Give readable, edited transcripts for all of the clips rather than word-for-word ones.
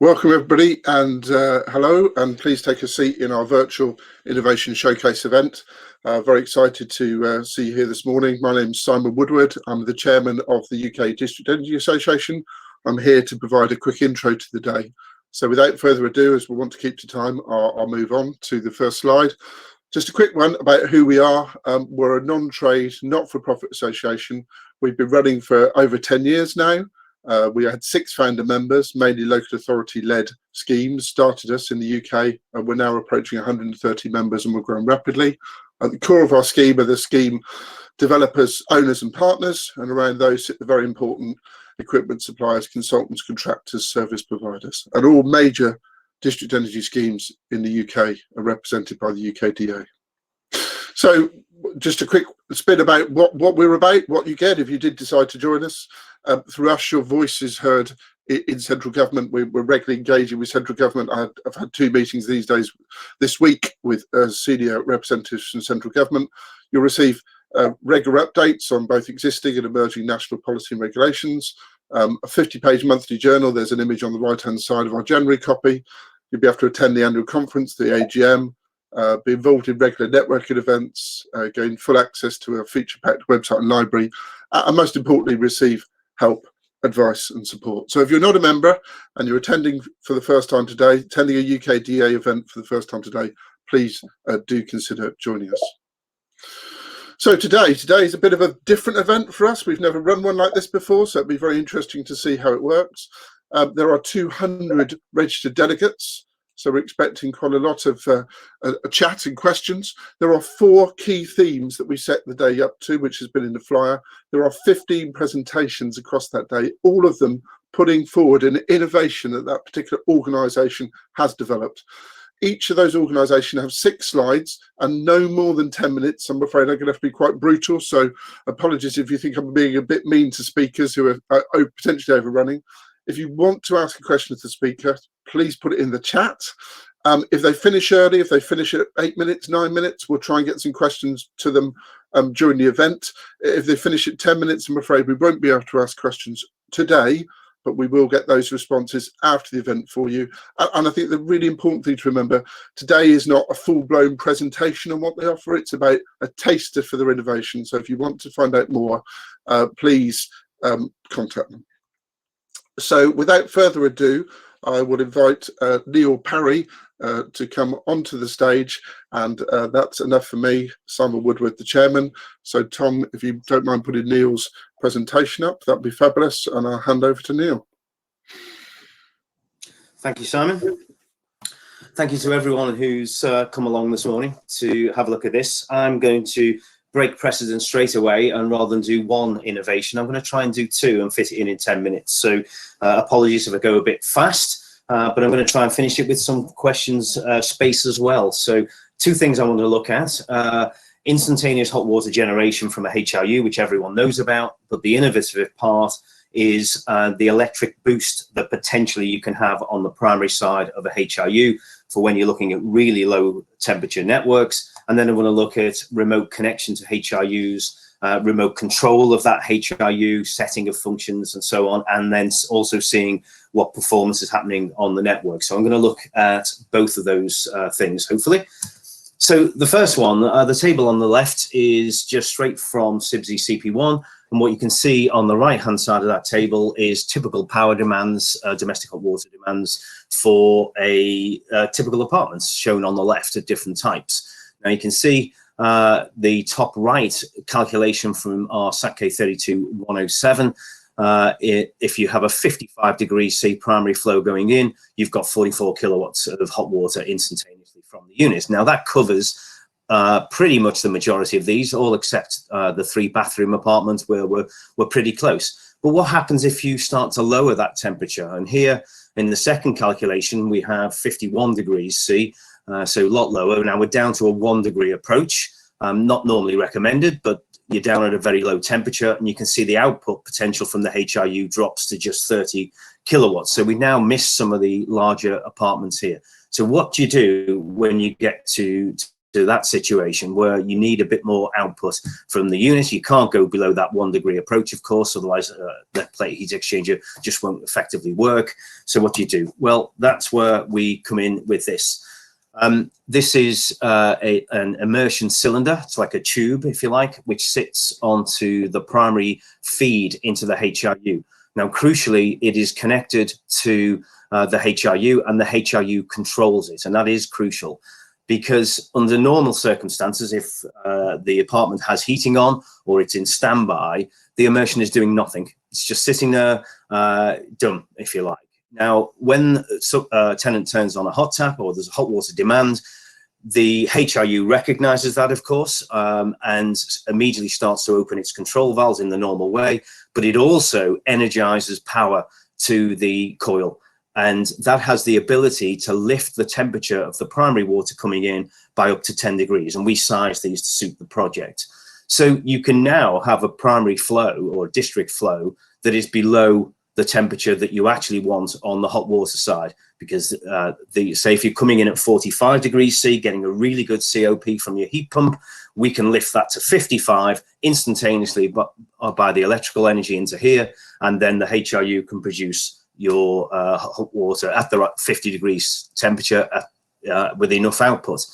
Welcome everybody, and hello, and please take a seat in our virtual Innovation Showcase event. Very excited to see you here this morning. My name's Simon Woodward. I'm the chairman of the UK District Energy Association. I'm here to provide a quick intro to the day. So without further ado, as we want to keep to time, I'll move on to the first slide. Just a quick one about who we are. We're a non-trade, not-for-profit association. We've been running for over 10 years now. We had 6 founder members, mainly local authority-led schemes, started us in the UK, and we're now approaching 130 members, and we're growing rapidly. At the core of our scheme are the scheme developers, owners and partners, and around those sit the very important equipment suppliers, consultants, contractors, service providers. And all major district energy schemes in the UK are represented by the UKDEA. So just a quick spin about what we're about, what you get if you did decide to join us. Through us, your voice is heard in central government. We're regularly engaging with central government. I've had 2 meetings this week with senior representatives from central government. You'll receive regular updates on both existing and emerging national policy and regulations. A 50-page monthly journal. There's an image on the right-hand side of our January copy. You'll be able to attend the annual conference, the AGM, be involved in regular networking events, gain full access to a feature-packed website and library, and most importantly, receive help, advice and support. So if you're not a member and you're attending for the first time today, attending a UKDEA event for the first time today, please do consider joining us. So today is a bit of a different event for us. We've never run one like this before, so it'll be very interesting to see how it works. There are 200 registered delegates, so we're expecting quite a lot of a chat and questions. There are 4 key themes that we set the day up to, which has been in the flyer. There are 15 presentations across that day, all of them putting forward an innovation that that particular organisation has developed. Each of those organisations have 6 slides and no more than 10 minutes. I'm afraid I'm going to have to be quite brutal, so apologies if you think I'm being a bit mean to speakers who are potentially overrunning. If you want to ask a question of the speaker, please put it in the chat. If they finish early, if they finish at 8 minutes, 9 minutes, we'll try and get some questions to them during the event. If they finish at 10 minutes, I'm afraid we won't be able to ask questions today, but we will get those responses after the event for you. And I think the really important thing to remember, today is not a full-blown presentation on what they offer. It's about a taster for their innovation. So if you want to find out more, please contact them. So without further ado, I would invite Neill Parry to come onto the stage, and that's enough for me, Simon Woodward, the chairman. So Tom, if you don't mind putting Neill's presentation up, that'd be fabulous, and I'll hand over to Neill. Thank you, Simon. Thank you to everyone who's come along this morning to have a look at this. I'm going to break precedent straight away, and rather than do 1 innovation, I'm going to try and do 2 and fit it in 10 minutes. So apologies if I go a bit fast, but I'm going to try and finish it with some questions space as well. So 2 things I want to look at. Instantaneous hot water generation from a HRU, which everyone knows about, but the innovative part is the electric boost that potentially you can have on the primary side of a HRU for when you're looking at really low temperature networks. And then I want to look at remote connection to HRUs, remote control of that HRU, setting of functions and so on, and then also seeing what performance is happening on the network. So I'm going to look at both of those things, hopefully. So the first one, the table on the left is just straight from CIBSE CP1. And what you can see on the right-hand side of that table is typical power demands, domestic hot water demands for a typical apartments shown on the left at different types. Now you can see the top right calculation from our SATK 32107. If you have a 55 degrees C primary flow going in, you've got 44 kilowatts of hot water instantaneously from the unit. Now that covers pretty much the majority of these, all except the 3-bathroom apartments where we're pretty close. But what happens if you start to lower that temperature? And here in the second calculation, we have 51 degrees C, so a lot lower. Now we're down to a 1 degree approach, not normally recommended, but you're down at a very low temperature, and you can see the output potential from the HRU drops to just 30 kilowatts. So we now miss some of the larger apartments here. So what do you do when you get to to that situation where you need a bit more output from the unit. You can't go below that 1 degree approach, of course, otherwise the plate heat exchanger just won't effectively work. So what do you do? Well, that's where we come in with this. This is an immersion cylinder. It's like a tube, if you like, which sits onto the primary feed into the HRU. Now, crucially, it is connected to the HRU, and the HRU controls it, and that is crucial. Because under normal circumstances, if the apartment has heating on or it's in standby, the immersion is doing nothing. It's just sitting there, dumb, if you like. Now, when a tenant turns on a hot tap or there's a hot water demand, the HRU recognizes that, of course, and immediately starts to open its control valves in the normal way, but it also energizes power to the coil. And that has the ability to lift the temperature of the primary water coming in by up to 10 degrees. And we size these to suit the project. So you can now have a primary flow or district flow that is below the temperature that you actually want on the hot water side. Because say if you're coming in at 45 degrees C, getting a really good COP from your heat pump, we can lift that to 55 instantaneously by the electrical energy into here. And then the HRU can produce your hot water at the right 50 degrees temperature with enough output.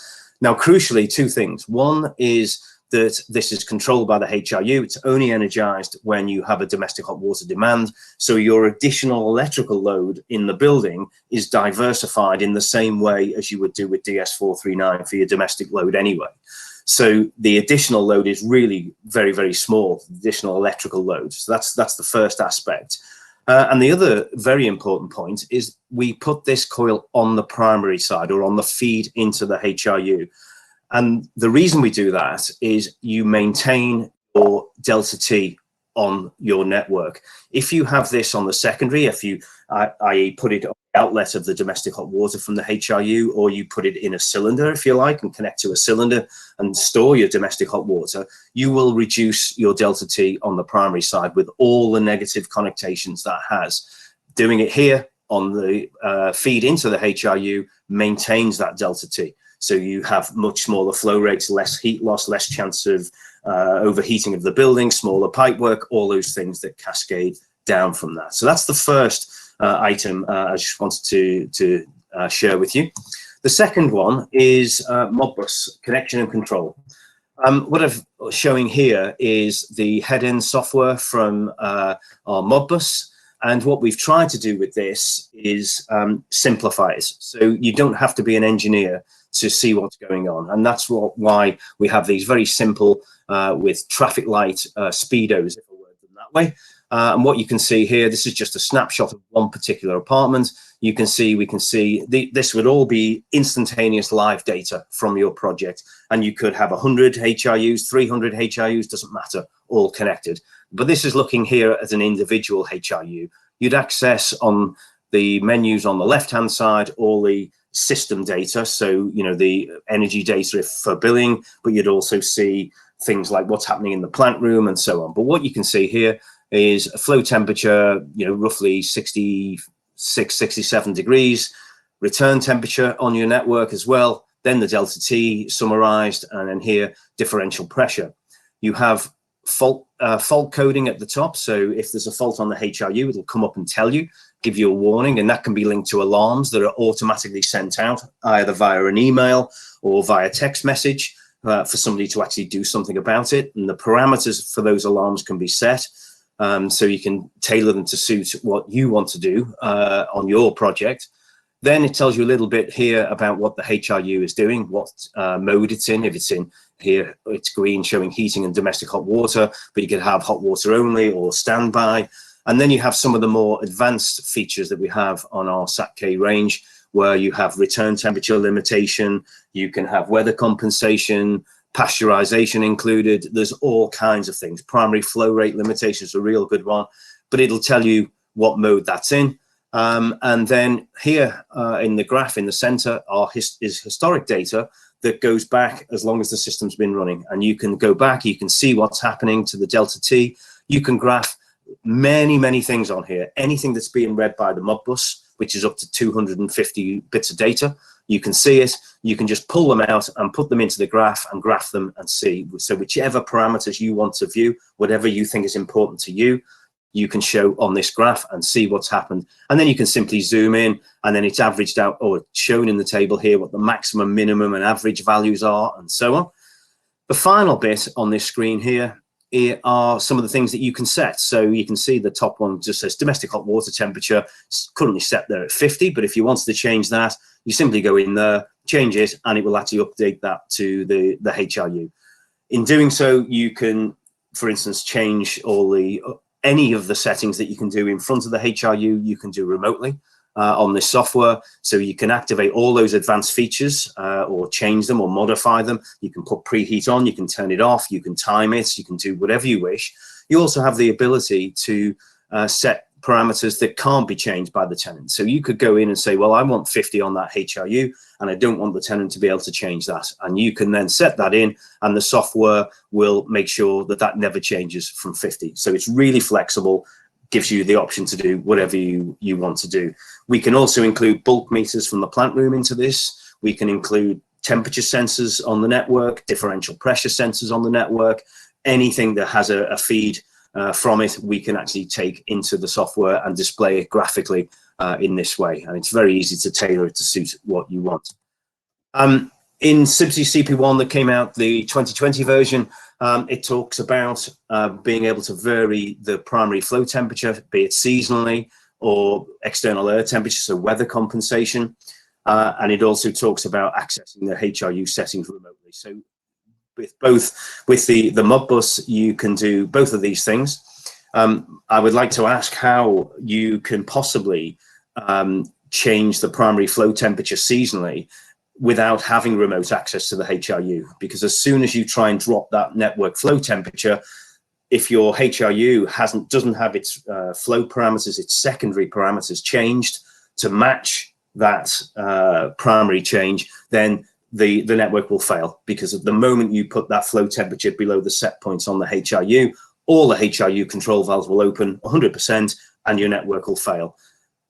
Now, crucially, two things. One is that this is controlled by the HRU. It's only energized when you have a domestic hot water demand. So your additional electrical load in the building is diversified in the same way as you would do with DS439 for your domestic load anyway. So the additional load is really very, very small, additional electrical load. So that's the first aspect. And the other very important point is we put this coil on the primary side or on the feed into the HRU. And the reason we do that is you maintain your delta T on your network. If you have this on the secondary, if you, i.e. put it on the outlet of the domestic hot water from the HRU, or you put it in a cylinder, if you like, and connect to a cylinder and store your domestic hot water, you will reduce your delta T on the primary side with all the negative connotations that has. Doing it here on the feed into the HRU maintains that delta T. So you have much smaller flow rates, less heat loss, less chance of overheating of the building, smaller pipe work, all those things that cascade down from that. So that's the first item I just wanted to share with you. The second one is Modbus connection and control. What I'm showing here is the head-end software from our Modbus. And what we've tried to do with this is simplify it. So you don't have to be an engineer to see what's going on. And that's why we have these very simple with traffic light speedos, if I word them that way. And what you can see here, this is just a snapshot of one particular apartment. You can see, we can see this would all be instantaneous live data from your project. And you could have 100 HRUs, 300 HRUs, doesn't matter, all connected. But this is looking here as an individual HRU. You'd access on the menus on the left-hand side all the system data, so you know the energy data for billing, but you'd also see things like what's happening in the plant room and so on. But what you can see here is a flow temperature, you know, roughly 66, 67 degrees, return temperature on your network as well, then the delta T summarized, and then here differential pressure. You have fault coding at the top, so if there's a fault on the HRU, it'll come up and tell you, give you a warning, and that can be linked to alarms that are automatically sent out either via an email or via text message for somebody to actually do something about it. And the parameters for those alarms can be set, so you can tailor them to suit what you want to do on your project. Then it tells you a little bit here about what the HRU is doing, what mode it's in. If it's in here, it's green, showing heating and domestic hot water, but you could have hot water only or standby. And then you have some of the more advanced features that we have on our SAT-K range, where you have return temperature limitation, you can have weather compensation, pasteurization included. There's all kinds of things. Primary flow rate limitation is a real good one, but it'll tell you what mode that's in. And then here in the graph in the center is historic data that goes back as long as the system's been running. And you can go back, you can see what's happening to the delta T. You can graph many things on here. Anything that's being read by the Modbus, which is up to 250 bits of data. You can see it, you can just pull them out and put them into the graph and graph them and see. So whichever parameters you want to view, whatever you think is important to you, you can show on this graph and see what's happened. And then you can simply zoom in, and then it's averaged out or shown in the table here what the maximum, minimum and average values are, and so on. The final bit on this screen here are some of the things that you can set. So you can see the top one just says domestic hot water temperature. It's currently set there at 50, but if you wanted to change that, you simply go in there, change it, and it will actually update that to the HRU. In doing so, you can, for instance, change any of the settings that you can do in front of the HRU, you can do remotely on this software. So you can activate all those advanced features or change them or modify them. You can put preheat on, you can turn it off, you can time it, you can do whatever you wish. You also have the ability to set parameters that can't be changed by the tenant. So you could go in and say, well, I want 50 on that HRU, and I don't want the tenant to be able to change that. And you can then set that in, and the software will make sure that that never changes from 50. So it's really flexible, gives you the option to do whatever you want to do. We can also include bulk meters from the plant room into this. We can include temperature sensors on the network, differential pressure sensors on the network, anything that has a feed from it, we can actually take into the software and display it graphically in this way. And it's very easy to tailor it to suit what you want. In Subsea CP1 that came out, the 2020 version, it talks about being able to vary the primary flow temperature, be it seasonally or external air temperature, so weather compensation. And it also talks about accessing the HRU settings remotely. So with the Modbus, you can do both of these things. I would like to ask how you can possibly change the primary flow temperature seasonally without having remote access to the HRU, because as soon as you try and drop that network flow temperature, if your HRU doesn't have its flow parameters, its secondary parameters changed to match that primary change, then the network will fail, because at the moment you put that flow temperature below the set points on the HRU, all the HRU control valves will open 100% and your network will fail.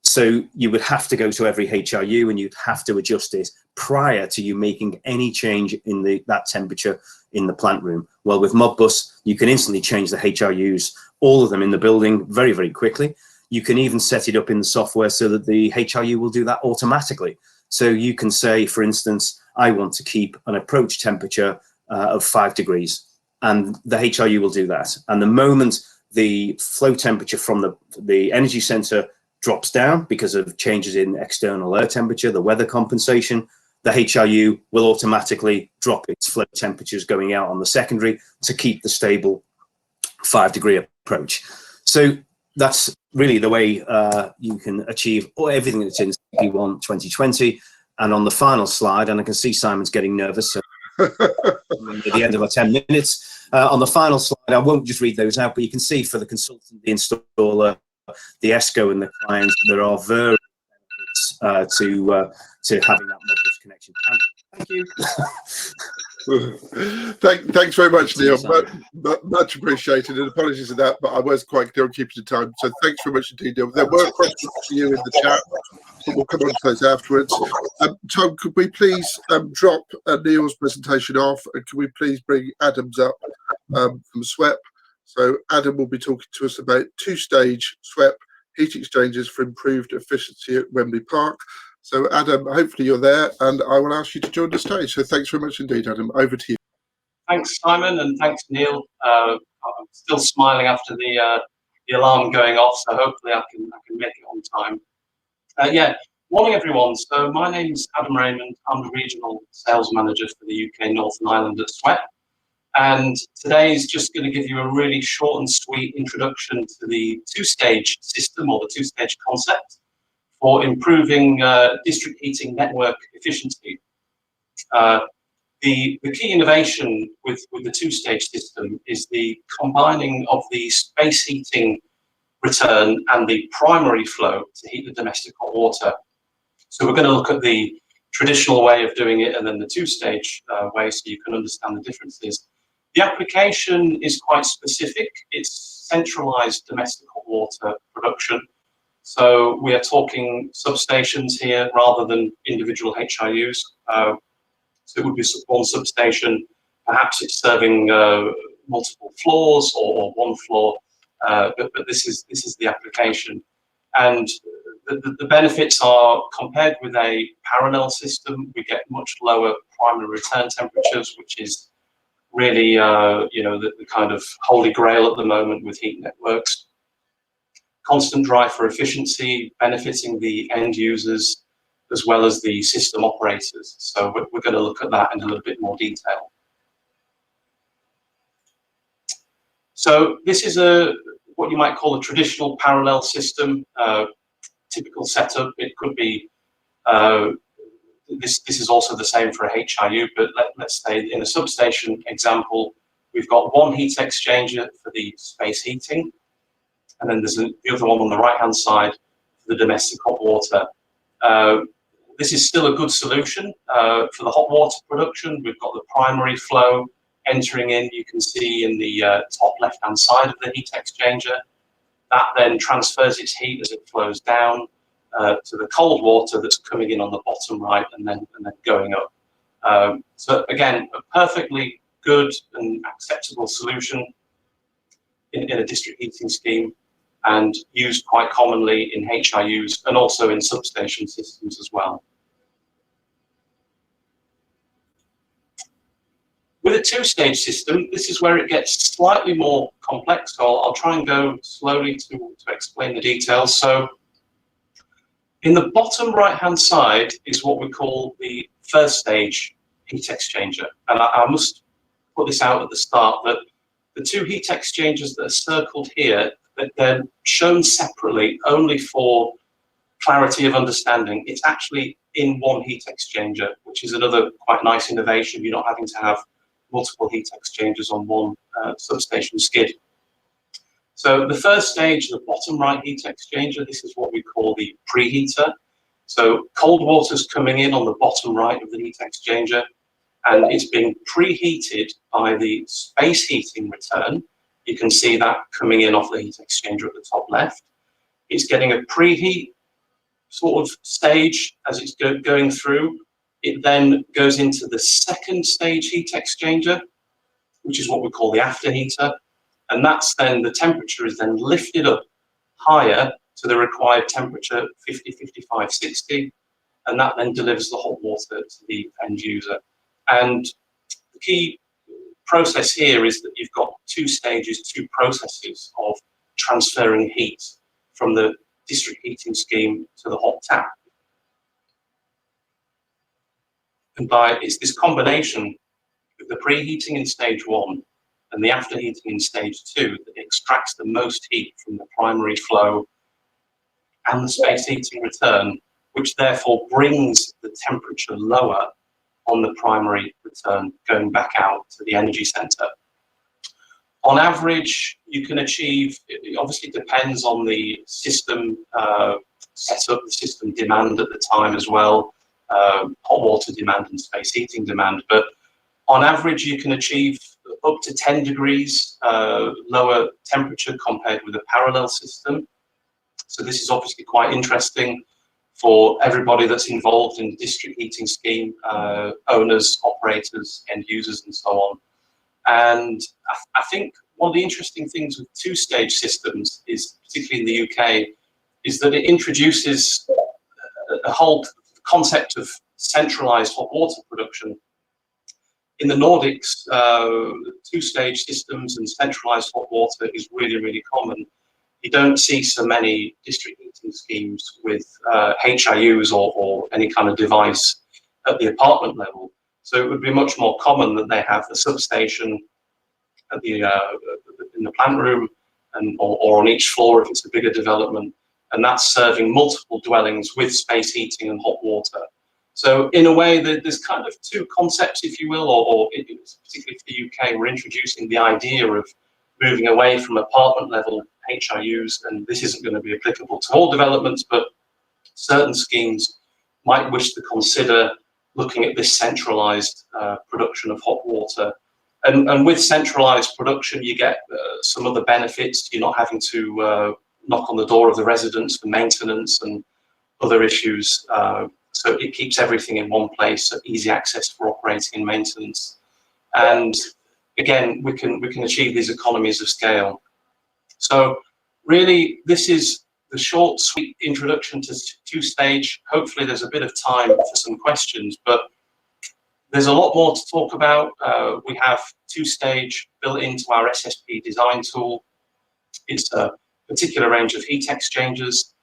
So you would have to go to every HRU and you'd have to adjust it prior to you making any change in that temperature in the plant room. Well, with Modbus, you can instantly change the HRUs, all of them in the building, very, very quickly. You can even set it up in the software so that the HRU will do that automatically. So you can say, for instance, I want to keep an approach temperature of 5 degrees, and the HRU will do that. And the moment the flow temperature from the energy center drops down because of changes in external air temperature, the weather compensation, the HRU will automatically drop its flow temperatures going out on the secondary to keep the stable 5-degree approach. So that's really the way you can achieve everything that's in CP1 2020. And on the final slide, and I can see Simon's getting nervous, so at the end of our 10 minutes, on the final slide, I won't just read those out, but you can see for the consultant, the installer, the ESCO and the client, there are very benefits to having that Modbus connection. Thank you. Thanks very much, Neill. Much appreciated, and apologies for that, but I was quite clear on keeping the time. So thanks very much indeed, Neill. There were questions for you in the chat, but we'll come on to those afterwards. Tom, could we please drop Neill's presentation off, and could we please bring Adam's up from SWEP? So Adam will be talking to us about two-stage SWEP heat exchangers for improved efficiency at Wembley Park. So Adam, hopefully you're there, and I will ask you to join the stage. So thanks very much indeed, Adam. Over to you. Thanks, Simon, and thanks, Neill. I'm still smiling after the alarm going off, so hopefully I can make it on time. Yeah, morning everyone. So my name's Adam Raymond. I'm the regional sales manager for the UK Northern Ireland at SWEP, and today is just going to give you a really short and sweet introduction to the two-stage system, or the two-stage concept, for improving district heating network efficiency. The key innovation with the two-stage system is the combining of the space heating return and the primary flow to heat the domestic hot water. So we're going to look at the traditional way of doing it and then the two-stage way, so you can understand the differences. The application is quite specific. It's centralized domestic hot water production. So we are talking substations here rather than individual HIUs. So it would be one substation, perhaps it's serving multiple floors or one floor, but this is the application. And the benefits are, compared with a parallel system, we get much lower primary return temperatures, which is really the kind of holy grail at the moment with heat networks. Constant drive for efficiency, benefiting the end users as well as the system operators. So we're going to look at that in a little bit more detail. So this is what you might call a traditional parallel system. Typical setup. It could be this is also the same for a HIU, but let's say in a substation example, we've got one heat exchanger for the space heating, and then there's the other one on the right hand side for the domestic hot water. This is still a good solution for the hot water production. We've got the primary flow entering in. You can see in the top left hand side of the heat exchanger. That then transfers its heat as it flows down to the cold water that's coming in on the bottom right and then going up. So again, a perfectly good and acceptable solution in a district heating scheme, and used quite commonly in HIUs and also in substation systems as well. With a two-stage system, this is where it gets slightly more complex, so I'll try and go slowly to explain the details. So in the bottom right-hand side is what we call the first stage heat exchanger. And I must put this out at the start, that the two heat exchangers that are circled here, that they're shown separately only for clarity of understanding. It's actually in one heat exchanger, which is another quite nice innovation. You're not having to have multiple heat exchangers on one substation skid. So the first stage, the bottom right heat exchanger, this is what we call the preheater. So cold water's coming in on the bottom right of the heat exchanger, and it's being preheated by the space heating return. You can see that coming in off the heat exchanger at the top left. It's getting a preheat sort of stage as it's going through. It then goes into the second stage heat exchanger, which is what we call the afterheater. And that's then, the temperature is then lifted up higher to the required temperature, 50, 55, 60. And that then delivers the hot water to the end user. And the key process here is that you've got two stages, two processes of transferring heat from the district heating scheme to the hot tap. And it's this combination of the preheating in stage one and the afterheating in stage two that extracts the most heat from the primary flow and the space heating return, which therefore brings the temperature lower on the primary return going back out to the energy center. On average, you can achieve, it obviously depends on the system setup, the system demand at the time as well, hot water demand and space heating demand, but on average you can achieve up to 10 degrees lower temperature compared with a parallel system. So this is obviously quite interesting for everybody that's involved in the district heating scheme, owners, operators, end users, and so on. And I think one of the interesting things with two-stage systems is, particularly in the UK, is that it introduces a whole concept of centralized hot water production. In the Nordics, two-stage systems and centralized hot water is really, really common. You don't see so many district heating schemes with HIUs or any kind of device at the apartment level. So it would be much more common that they have the substation at the in the plant room or on each floor if it's a bigger development, and that's serving multiple dwellings with space heating and hot water. So in a way, there's kind of two concepts, if you will, or particularly for the UK, we're introducing the idea of moving away from apartment level HIUs, and this isn't going to be applicable to all developments, but certain schemes might wish to consider looking at this centralized production of hot water. And with centralized production, you get some of the benefits. You're not having to knock on the door of the residents for maintenance and other issues. So it keeps everything in one place, so easy access for operating and maintenance. And again, we can achieve these economies of scale. So really, this is the short, sweet introduction to two-stage. Hopefully there's a bit of time for some questions, but there's a lot more to talk about. We have two-stage built into our SSP design tool. It's a particular range of heat exchangers.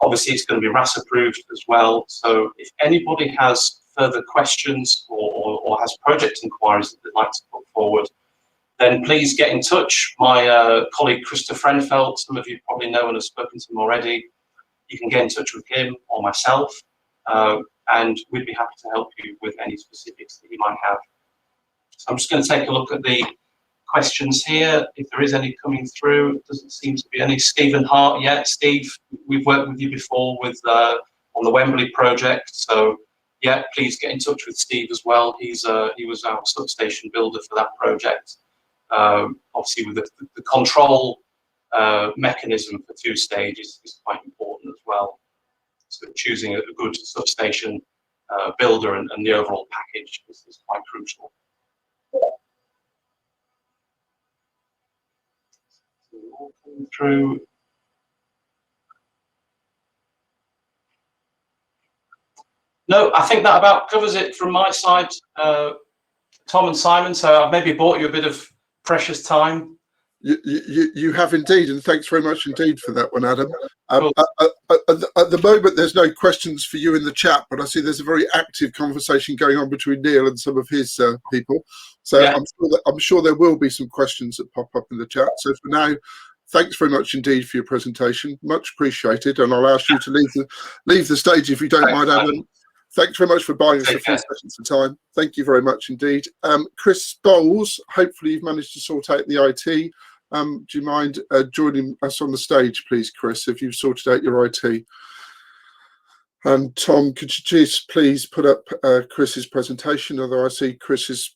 Obviously, it's going to be RAS approved as well. So if anybody has further questions or has project inquiries that they'd like to put forward, then please get in touch. My colleague, Christopher Frenfeld, some of you probably know and have spoken to him already. You can get in touch with him or myself, and we'd be happy to help you with any specifics that you might have. So I'm just going to take a look at the questions here. If there is any coming through, it doesn't seem to be any. Stephen Hart yet. Steve, we've worked with you before with on the Wembley project, so yeah, please get in touch with Steve as well. He was our substation builder for that project. Obviously, with the control mechanism for two stages is quite important as well. So choosing a good substation builder and the overall package is quite crucial. All coming through. No, I think that about covers it from my side, Tom and Simon. So I've maybe bought you a bit of precious time. You have indeed, and thanks very much indeed for that one, Adam. Cool. At the moment, there's no questions for you in the chat, but I see there's a very active conversation going on between Neill and some of his people. So yeah. I'm sure there will be some questions that pop up in the chat. So for now, thanks very much indeed for your presentation. Much appreciated, and I'll ask you to leave the stage if you don't mind, Adam. Thanks very much for buying us a few seconds of time. Thank you very much indeed. Chris Bowles, hopefully you've managed to sort out the IT. Do you mind joining us on the stage, please, Chris, if you've sorted out your IT? And Tom, could you just please put up Chris's presentation, although I see Chris is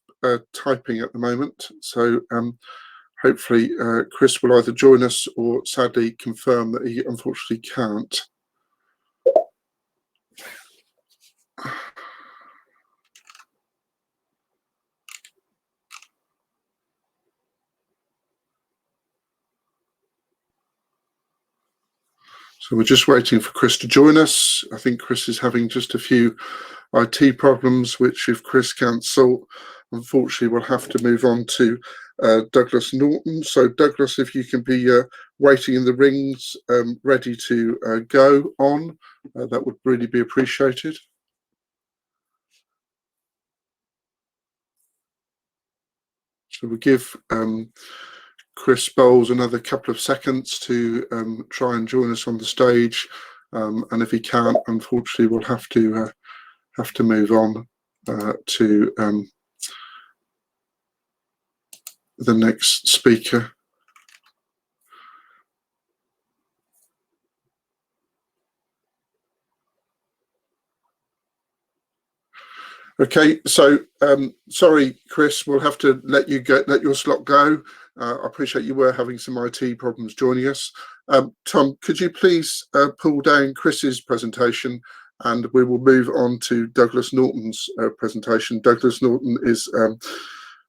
typing at the moment. So hopefully Chris will either join us or sadly confirm that he unfortunately can't. So we're just waiting for Chris to join us. I think Chris is having just a few IT problems, which if Chris can't sort, unfortunately we'll have to move on to Douglas Norton. So Douglas, if you can be waiting in the rings, ready to go on, that would really be appreciated. So we'll give Chris Bowles another couple of seconds to try and join us on the stage, and if he can't, unfortunately, we'll have to move on to the next speaker. Okay, so sorry, Chris, we'll have to let your slot go. I appreciate you were having some IT problems joining us. Tom, could you please pull down Chris's presentation, and we will move on to Douglas Norton's presentation. Douglas Norton is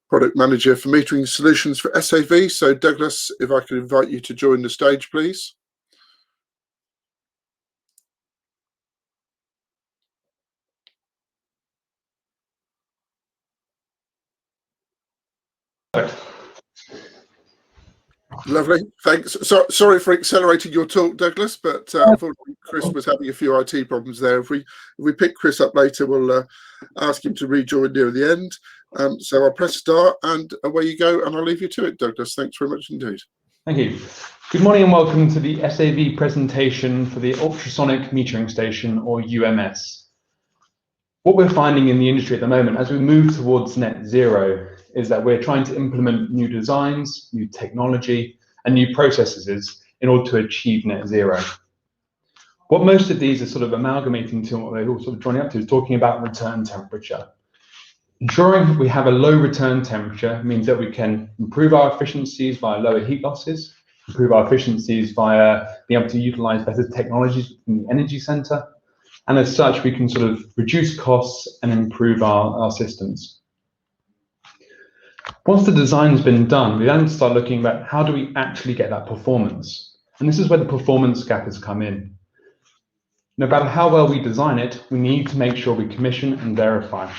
product manager for metering solutions for SAV. So Douglas, if I could invite you to join the stage, please. Lovely, thanks. Sorry for accelerating your talk, Douglas, but unfortunately Chris was having a few IT problems there. If we pick Chris up later, we'll ask him to rejoin near the end. So I'll press start and away you go, and I'll leave you to it, Douglas. Thanks very much indeed. Thank you. Good morning and welcome to the SAV presentation for the ultrasonic metering station, or UMS. What we're finding in the industry at the moment as we move towards net zero is that we're trying to implement new designs, new technology, and new processes in order to achieve net zero. What most of these are sort of amalgamating to, what they're all sort of joining up to, is talking about return temperature. Ensuring we have a low return temperature means that we can improve our efficiencies via lower heat losses, improve our efficiencies via being able to utilize better technologies in the energy center. And as such, we can sort of reduce costs and improve our systems. Once the design's been done, we then start looking at how do we actually get that performance? And this is where the performance gap has come in. No matter how well we design it, we need to make sure we commission and verify.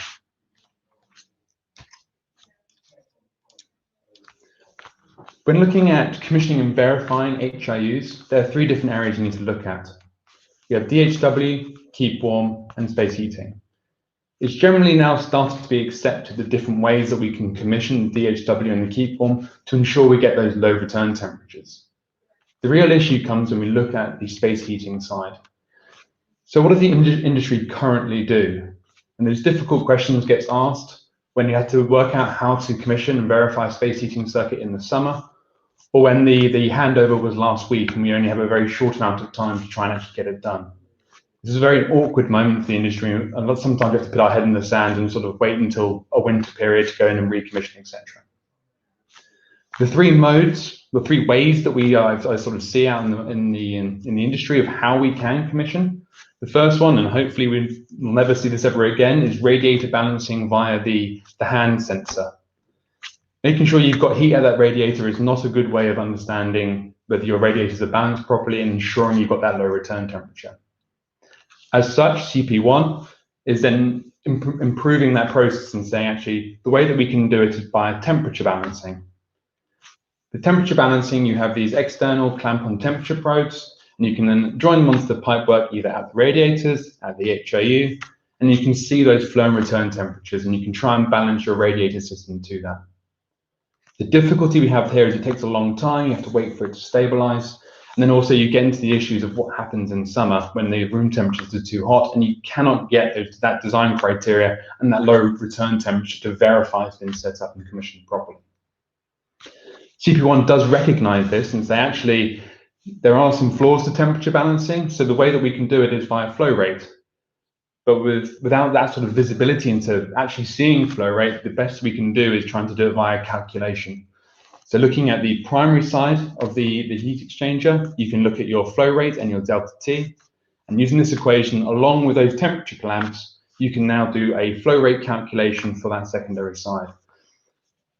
When looking at commissioning and verifying HIUs, there are three different areas you need to look at. You have DHW, keep warm, and space heating. It's generally now started to be accepted the different ways that we can commission the DHW and the keep warm to ensure we get those low return temperatures. The real issue comes when we look at the space heating side. So what does the industry currently do? And those difficult questions gets asked when you have to work out how to commission and verify a space heating circuit in the summer, or when the handover was last week and we only have a very short amount of time to try and actually get it done. This is a very awkward moment for the industry, and sometimes we have to put our head in the sand and sort of wait until a winter period to go in and recommission, etc. The three modes, the three ways that I sort of see out in the industry of how we can commission. The first one, and hopefully we'll never see this ever again, is radiator balancing via the hand sensor. Making sure you've got heat at that radiator is not a good way of understanding whether your radiators are balanced properly and ensuring you've got that low return temperature. As such, CP1 is then improving that process and saying, actually, the way that we can do it is by temperature balancing. The temperature balancing, you have these external clamp-on temperature probes, and you can then join them onto the pipework either at the radiators, at the HIU, and you can see those flow and return temperatures, and you can try and balance your radiator system to that. The difficulty we have here is it takes a long time, you have to wait for it to stabilize, and then also you get into the issues of what happens in summer when the room temperatures are too hot and you cannot get that design criteria and that low return temperature to verify it's been set up and commissioned properly. CP1 does recognize this and say, actually, there are some flaws to temperature balancing, so the way that we can do it is via flow rate. But without that sort of visibility into actually seeing flow rate, the best we can do is trying to do it via calculation. So looking at the primary side of the heat exchanger, you can look at your flow rate and your delta T, and using this equation along with those temperature clamps, you can now do a flow rate calculation for that secondary side.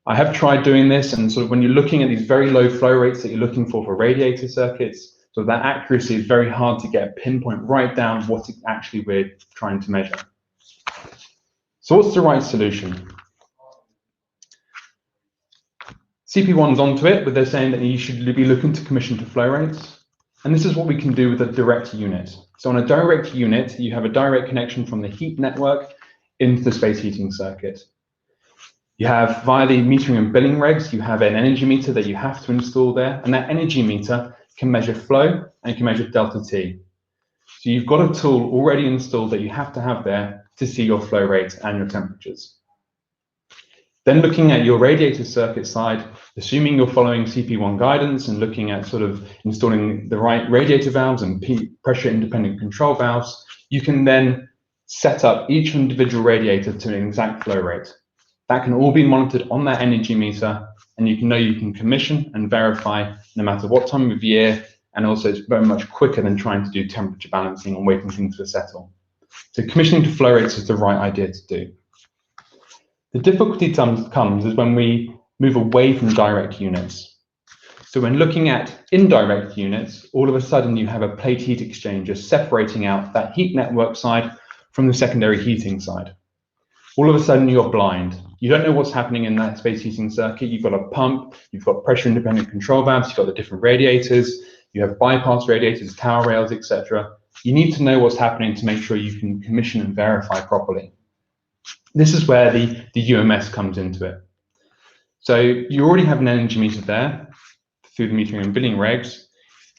I have tried doing this, and sort of when you're looking at these very low flow rates that you're looking for radiator circuits, so that accuracy is very hard to get a pinpoint right down what actually we're trying to measure. So what's the right solution? CP1's onto it, but they're saying that you should be looking to commission to flow rates. And this is what we can do with a direct unit. So on a direct unit, you have a direct connection from the heat network into the space heating circuit. You have, via the metering and billing regs, you have an energy meter that you have to install there, and that energy meter can measure flow and can measure delta T. So you've got a tool already installed that you have to have there to see your flow rate and your temperatures. Then looking at your radiator circuit side, assuming you're following CP1 guidance and looking at sort of installing the right radiator valves and pressure independent control valves, you can then set up each individual radiator to an exact flow rate. That can all be monitored on that energy meter, and you can commission and verify no matter what time of year, and also it's very much quicker than trying to do temperature balancing and waiting things to settle. So commissioning to flow rates is the right idea to do. The difficulty comes is when we move away from direct units. So when looking at indirect units, all of a sudden you have a plate heat exchanger separating out that heat network side from the secondary heating side. All of a sudden you're blind. You don't know what's happening in that space heating circuit. You've got a pump, you've got pressure independent control valves, you've got the different radiators, you have bypass radiators, tower rails, etc. You need to know what's happening to make sure you can commission and verify properly. This is where the UMS comes into it. So you already have an energy meter there through the metering and billing regs.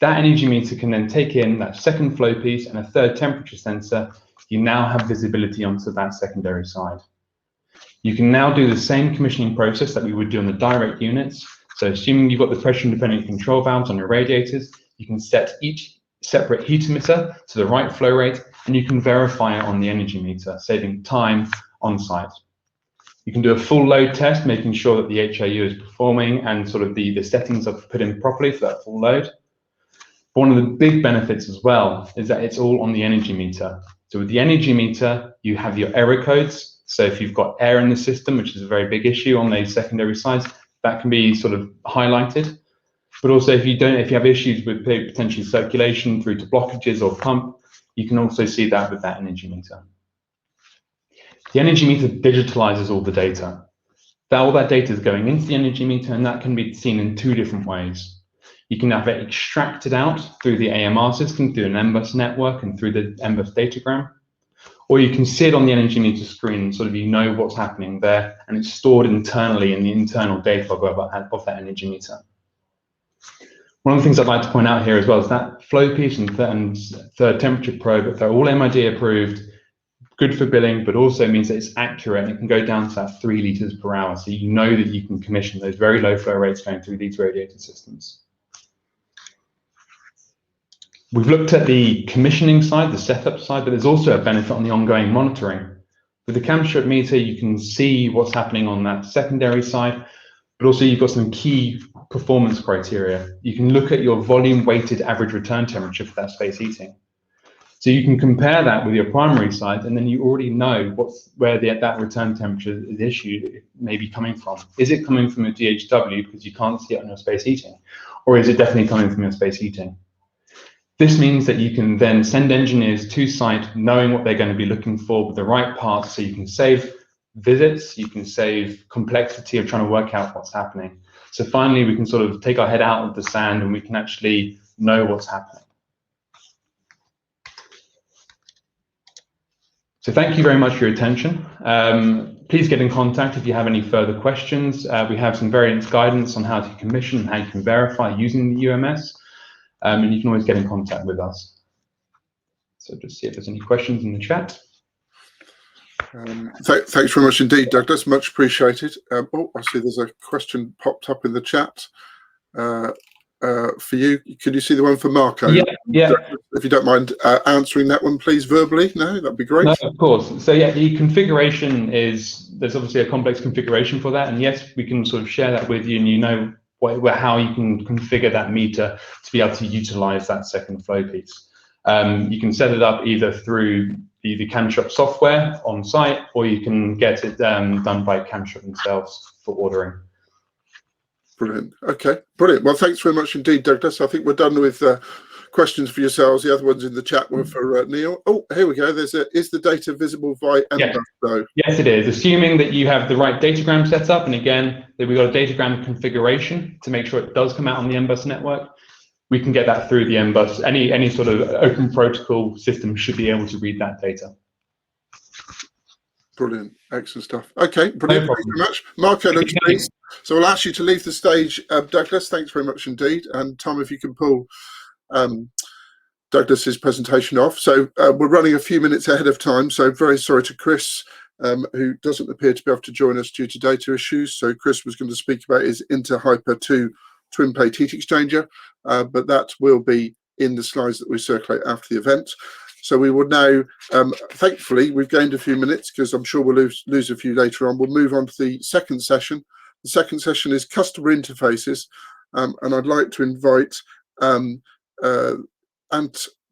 That energy meter can then take in that second flow piece and a third temperature sensor. You now have visibility onto that secondary side. You can now do the same commissioning process that we would do on the direct units. So assuming you've got the pressure independent control valves on your radiators, you can set each separate heat emitter to the right flow rate, and you can verify it on the energy meter, saving time on site. You can do a full load test, making sure that the HIU is performing and sort of the settings are put in properly for that full load. One of the big benefits as well is that it's all on the energy meter. So with the energy meter, you have your error codes. So if you've got air in the system, which is a very big issue on the secondary sides, that can be sort of highlighted. But also if you have issues with potentially circulation through to blockages or pump, you can also see that with that energy meter. The energy meter digitalizes all the data. All that data is going into the energy meter, and that can be seen in two different ways. You can have it extracted out through the AMR system, through an MBUS network and through the MBUS datagram, or you can see it on the energy meter screen, sort of you know what's happening there, and it's stored internally in the internal data log of that energy meter. One of the things I'd like to point out here as well is that flow piece and third temperature probe, they're all MID approved, good for billing, but also means that it's accurate and it can go down to that 3 litres per hour. So you know that you can commission those very low flow rates going through these radiator systems. We've looked at the commissioning side, the setup side, but there's also a benefit on the ongoing monitoring. With the camshaft meter, you can see what's happening on that secondary side, but also you've got some key performance criteria. You can look at your volume weighted average return temperature for that space heating. So you can compare that with your primary side, and then you already know where that return temperature is issued may be coming from. Is it coming from a DHW because you can't see it on your space heating, or is it definitely coming from your space heating? This means that you can then send engineers to site knowing what they're going to be looking for with the right parts, so you can save visits, you can save complexity of trying to work out what's happening. So finally, we can sort of take our head out of the sand and we can actually know what's happening. So thank you very much for your attention. Please get in contact if you have any further questions. We have some various guidance on how to commission and how you can verify using the UMS. And you can always get in contact with us. So just see if there's any questions in the chat. Thanks very much indeed, Douglas. Much appreciated. Oh, I see there's a question popped up in the chat for you. Can you see the one for Marco? Yeah. If you don't mind answering that one, please, verbally. No, that'd be great. No, of course. So yeah, the configuration there's obviously a complex configuration for that. And yes, we can sort of share that with you, and you know how you can configure that meter to be able to utilize that second flow piece. You can set it up either through the camshaft software on site, or you can get it done by camshaft themselves for ordering. Brilliant. Okay, brilliant. Well, thanks very much indeed, Douglas. I think we're done with questions for yourselves. The other ones in the chat were for Neill. Oh, here we go. Is the data visible via MBUS though? Yes, it is. Assuming that you have the right datagram set up, and again, that we've got a datagram configuration to make sure it does come out on the MBUS network, we can get that through the MBUS. Any sort of open protocol system should be able to read that data. Brilliant. Excellent stuff. Okay, brilliant. No Thanks very much. Marco looks pleased. So I'll ask you to leave the stage, Douglas. Thanks very much indeed. And Tom, if you can pull Douglas's presentation off. So we're running a few minutes ahead of time. So very sorry to Chris, who doesn't appear to be able to join us due to data issues. So Chris was going to speak about his Inter-Hyper 2 twin plate heat exchanger, but that will be in the slides that we circulate after the event. So we will now, thankfully, we've gained a few minutes because I'm sure we'll lose a few later on. We'll move on to the second session. The second session is customer interfaces, and I'd like to invite Ant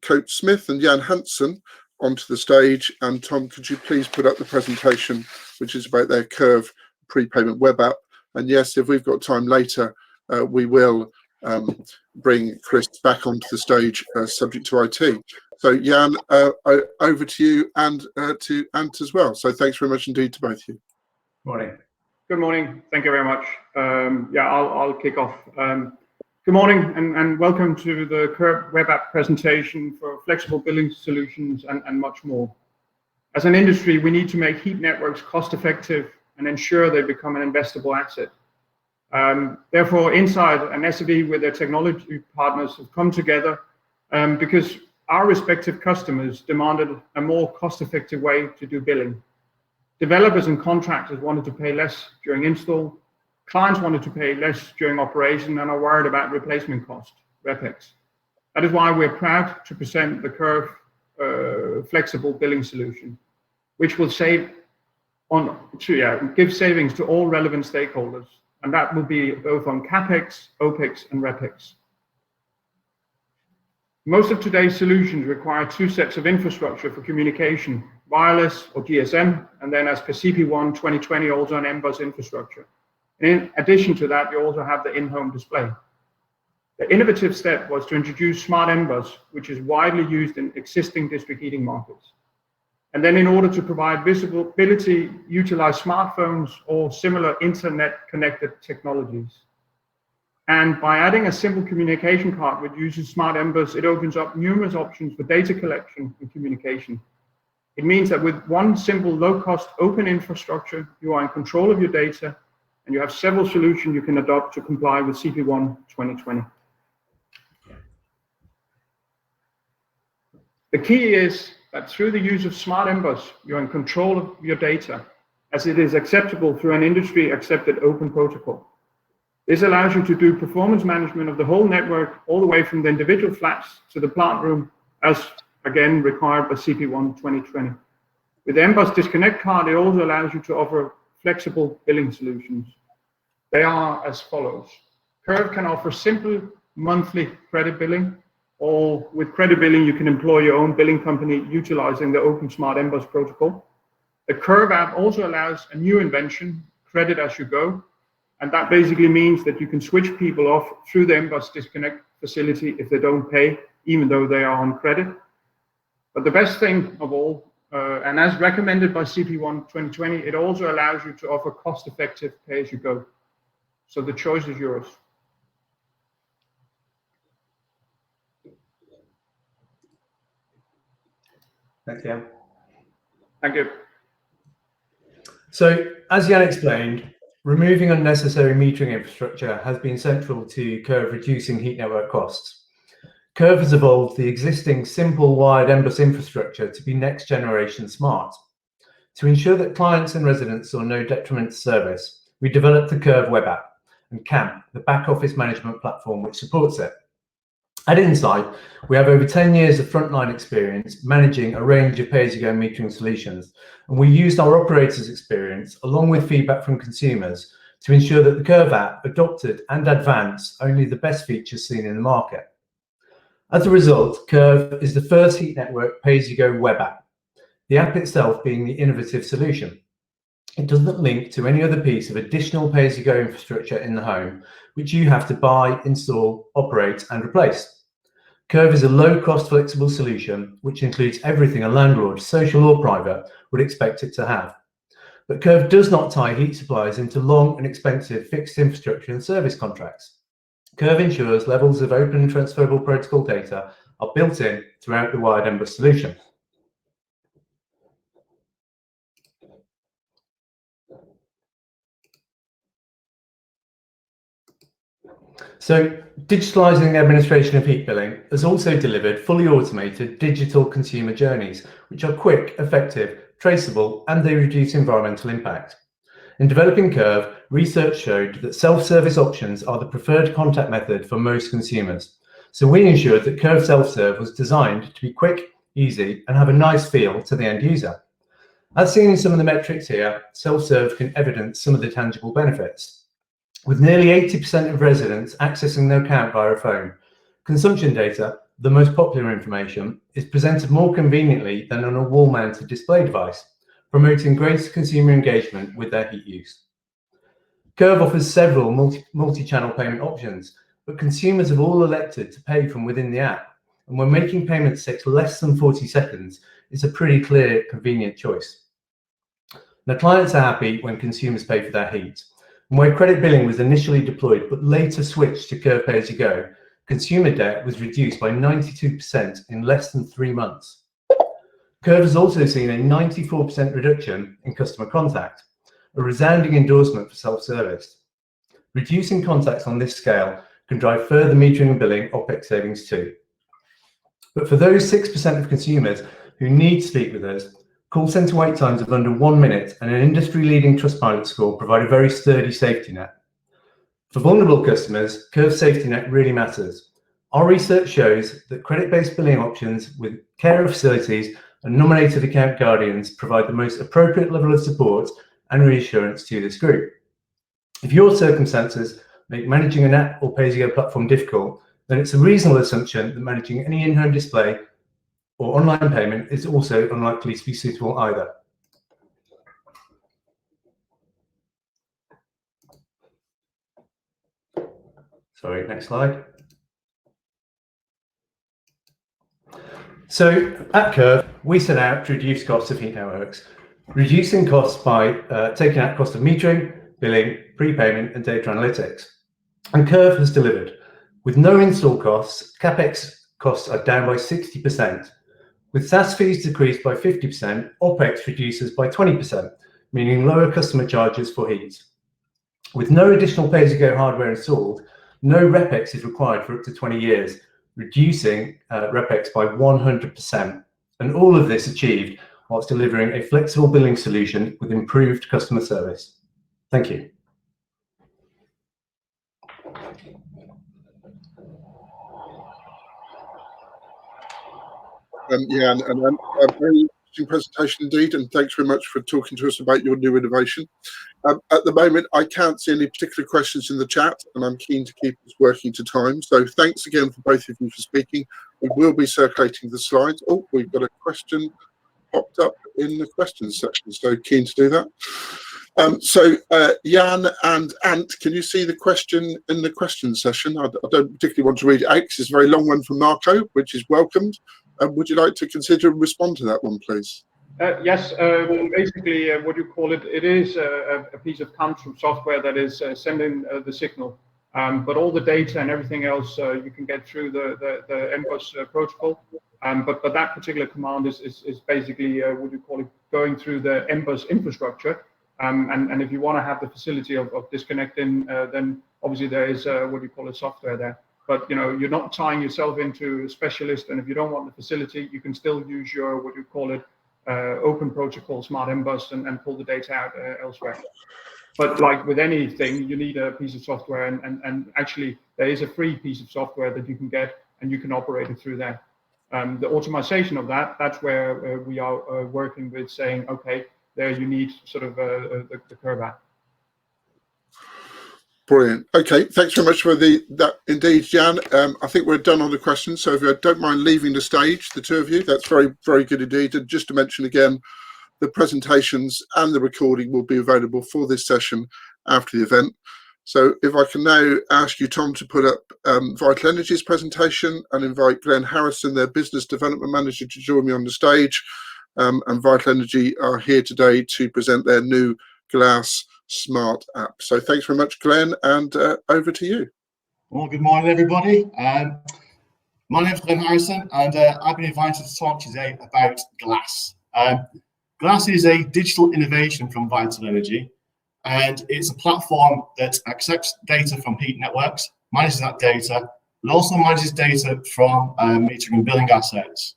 Coates-Smith and Jan Hansen onto the stage. And Tom, could you please put up the presentation, which is about their Curve prepayment web app? And yes, if we've got time later, we will bring Chris back onto the stage, subject to IT. So Jan, over to you and to Ant as well. So thanks very much indeed to both of you. Morning. Good morning. Thank you very much. Yeah, I'll kick off. Good morning and welcome to the Curve web app presentation for flexible billing solutions and much more. As an industry, we need to make heat networks cost effective and ensure they become an investable asset. Therefore, Inside and SAB with their technology partners have come together because our respective customers demanded a more cost-effective way to do billing. Developers and contractors wanted to pay less during install. Clients wanted to pay less during operation and are worried about replacement cost, RepEx. That is why we're proud to present the Curve flexible billing solution, which will save give savings to all relevant stakeholders, and that will be both on CapEx, OpEx, and RepEx. Most of today's solutions require two sets of infrastructure for communication, wireless or GSM, and then as per CP1 2020, also an M-Bus infrastructure. In addition to that, you also have the in-home display. The innovative step was to introduce smart M-Bus, which is widely used in existing district heating markets. And then in order to provide visibility, utilize smartphones or similar internet-connected technologies. And by adding a simple communication card which uses smart M-Bus, it opens up numerous options for data collection and communication. It means that with one simple, low-cost, open infrastructure, you are in control of your data, and you have several solutions you can adopt to comply with CP1 2020. The key is that through the use of smart M-Bus, you're in control of your data, as it is acceptable through an industry-accepted open protocol. This allows you to do performance management of the whole network, all the way from the individual flats to the plant room, as again required by CP1 2020. With the M-Bus Disconnect card, it also allows you to offer flexible billing solutions. They are as follows. Curve can offer simple monthly credit billing, or with credit billing, you can employ your own billing company utilizing the open smart M-Bus protocol. The Curve app also allows a new invention, credit as you go, and that basically means that you can switch people off through the M-Bus Disconnect facility if they don't pay, even though they are on credit. But the best thing of all, and as recommended by CP1 2020, it also allows you to offer cost-effective pay-as-you-go. So the choice is yours. Thanks, Jan. Thank you. So, as Jan explained, removing unnecessary metering infrastructure has been central to Curve reducing heat network costs. Curve has evolved the existing simple wired M-Bus infrastructure to be next generation smart. To ensure that clients and residents saw no detriment to service, we developed the Curve web app and CAMP, the back office management platform which supports it. At Insight, we have over 10 years of frontline experience managing a range of pay-as-you-go metering solutions, and we used our operators' experience along with feedback from consumers to ensure that the Curve app adopted and advanced only the best features seen in the market. As a result, Curve is the first heat network pay-as-you-go web app, the app itself being the innovative solution. It doesn't link to any other piece of additional pay-as-you-go infrastructure in the home, which you have to buy, install, operate, and replace. Curve is a low-cost, flexible solution, which includes everything a landlord, social or private, would expect it to have. But Curve does not tie heat suppliers into long and expensive fixed infrastructure and service contracts. Curve ensures levels of open and transferable protocol data are built in throughout the wired M-Bus solution. So, digitalising the administration of heat billing has also delivered fully automated digital consumer journeys, which are quick, effective, traceable, and they reduce environmental impact. In developing Curve, research showed that self-service options are the preferred contact method for most consumers. So we ensured that Curve Self-Serve was designed to be quick, easy, and have a nice feel to the end user. As seen in some of the metrics here, Self-Serve can evidence some of the tangible benefits. With nearly 80% of residents accessing their account via a phone, consumption data, the most popular information, is presented more conveniently than on a wall-mounted display device, promoting greater consumer engagement with their heat use. Curve offers several multi-channel payment options, but consumers have all elected to pay from within the app, and when making payments take less than 40 seconds, it's a pretty clear, convenient choice. Now, clients are happy when consumers pay for their heat. And where credit billing was initially deployed but later switched to Curve Pay-as-you-go, consumer debt was reduced by 92% in less than 3 months. Curve has also seen a 94% reduction in customer contact, a resounding endorsement for self-service. Reducing contacts on this scale can drive further metering and billing OpEx savings too. But for those 6% of consumers who need to speak with us, call centre wait times of under 1 minute and an industry-leading Trustpilot score provide a very sturdy safety net. For vulnerable customers, Curve Safety Net really matters. Our research shows that credit-based billing options with carer facilities and nominated account guardians provide the most appropriate level of support and reassurance to this group. If your circumstances make managing an app or pay-as-you-go platform difficult, then it's a reasonable assumption that managing any in-home display or online payment is also unlikely to be suitable either. Sorry, next slide. So at Curve, we set out to reduce costs of heat networks, reducing costs by taking out cost of metering, billing, prepayment, and data analytics. And Curve has delivered. With no install costs, CapEx costs are down by 60%. With SaaS fees decreased by 50%, OpEx reduces by 20%, meaning lower customer charges for heat. With no additional pay-as-you-go hardware installed, no RepEx is required for up to 20 years, reducing RepEx by 100%. And all of this achieved whilst delivering a flexible billing solution with improved customer service. Thank you. Yeah, and a very interesting presentation indeed, and thanks very much for talking to us about your new innovation. At the moment, I can't see any particular questions in the chat, and I'm keen to keep us working to time. So thanks again for both of you for speaking. We will be circulating the slides. Oh, we've got a question popped up in the questions section, so keen to do that. Jan and Ant, can you see the question in the questions session? I don't particularly want to read it out because it's a very long one from Marco, which is welcomed. Would you like to consider and respond to that one, please? Yes, basically what you call it, it is a piece of CANTRUM software that is sending the signal, but all the data and everything else you can get through the NBus protocol. But that particular command is basically what you call it, going through the NBus infrastructure. And if you want to have the facility of disconnecting, then obviously there is what you call a software there. But you know, you're not tying yourself into a specialist, and if you don't want the facility, you can still use your what you call it open protocol smart NBus and pull the data out elsewhere. But like with anything, you need a piece of software, and actually there is a free piece of software that you can get, and you can operate it through there. The automation of that's where we are working with saying, okay, there you need sort of the Curve app. Brilliant. Okay, thanks very much for that. Indeed, Jan. I think we're done on the questions. So if you don't mind leaving the stage, the two of you, that's very, very good indeed. And just to mention again, the presentations and the recording will be available for this session after the event. So if I can now ask you, Tom, to put up Vital Energy's presentation and invite Glenn Harrison, their Business Development Manager, to join me on the stage. And Vital Energy are here today to present their new Glass Smart app. So thanks very much, Glenn, and over to you. Well, good morning, everybody. My name is Glenn Harrison, and I've been invited to talk today about Glass. Glass is a digital innovation from Vital Energy, and it's a platform that accepts data from heat networks, manages that data, but also manages data from metering and billing assets.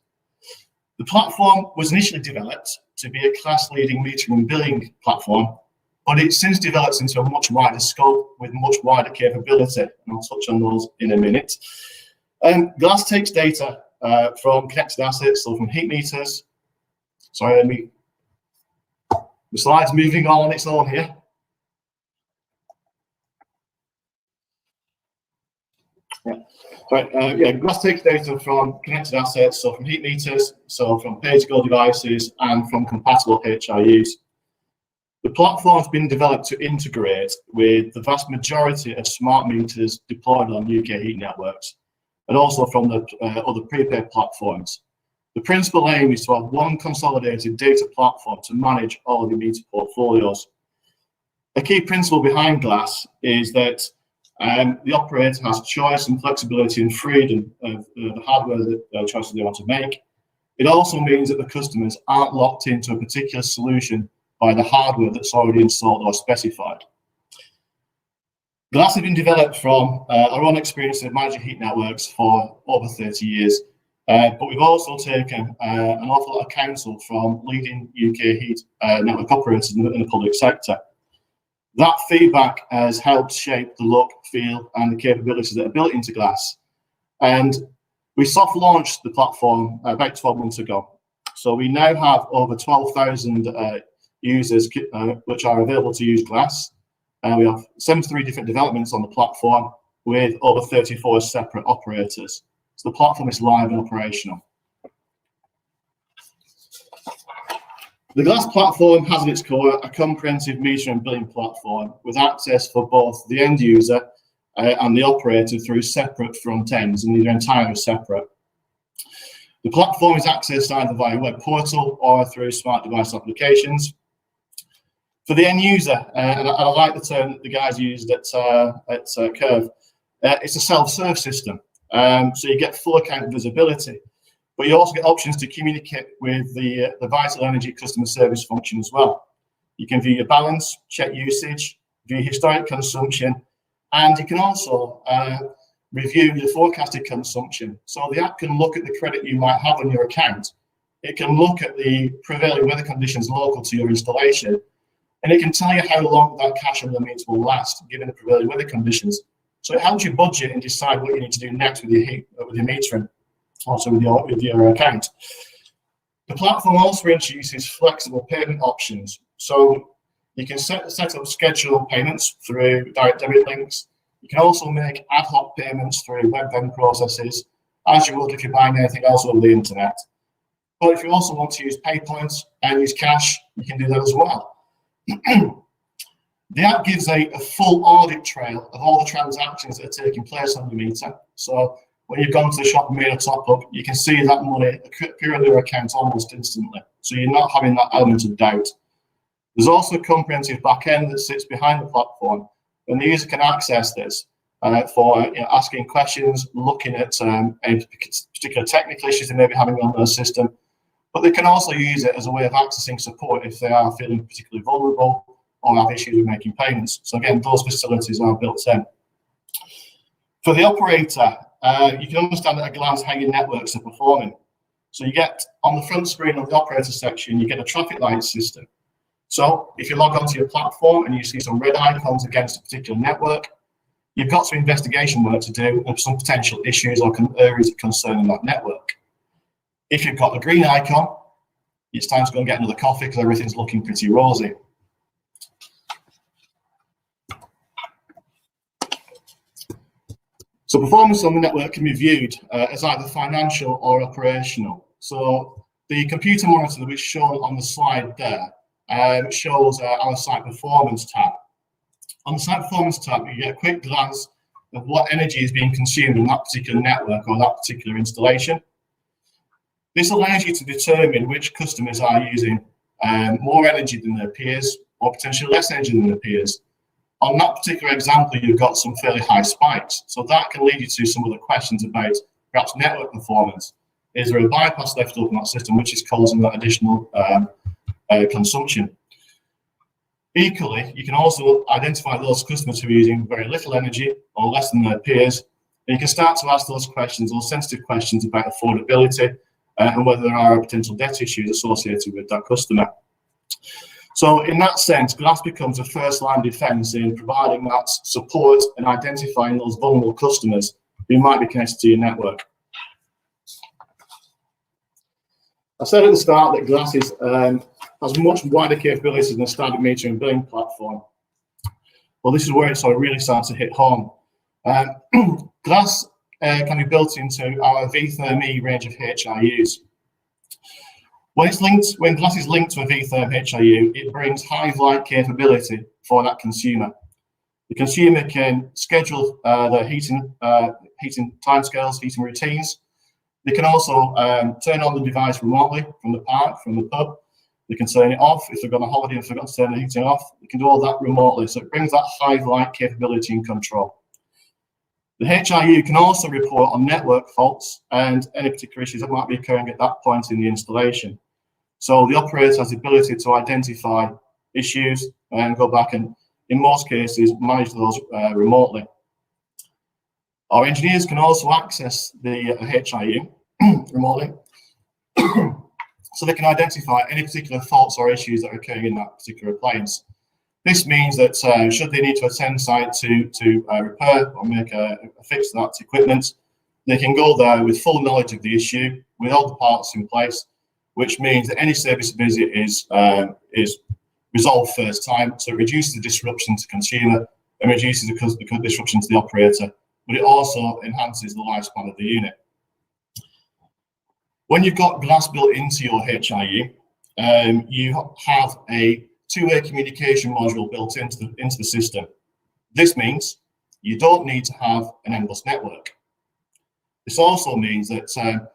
The platform was initially developed to be a class-leading metering and billing platform, but it's since developed into a much wider scope with much wider capability, and I'll touch on those in a minute. Glass takes data from connected assets, so from heat meters. Sorry, the slide's moving on its own here. Glass takes data from connected assets, so from heat meters, so from pay-as-you-go devices, and from compatible HIUs. The platform has been developed to integrate with the vast majority of smart meters deployed on UK heat networks, and also from the other prepaid platforms. The principal aim is to have one consolidated data platform to manage all of the meter portfolios. A key principle behind Glass is that the operator has choice and flexibility and freedom of the hardware choices they want to make. It also means that the customers aren't locked into a particular solution by the hardware that's already installed or specified. Glass has been developed from our own experience of managing heat networks for over 30 years, but we've also taken an awful lot of counsel from leading UK heat network operators in the public sector. That feedback has helped shape the look, feel, and the capabilities that are built into Glass. And we soft launched the platform about 12 months ago. So we now have over 12,000 users which are available to use Glass. We have 73 different developments on the platform with over 34 separate operators. So the platform is live and operational. The Glass platform has at its core a comprehensive meter and billing platform with access for both the end user and the operator through separate front ends, and these are entirely separate. The platform is accessed either via web portal or through smart device applications. For the end user, and I like the term that the guys used at Curve, it's a self-serve system. So you get full account visibility, but you also get options to communicate with the Vital Energy customer service function as well. You can view your balance, check usage, view historic consumption, and you can also review your forecasted consumption. So the app can look at the credit you might have on your account. It can look at the prevailing weather conditions local to your installation, and it can tell you how long that cash on the meter will last, given the prevailing weather conditions. So it helps you budget and decide what you need to do next with your metering, also with your account. The platform also introduces flexible payment options. So you can set up scheduled payments through direct debit links. You can also make ad hoc payments through web vend processes, as you would if you're buying anything else over the internet. But if you also want to use pay points and use cash, you can do that as well. The app gives a full audit trail of all the transactions that are taking place on the meter. So when you've gone to the shop and made a top up, you can see that money appear on your account almost instantly. So you're not having that element of doubt. There's also a comprehensive back end that sits behind the platform, and the user can access this for asking questions, looking at any particular technical issues they may be having on their system. But they can also use it as a way of accessing support if they are feeling particularly vulnerable or have issues with making payments. So again, those facilities are built in. For the operator, you can understand at a glance how your networks are performing. So you get on the front screen of the operator section, you get a traffic light system. So if you log onto your platform and you see some red icons against a particular network, you've got some investigation work to do of some potential issues or areas of concern in that network. If you've got a green icon, it's time to go and get another coffee because everything's looking pretty rosy. So performance on the network can be viewed as either financial or operational. So the computer monitor which is shown on the slide there shows our site performance tab. On the site performance tab, you get a quick glance of what energy is being consumed in that particular network or that particular installation. This allows you to determine which customers are using more energy than their peers or potentially less energy than their peers. On that particular example, you've got some fairly high spikes. So that can lead you to some other questions about perhaps network performance. Is there a bypass left open in that system which is causing that additional consumption? Equally, you can also identify those customers who are using very little energy or less than their peers. And you can start to ask those questions, those sensitive questions about affordability and whether there are potential debt issues associated with that customer. So in that sense, Glass becomes a first-line defence in providing that support and identifying those vulnerable customers who might be connected to your network. I said at the start that Glass has much wider capabilities than a standard metering and billing platform. Well, this is where it sort of really starts to hit home. Glass can be built into our vTherm range of HIUs. When Glass is linked to a vTherm HIU, it brings Hive-like capability for that consumer. The consumer can schedule their heating timescales, heating routines. They can also turn on the device remotely from the park, from the pub. They can turn it off if they've got a holiday and forgot to turn the heating off. They can do all that remotely, so it brings that Hive-like capability and control. The HIU can also report on network faults and any particular issues that might be occurring at that point in the installation. So the operator has the ability to identify issues and go back and, in most cases, manage those remotely. Our engineers can also access the HIU remotely, so they can identify any particular faults or issues that are occurring in that particular appliance. This means that should they need to attend site to repair or make a fix to that equipment, they can go there with full knowledge of the issue, with all the parts in place, which means that any service visit is resolved first time, so it reduces the disruption to consumer and reduces the disruption to the operator, but it also enhances the lifespan of the unit. When you've got glass built into your HIU, you have a two-way communication module built into the system. This means you don't need to have an endless network. This also means that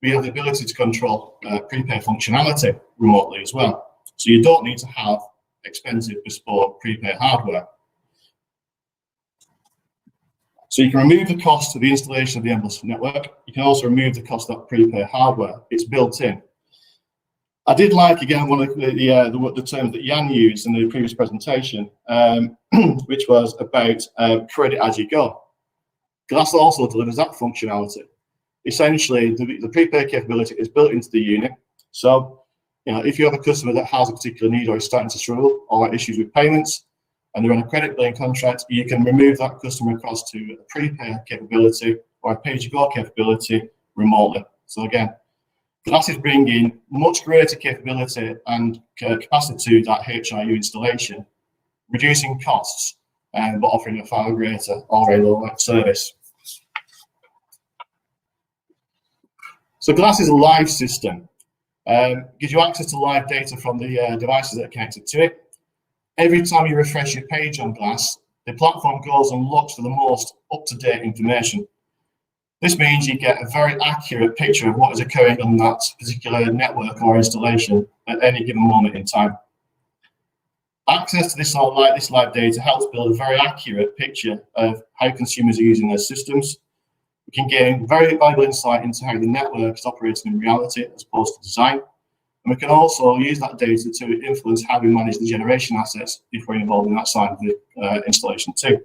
we have the ability to control prepay functionality remotely as well. So you don't need to have expensive bespoke prepay hardware. So you can remove the cost of the installation of the endless network. You can also remove the cost of that prepay hardware. It's built in. I did like, again, one of the terms that Jan used in the previous presentation, which was about credit as you go. Glass also delivers that functionality. Essentially, the prepay capability is built into the unit. So, if you have a customer that has a particular need or is starting to struggle or issues with payments, and they're on a credit billing contract, you can remove that customer across to a prepay capability or a pay-as-you-go capability remotely. So again, Glass is bringing much greater capability and capacity to that HIU installation, reducing costs, but offering a far greater or a lower service. So Glass is a live system. Gives you access to live data from the devices that are connected to it. Every time you refresh your page on Glass, the platform goes and looks for the most up-to-date information. This means you get a very accurate picture of what is occurring on that particular network or installation at any given moment in time. Access to this live data helps build a very accurate picture of how consumers are using their systems. We can gain very valuable insight into how the network is operating in reality as opposed to design. And we can also use that data to influence how we manage the generation assets if we're involved in that side of the installation too.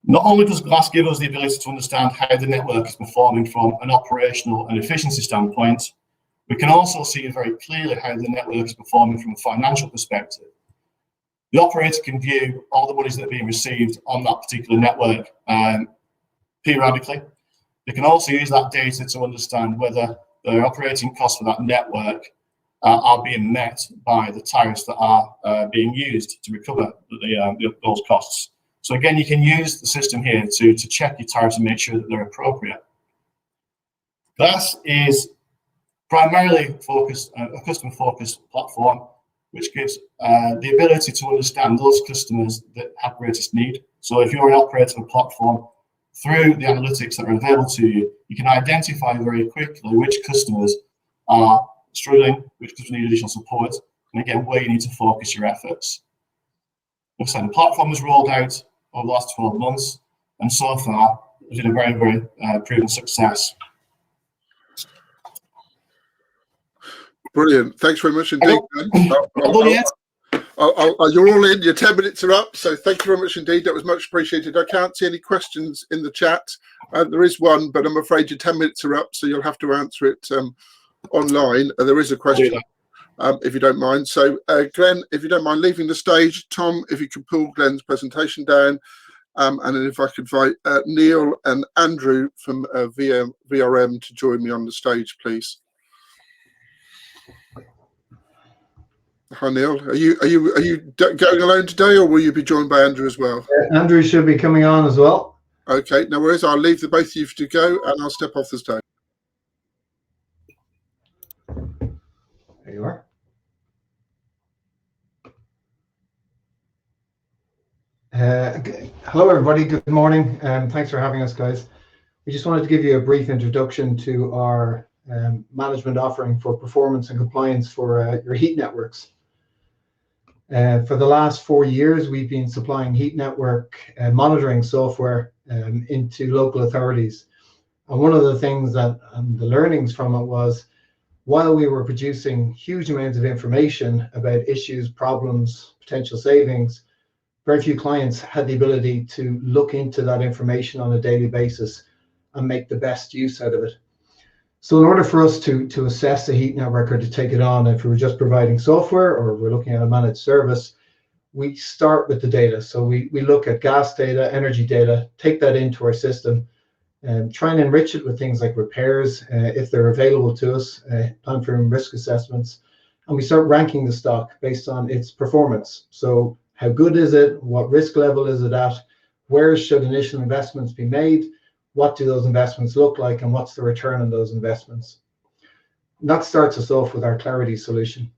Not only does Glass give us the ability to understand how the network is performing from an operational and efficiency standpoint, we can also see very clearly how the network is performing from a financial perspective. The operator can view all the monies that are being received on that particular network periodically. They can also use that data to understand whether the operating costs for that network are being met by the tariffs that are being used to recover those costs. So again, you can use the system here to check your tariffs and make sure that they're appropriate. Glass is primarily focused, a customer-focused platform, which gives the ability to understand those customers that have greatest need. So if you're an operator of a platform, through the analytics that are available to you, you can identify very quickly which customers are struggling, which customers need additional support, and again, where you need to focus your efforts. Like I said, the platform was rolled out over the last 12 months, and so far, it's been a very, very proven success. Brilliant. Thanks very much indeed. You're all in. Your 10 minutes are up. So thank you very much indeed. That was much appreciated. I can't see any questions in the chat. There is one, but I'm afraid your 10 minutes are up, so you'll have to answer it online. There is a question, if you don't mind. So Glenn, if you don't mind leaving the stage. Tom, if you could pull Glenn's presentation down. And then if I could invite Neill and Andrew from VRM to join me on the stage, please. Hi Neill, are you going alone today, or will you be joined by Andrew as well? Andrew should be coming on as well. Okay, no worries. I'll leave the both of you to go, and I'll step off the stage. There you are. Hello everybody, good morning, and thanks for having us, guys. We just wanted to give you a brief introduction to our management offering for performance and compliance for your heat networks. For the last 4 years, we've been supplying heat network monitoring software into local authorities. And one of the things that the learnings from it was, while we were producing huge amounts of information about issues, problems, potential savings, very few clients had the ability to look into that information on a daily basis and make the best use out of it. So in order for us to assess a heat network or to take it on, if we were just providing software or we're looking at a managed service, we start with the data. So we look at gas data, energy data, take that into our system, try and enrich it with things like repairs, if they're available to us, plan for risk assessments, and we start ranking the stock based on its performance. So how good is it? What risk level is it at? Where should initial investments be made? What do those investments look like, and what's the return on those investments? And that starts us off with our clarity solution.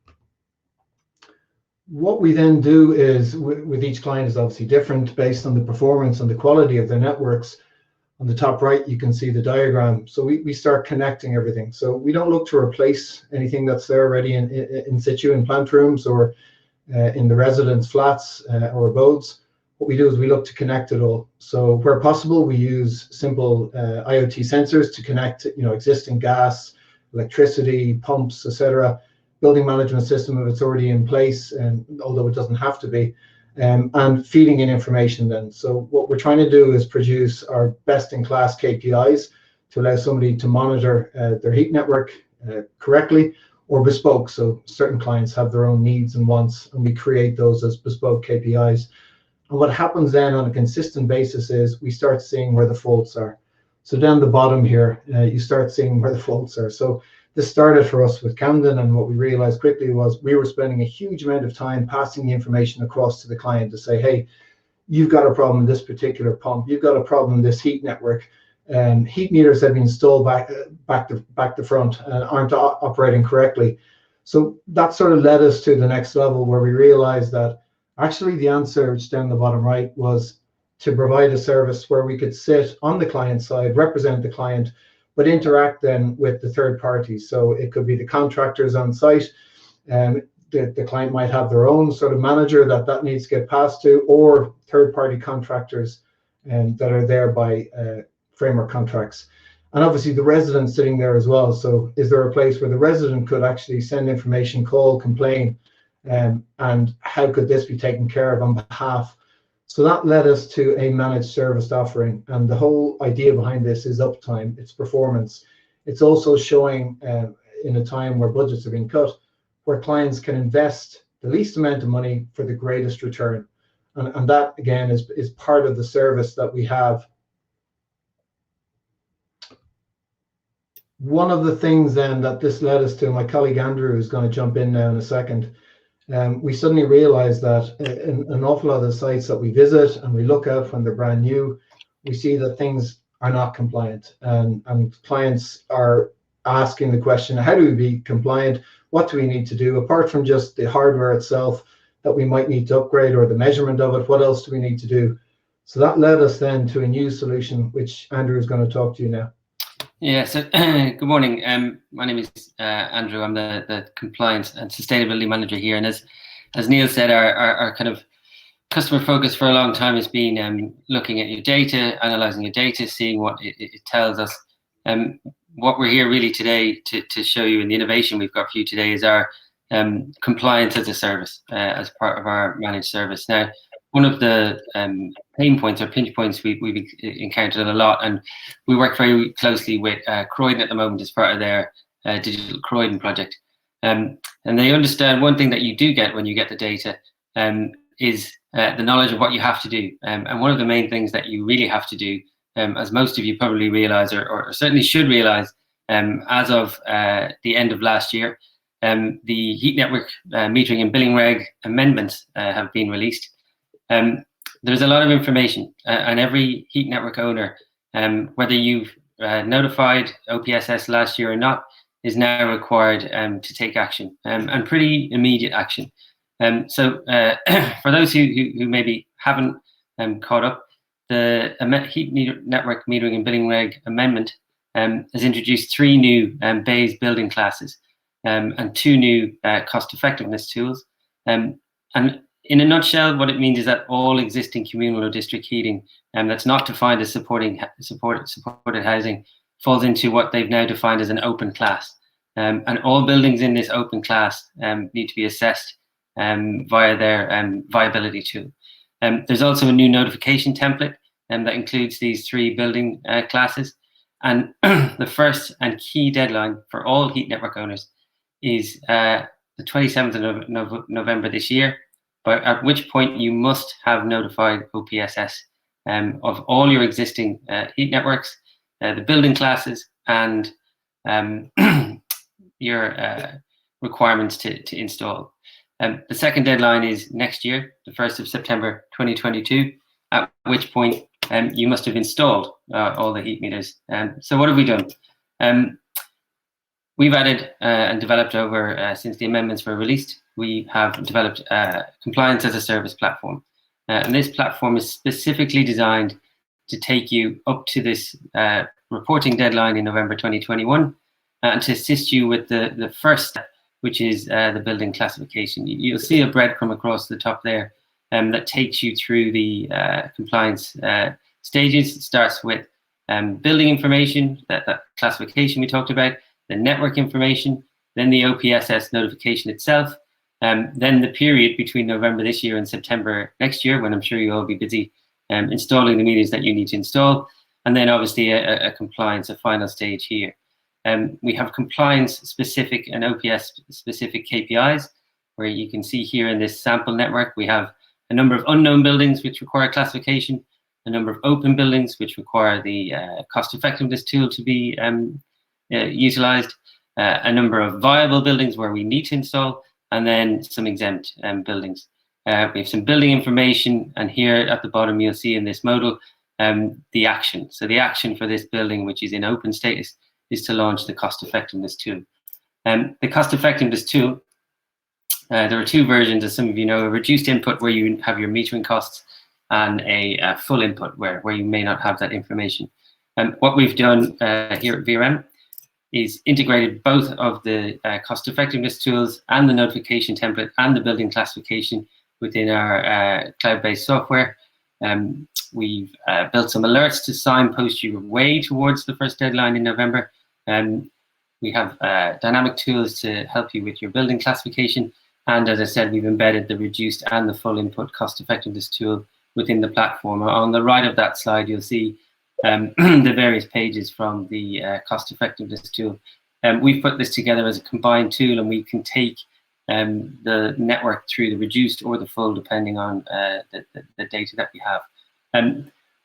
What we then do is, with each client is obviously different based on the performance and the quality of their networks. On the top right, you can see the diagram. So we start connecting everything. So we don't look to replace anything that's there already in situ in plant rooms or in the residence flats or abodes. What we do is we look to connect it all. So where possible, we use simple IoT sensors to connect, existing gas, electricity, pumps, etc. Building management system if it's already in place, and although it doesn't have to be. And feeding in information then. So what we're trying to do is produce our best-in-class KPIs to allow somebody to monitor their heat network correctly or bespoke. So certain clients have their own needs and wants, and we create those as bespoke KPIs. And what happens then on a consistent basis is we start seeing where the faults are. So down the bottom here, you start seeing where the faults are. So this started for us with Camden, and what we realized quickly was we were spending a huge amount of time passing the information across to the client to say, hey, you've got a problem in this particular pump, you've got a problem in this heat network, and heat meters have been installed back to front and aren't operating correctly. So that sort of led us to the next level, where we realized that actually the answer, which down the bottom right, was to provide a service where we could sit on the client side, represent the client, but interact then with the third parties. So it could be the contractors on site, and the client might have their own sort of manager that needs to get passed to, or third-party contractors that are there by framework contracts. And obviously the resident sitting there as well. So is there a place where the resident could actually send information, call, complain, and how could this be taken care of on behalf? So that led us to a managed service offering, and the whole idea behind this is uptime, it's performance. It's also showing in a time where budgets are being cut, where clients can invest the least amount of money for the greatest return. And that again is part of the service that we have. One of the things then that this led us to, my colleague Andrew is going to jump in now in a second, we suddenly realized that in an awful lot of the sites that we visit and we look at when they're brand new, we see that things are not compliant, and clients are asking the question, how do we be compliant? What do we need to do apart from just the hardware itself that we might need to upgrade, or the measurement of it? What else do we need to do? So that led us then to a new solution, which Andrew is going to talk to you now. Yeah, so good morning. My name is Andrew. I'm the compliance and sustainability manager here. And as Neill said, our kind of customer focus for a long time has been looking at your data, analysing your data, seeing what it tells us. What we're here really today to show you, in the innovation we've got for you today, is our compliance as a service as part of our managed service. Now, one of the pain points or pinch points we've encountered a lot, and we work very closely with Croydon at the moment as part of their digital Croydon project. And they understand one thing that you do get when you get the data is the knowledge of what you have to do. And one of the main things that you really have to do, as most of you probably realise, or certainly should realise, as of the end of last year, the heat network metering and billing reg amendments have been released. There's a lot of information, and every heat network owner, whether you've notified OPSS last year or not, is now required to take action, and pretty immediate action. So for those who maybe haven't caught up, the heat network metering and billing reg amendment has introduced 3 new BEIS building classes and 2 new cost effectiveness tools. And in a nutshell, what it means is that all existing communal or district heating that's not defined as supported housing falls into what they've now defined as an open class. And all buildings in this open class need to be assessed via their viability tool. There's also a new notification template that includes these 3 building classes. And the first and key deadline for all heat network owners is the 27th of November this year, at which point you must have notified OPSS of all your existing heat networks, the building classes, and your requirements to install. The second deadline is next year, the 1st of September 2022, at which point you must have installed all the heat meters. So what have we done? We've added and developed over, since the amendments were released, we have developed compliance as a service platform. And this platform is specifically designed to take you up to this reporting deadline in November 2021 and to assist you with the first step, which is the building classification. You'll see a breadcrumb across the top there that takes you through the compliance stages. It starts with building information, that classification we talked about, the network information, then the OPSS notification itself, then the period between November this year and September next year, when I'm sure you'll all be busy installing the meters that you need to install, and then obviously a compliance, a final stage here. We have compliance-specific and OPS-specific KPIs, where you can see here in this sample network, we have a number of unknown buildings which require classification, a number of open buildings which require the cost-effectiveness tool to be utilized, a number of viable buildings where we need to install, and then some exempt buildings. We have some building information, and here at the bottom you'll see in this modal the action. So the action for this building, which is in open status, is to launch the cost-effectiveness tool. The cost-effectiveness tool, there are two versions, as some of you know: a reduced input where you have your metering costs, and a full input where you may not have that information. What we've done here at VRM is integrated both of the cost-effectiveness tools and the notification template and the building classification within our cloud-based software. We've built some alerts to signpost you way towards the first deadline in November. We have dynamic tools to help you with your building classification. And as I said, we've embedded the reduced and the full input cost-effectiveness tool within the platform. On the right of that slide, you'll see the various pages from the cost-effectiveness tool. We've put this together as a combined tool, and we can take the network through the reduced or the full, depending on the data that we have.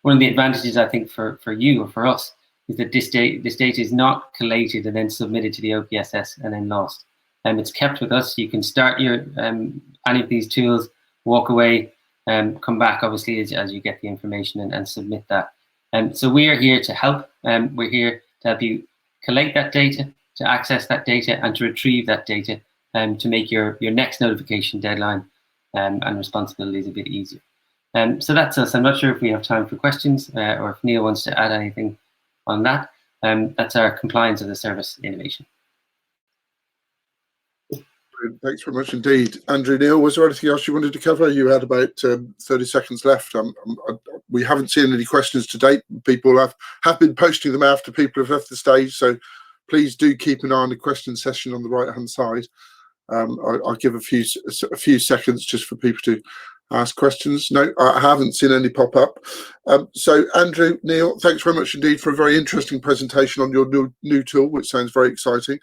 One of the advantages, I think, for you or for us is that this data is not collated and then submitted to the OPSS and then lost. It's kept with us. You can start your any of these tools, walk away, come back, obviously, as you get the information and submit that. So we are here to help. We're here to help you collate that data, to access that data, and to retrieve that data to make your next notification deadline and responsibilities a bit easier. So that's us. I'm not sure if we have time for questions or if Neill wants to add anything on that. That's our compliance as a service innovation. Thanks very much indeed. Andrew, Neill, was there anything else you wanted to cover? You had about 30 seconds left. We haven't seen any questions to date. People have been posting them after people have left the stage, so please do keep an eye on the question session on the right-hand side. I'll give a few seconds just for people to ask questions. No, I haven't seen any pop up. So Andrew, Neill, thanks very much indeed for a very interesting presentation on your new tool, which sounds very exciting.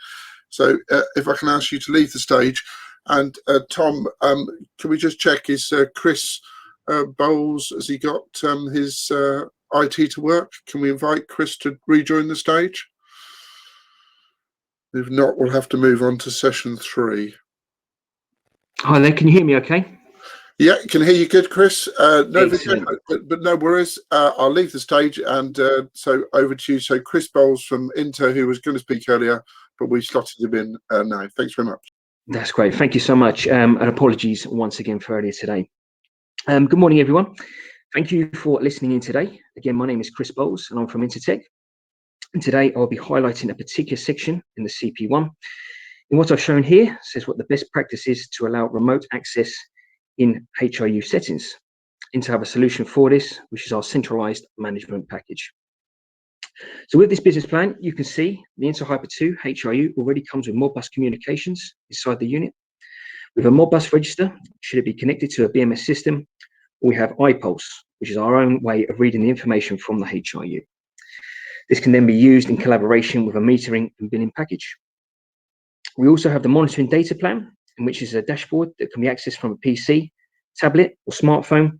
So if I can ask you to leave the stage, and Tom, can we just check, is Chris Bowles, has he got his IT to work? Can we invite Chris to rejoin the stage? If not, we'll have to move on to session 3. Hi there, can you hear me okay? Yeah, can hear you good, Chris. No video, but no worries. I'll leave the stage, and so over to you. So Chris Bowles from Inter, who was going to speak earlier, but we slotted him in now. Thanks very much. That's great. Thank you so much. And apologies once again for earlier today. Good morning, everyone. Thank you for listening in today. Again, my name is Chris Bowles, and I'm from Intertech. And today I'll be highlighting a particular section in the CP1. And what I've shown here says what the best practice is to allow remote access in HRU settings, and to have a solution for this, which is our centralized management package. So with this business plan, you can see the Interhyper 2 HRU already comes with Modbus communications inside the unit. With a Modbus register, should it be connected to a BMS system, we have iPulse, which is our own way of reading the information from the HRU. This can then be used in collaboration with a metering and billing package. We also have the monitoring data plan, in which is a dashboard that can be accessed from a PC, tablet, or smartphone,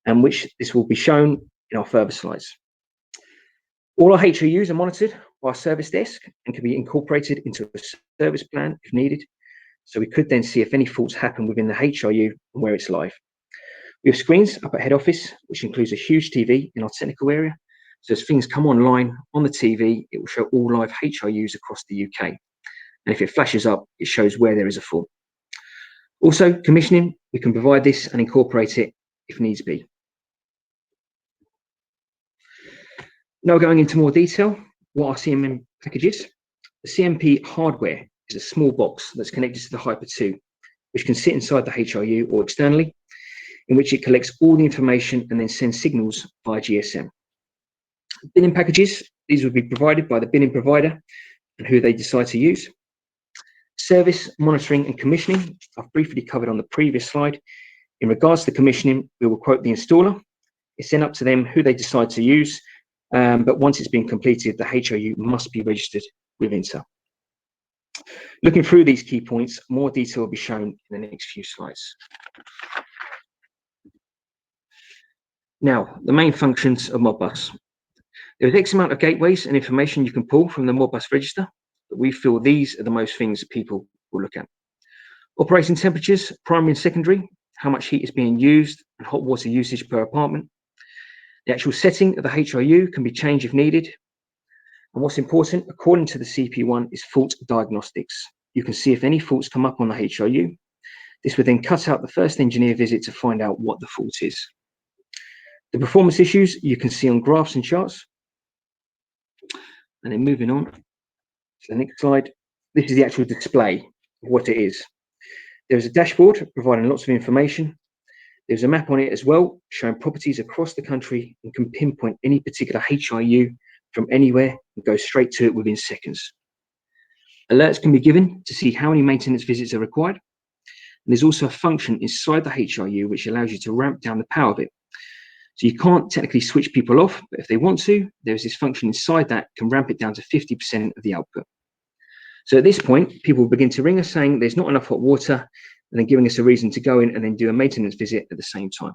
and which this will be shown in our further slides. All our HOUs are monitored by our service desk and can be incorporated into a service plan if needed. So we could then see if any faults happen within the HRU and where it's live. We have screens up at head office, which includes a huge TV in our technical area. So as things come online on the TV, it will show all live HRUs across the UK. And if it flashes up, it shows where there is a fault. Also, commissioning, we can provide this and incorporate it if needs be. Now going into more detail, what are CMM packages? The CMP hardware is a small box that's connected to the Hyper 2, which can sit inside the HRU or externally, in which it collects all the information and then sends signals via GSM. Billing packages, these will be provided by the billing provider and who they decide to use. Service, monitoring and commissioning, I've briefly covered on the previous slide. In regards to commissioning, we will quote the installer. It's then up to them who they decide to use, but once it's been completed, the HRU must be registered with INTA. Looking through these key points, more detail will be shown in the next few slides. Now, the main functions of Modbus. There is X amount of gateways and information you can pull from the Modbus register, but we feel these are the most things that people will look at. Operating temperatures, primary and secondary, how much heat is being used, and hot water usage per apartment. The actual setting of the HRU can be changed if needed. And what's important, according to the CP1, is fault diagnostics. You can see if any faults come up on the HRU. This would then cut out the first engineer visit to find out what the fault is. The performance issues you can see on graphs and charts. And then moving on to the next slide, this is the actual display of what it is. There's a dashboard providing lots of information. There's a map on it as well, showing properties across the country and can pinpoint any particular HRU from anywhere and go straight to it within seconds. Alerts can be given to see how many maintenance visits are required. And there's also a function inside the HRU which allows you to ramp down the power of it. So you can't technically switch people off, but if they want to, there's this function inside that can ramp it down to 50% of the output. So at this point, people will begin to ring us saying there's not enough hot water, and then giving us a reason to go in and then do a maintenance visit at the same time.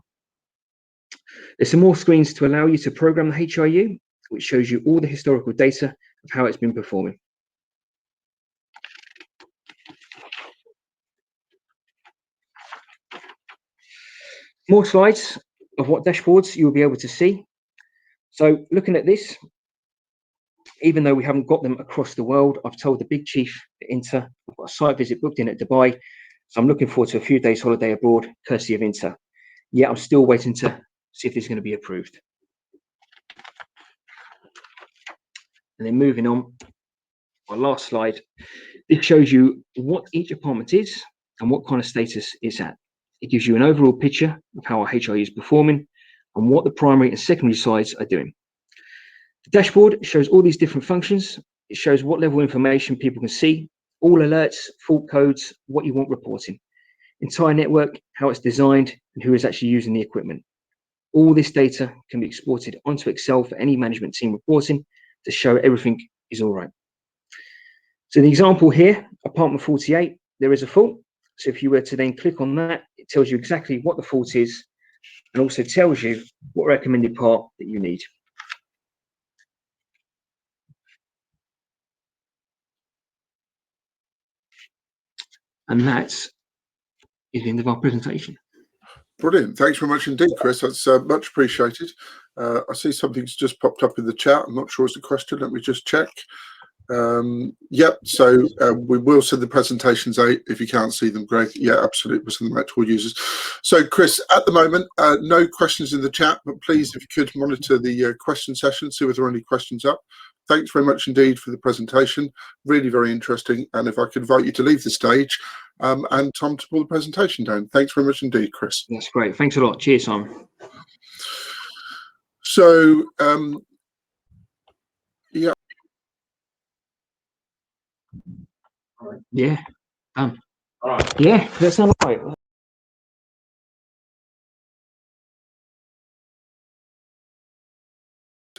There's some more screens to allow you to program the HRU, which shows you all the historical data of how it's been performing. More slides of what dashboards you'll be able to see. So looking at this, even though we haven't got them across the world, I've told the big chief at INTA, I've got a site visit booked in at Dubai, so I'm looking forward to a few days holiday abroad, courtesy of INTA. Yeah, I'm still waiting to see if this is going to be approved. And then moving on, our last slide, this shows you what each apartment is and what kind of status it's at. It gives you an overall picture of how our HRU is performing and what the primary and secondary sides are doing. The dashboard shows all these different functions. It shows what level of information people can see, all alerts, fault codes, what you want reporting, entire network, how it's designed, and who is actually using the equipment. All this data can be exported onto Excel for any management team reporting to show everything is all right. So the example here, apartment 48, there is a fault. So if you were to then click on that, it tells you exactly what the fault is and also tells you what recommended part that you need. And that's the end of our presentation. Brilliant. Thanks very much indeed, Chris. That's much appreciated. I see something's just popped up in the chat. I'm not sure it's a question. Let me just check. Yep, so we will send the presentations out if you can't see them, Greg. Yeah, absolutely, we'll send them out to all users. So Chris, at the moment, no questions in the chat, but please, if you could monitor the question session, see if there are any questions up. Thanks very much indeed for the presentation, really very interesting. And if I could invite you to leave the stage and Tom to pull the presentation down. Thanks very much indeed, Chris. That's great, thanks a lot. Cheers, Tom. So yeah. Yeah. All right. Yeah, that sounds right.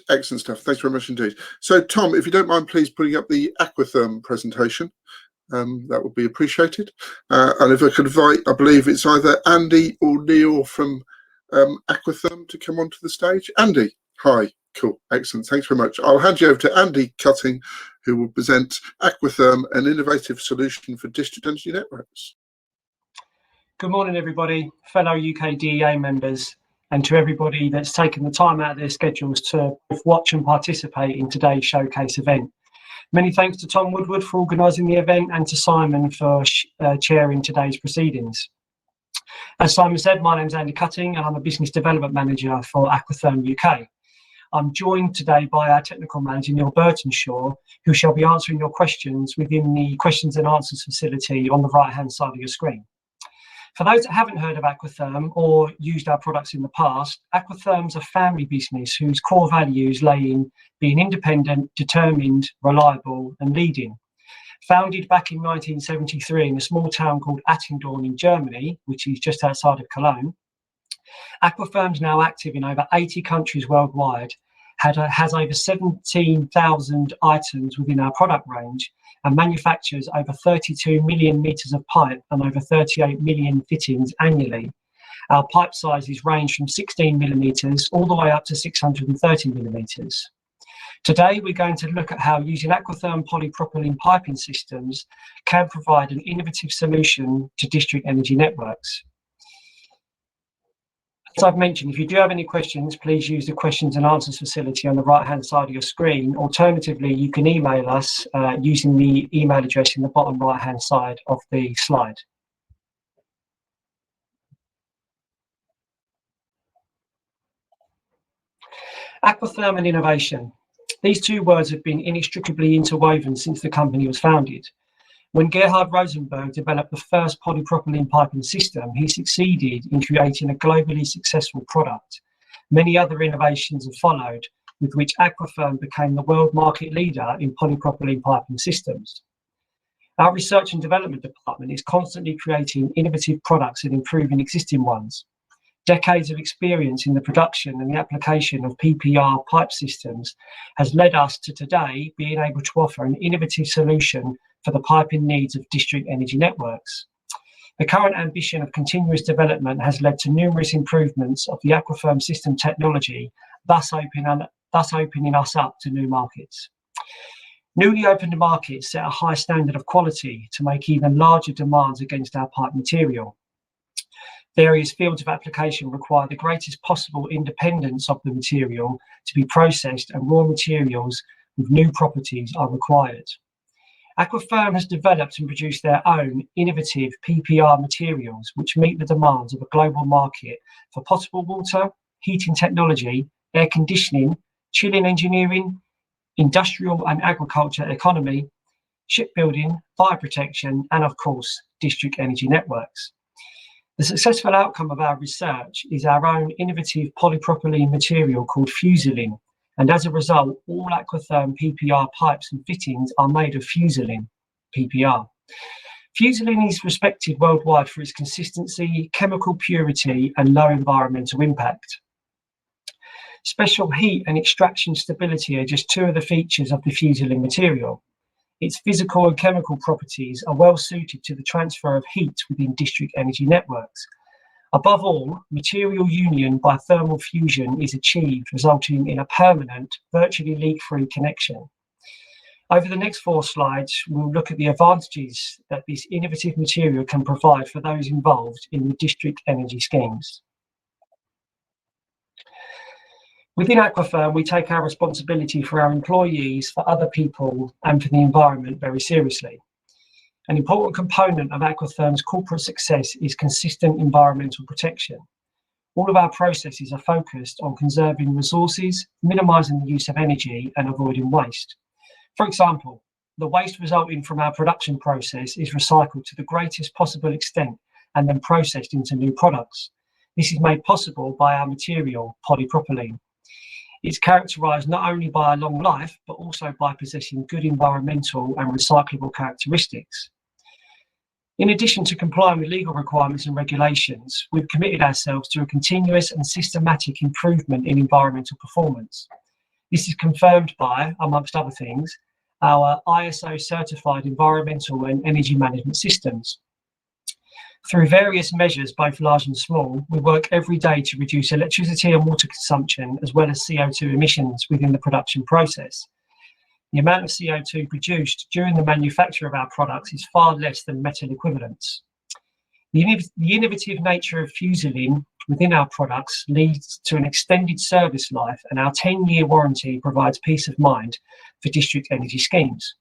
Excellent stuff. Thanks very much indeed. So, Tom, if you don't mind, please putting up the Aquatherm presentation. That would be appreciated. And if I could invite, I believe it's either Andy or Neill from Aquatherm to come onto the stage. Andy, Hi, cool, excellent. Thanks very much. I'll hand you over to Andy Cutting, who will present Aquatherm, an innovative solution for district energy networks. Good morning, everybody, fellow UKDEA members, and to everybody that's taken the time out of their schedules to watch and participate in today's showcase event. Many thanks to Tom Woodward for organising the event and to Simon for chairing today's proceedings. As Simon said, my name's Andy Cutting and I'm a Business Development Manager for Aquatherm UK. I'm joined today by our Technical Manager, Neill, who shall be answering your questions within the questions and answers facility on the right-hand side of your screen. For those that haven't heard of Aquatherm or used our products in the past, Aquatherm's a family business whose core values lay in being independent, determined, reliable and leading. Founded back in 1973 in a small town called Attendorn in Germany, which is just outside of Cologne, Aquatherm's now active in over 80 countries worldwide, has over 17,000 items within our product range, and manufactures over 32 million metres of pipe and over 38 million fittings annually. Our pipe sizes range from 16 millimetres all the way up to 630 millimetres. Today, we're going to look at how using Aquatherm polypropylene piping systems can provide an innovative solution to district energy networks. As I've mentioned, if you do have any questions, please use the questions and answers facility on the right-hand side of your screen. Alternatively, you can email us using the email address in the bottom right-hand side of the slide. Aquatherm and innovation. These two words have been inextricably interwoven since the company was founded. When Gerhard Rosenberg developed the first polypropylene piping system, he succeeded in creating a globally successful product. Many other innovations have followed, with which Aquatherm became the world market leader in polypropylene piping systems. Our research and development department is constantly creating innovative products and improving existing ones. Decades of experience in the production and the application of PPR pipe systems has led us to today being able to offer an innovative solution for the piping needs of district energy networks. The current ambition of continuous development has led to numerous improvements of the Aquatherm system technology, thus opening us up to new markets. Newly opened markets set a high standard of quality to make even larger demands against our pipe material. Various fields of application require the greatest possible independence of the material to be processed, and raw materials with new properties are required. Aquatherm has developed and produced their own innovative PPR materials which meet the demands of a global market for potable water, heating technology, air conditioning, chilling engineering, industrial and agriculture economy, shipbuilding, fire protection, and of course, district energy networks. The successful outcome of our research is our own innovative polypropylene material called Fusilin, and as a result, all Aquatherm PPR pipes and fittings are made of Fusilin PPR. Fusilin is respected worldwide for its consistency, chemical purity, and low environmental impact. Special heat and extraction stability are just two of the features of the Fusilin material. Its physical and chemical properties are well suited to the transfer of heat within district energy networks. Above all, material union by thermal fusion is achieved, resulting in a permanent, virtually leak-free connection. Over the next 4 slides, we'll look at the advantages that this innovative material can provide for those involved in the district energy schemes. Within Aquatherm, we take our responsibility for our employees, for other people, and for the environment very seriously. An important component of Aquatherm's corporate success is consistent environmental protection. All of our processes are focused on conserving resources, minimising the use of energy, and avoiding waste. For example, the waste resulting from our production process is recycled to the greatest possible extent and then processed into new products. This is made possible by our material, polypropylene. It's characterised not only by a long life, but also by possessing good environmental and recyclable characteristics. In addition to complying with legal requirements and regulations, we've committed ourselves to a continuous and systematic improvement in environmental performance. This is confirmed by, amongst other things, our ISO certified environmental and energy management systems. Through various measures, both large and small, we work every day to reduce electricity and water consumption, as well as CO2 emissions within the production process. The amount of CO2 produced during the manufacture of our products is far less than metal equivalents. The innovative nature of fuselling within our products leads to an extended service life, and our 10-year warranty provides peace of mind for district energy schemes.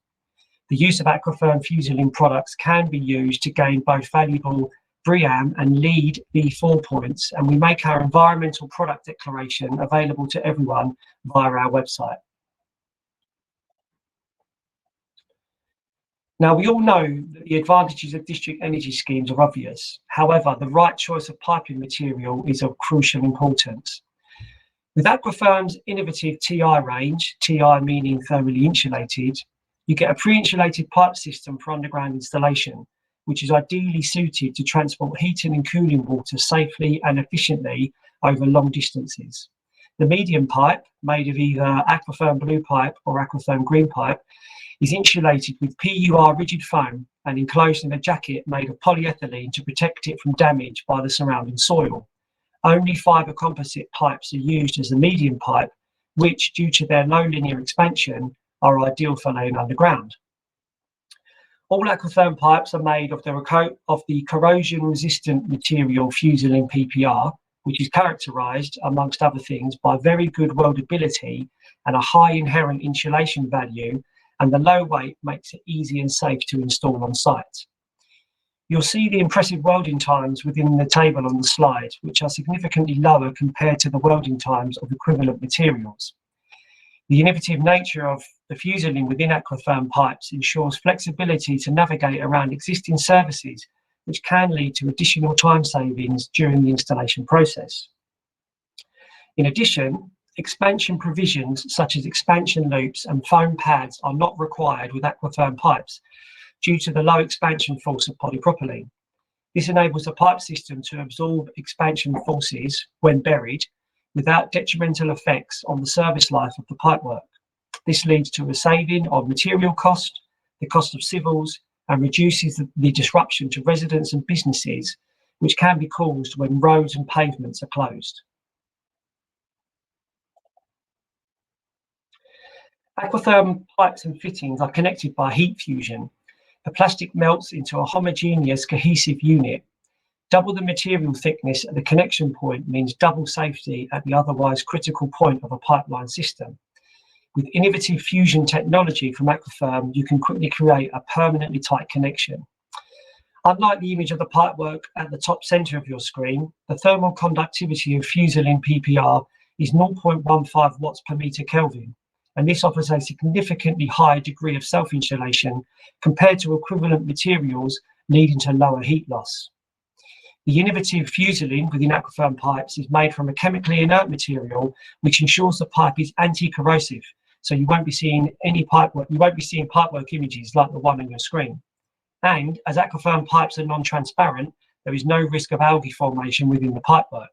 The use of Aquafirm fuselling products can be used to gain both valuable BREEAM and LEED B4 points, and we make our environmental product declaration available to everyone via our website. Now, we all know that the advantages of district energy schemes are obvious. However, the right choice of piping material is of crucial importance. With Aquafirm's innovative TI range, TI meaning thermally insulated, you get a pre-insulated pipe system for underground installation, which is ideally suited to transport heating and cooling water safely and efficiently over long distances. The medium pipe, made of either Aquafirm blue pipe or Aquafirm green pipe, is insulated with PUR rigid foam and enclosed in a jacket made of polyethylene to protect it from damage by the surrounding soil. Only fibre composite pipes are used as the medium pipe, which, due to their low linear expansion, are ideal for laying underground. All Aquafirm pipes are made of the corrosion-resistant material fuselling PPR, which is characterised, amongst other things, by very good weldability and a high inherent insulation value, and the low weight makes it easy and safe to install on site. You'll see the impressive welding times within the table on the slide, which are significantly lower compared to the welding times of equivalent materials. The innovative nature of the fuselling within Aquafirm pipes ensures flexibility to navigate around existing services, which can lead to additional time savings during the installation process. In addition, expansion provisions such as expansion loops and foam pads are not required with Aquafirm pipes due to the low expansion force of polypropylene. This enables the pipe system to absorb expansion forces when buried without detrimental effects on the service life of the pipework. This leads to a saving of material cost, the cost of civils, and reduces the disruption to residents and businesses, which can be caused when roads and pavements are closed. Aquafirm pipes and fittings are connected by heat fusion. The plastic melts into a homogeneous cohesive unit. Double the material thickness at the connection point means double safety at the otherwise critical point of a pipeline system. With innovative fusion technology from Aquafirm, you can quickly create a permanently tight connection. Unlike the image of the pipework at the top centre of your screen, the thermal conductivity of fuselling PPR is 0.15 watts per metre Kelvin, and this offers a significantly higher degree of self-insulation compared to equivalent materials, leading to lower heat loss. The innovative fuselling within Aquafirm pipes is made from a chemically inert material, which ensures the pipe is anti-corrosive, so you won't be seeing pipework images like the one on your screen. And as Aquafirm pipes are non-transparent, there is no risk of algae formation within the pipework.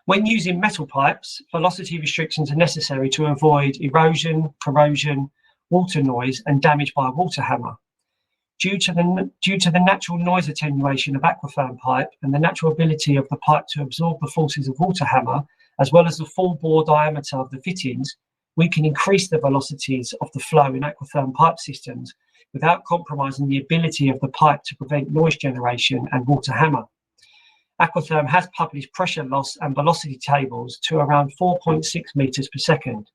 When using metal pipes, velocity restrictions are necessary to avoid erosion, corrosion, water noise, and damage by a water hammer. Due to the natural noise attenuation of Aquafirm pipe and the natural ability of the pipe to absorb the forces of water hammer, as well as the full bore diameter of the fittings, we can increase the velocities of the flow in Aquafirm pipe systems without compromising the ability of the pipe to prevent noise generation and water hammer. Aquafirm has published pressure loss and velocity tables to around 4.6 metres per second.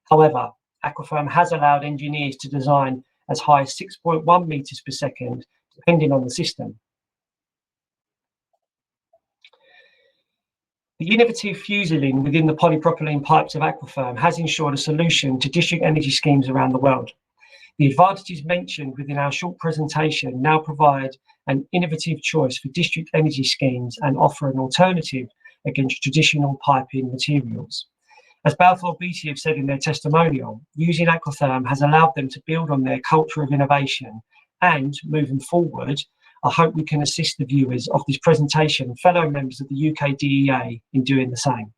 However, Aquafirm has allowed engineers to design as high as 6.1 metres per second, depending on the system. The innovative fuselling within the polypropylene pipes of Aquafirm has ensured a solution to district energy schemes around the world. The advantages mentioned within our short presentation now provide an innovative choice for district energy schemes and offer an alternative against traditional piping materials. As Balfour Beatty have said in their testimonial, using Aquafirm has allowed them to build on their culture of innovation, and moving forward, I hope we can assist the viewers of this presentation and fellow members of the UKDEA in doing the same.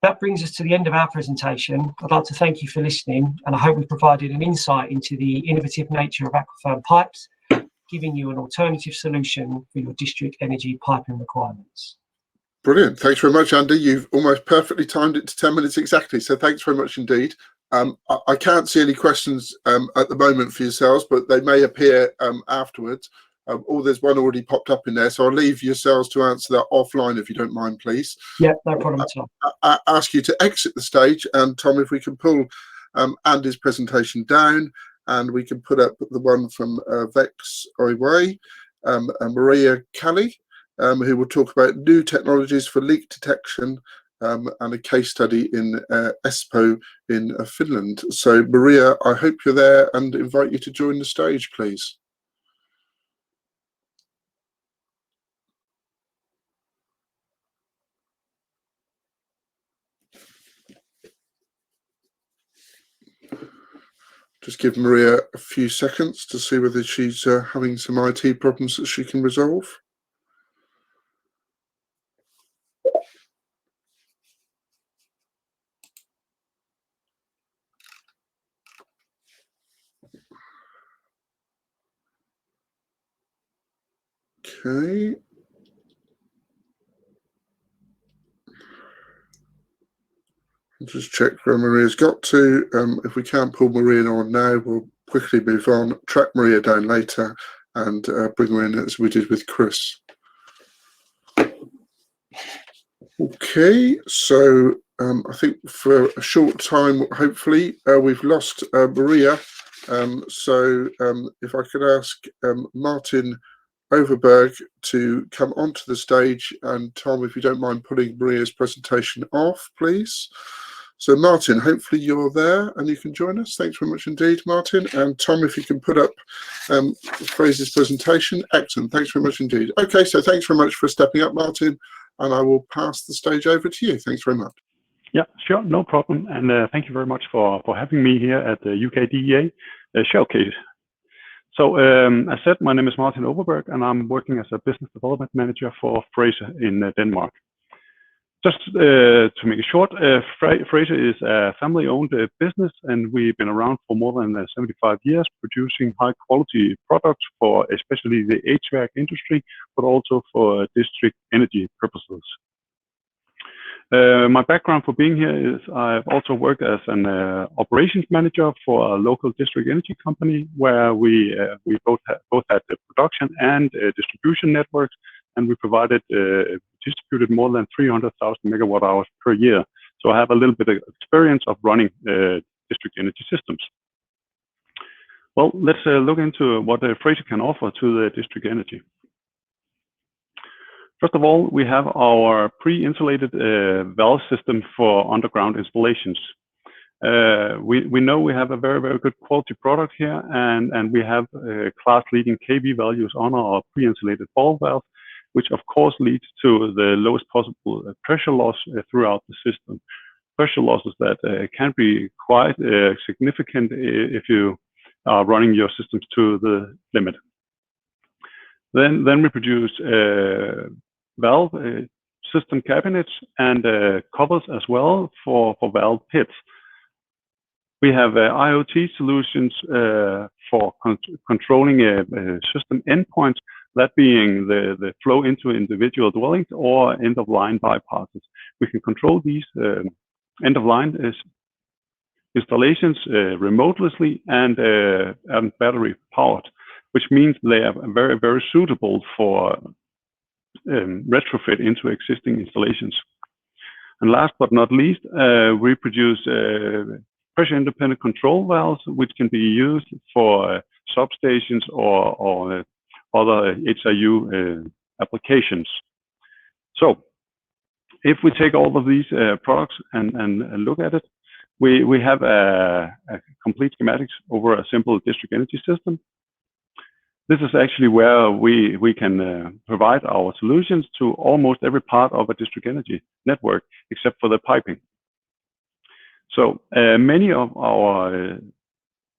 That brings us to the end of our presentation. I'd like to thank you for listening, and I hope we've provided an insight into the innovative nature of Aquafirm pipes giving you an alternative solution for your district energy piping requirements. Brilliant. Thanks very much, Andy. You've almost perfectly timed it to 10 minutes exactly. So thanks very much indeed. I can't see any questions at the moment for yourselves, but they may appear afterwards. There's one already popped up in there, so I'll leave yourselves to answer that offline if you don't mind, please. Yeah, no problem at all. I ask you to exit the stage, and Tom, if we can pull Andy's presentation down, and we can put up the one from Vex Oiway and Maria Kalli, who will talk about new technologies for leak detection and a case study in Espoo in Finland. So Maria, I hope you're there and invite you to join the stage, please. Just give Maria a few seconds to see whether she's having some IT problems that she can resolve. Okay. Just check where Maria's got to. If we can't pull Maria on now, we'll quickly move on, track Maria down later, and bring her in as we did with Chris. Okay, so I think for a short time, hopefully, we've lost Maria. So if I could ask Martin Overbjerg to come onto the stage, and Tom, if you don't mind putting Maria's presentation off, please. So Martin, hopefully you're there and you can join us. Thanks very much indeed, Martin. And Tom, if you can put up Fraser's presentation. Excellent, thanks very much indeed. Okay, so thanks very much for stepping up, Martin, and I will pass the stage over to you. Thanks very much. Yeah, sure, no problem. And thank you very much for having me here at the UKDEA Showcase. So as said, my name is Martin Overbjerg, and I'm working as a business development manager for Fraser in Denmark. Just to make it short, Fraser is a family-owned business, and we've been around for more than 75 years, producing high-quality products for especially the HVAC industry, but also for district energy purposes. My background for being here is I've also worked as an operations manager for a local district energy company, where we both had the production and distribution networks, and we distributed more than 300,000 megawatt hours per year. So I have a little bit of experience of running district energy systems. Well, let's look into what Fraser can offer to the district energy. First of all, we have our pre-insulated valve system for underground installations. We know we have a very, very good quality product here, and we have class-leading kV values on our pre-insulated ball valve, which of course leads to the lowest possible pressure loss throughout the system. Pressure losses that can be quite significant if you are running your systems to the limit. Then we produce valve system cabinets and covers as well for valve pits. We have IoT solutions for controlling system endpoints, that being the flow into individual dwellings or end-of-line bypasses. We can control these end-of-line installations remotely and battery powered, which means they are very, very suitable for retrofit into existing installations. And last but not least, we produce pressure independent control valves, which can be used for substations or other HIU applications. So if we take all of these products and look at it, we have a complete schematics over a simple district energy system. This is actually where we can provide our solutions to almost every part of a district energy network, except for the piping. So many of our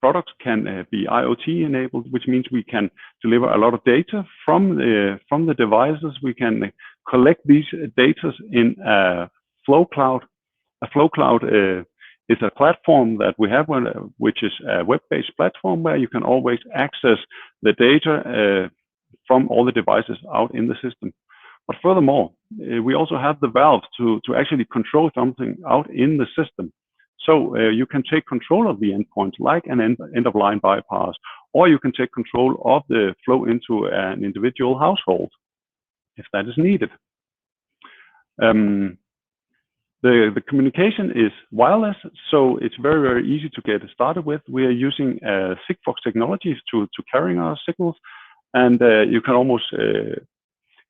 products can be IoT enabled, which means we can deliver a lot of data from the devices. We can collect these data in a flow cloud. A flow cloud It's a platform that we have, which is a web-based platform where you can always access the data from all the devices out in the system. But furthermore, we also have the valves to actually control something out in the system. So you can take control of the endpoints like an end-of-line bypass, or you can take control of the flow into an individual household if that is needed. The communication is wireless, so it's very, very easy to get started with. We are using Sigfox technologies to carrying our signals, and you can almost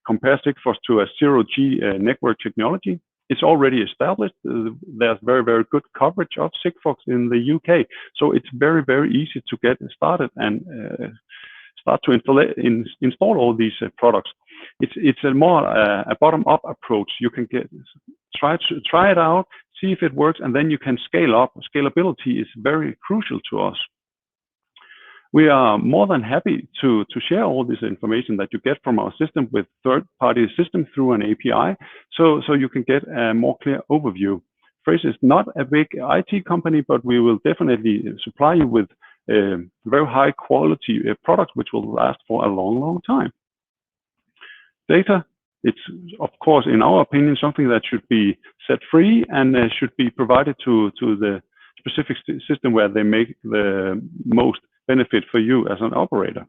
compare Sigfox to a 0G network technology. It's already established. There's very, very good coverage of Sigfox in the UK, so it's very, very easy to get started and start to install all these products. It's a more a bottom-up approach. You can try it out, see if it works, and then you can scale up. Scalability is very crucial to us. We are more than happy to share all this information that you get from our system with third-party system through an API, so you can get a more clear overview. Frase is not a big IT company, but we will definitely supply you with very high quality products which will last for a long, long time. Data, it's of course, in our opinion, something that should be set free and should be provided to the specific system where they make the most benefit for you as an operator.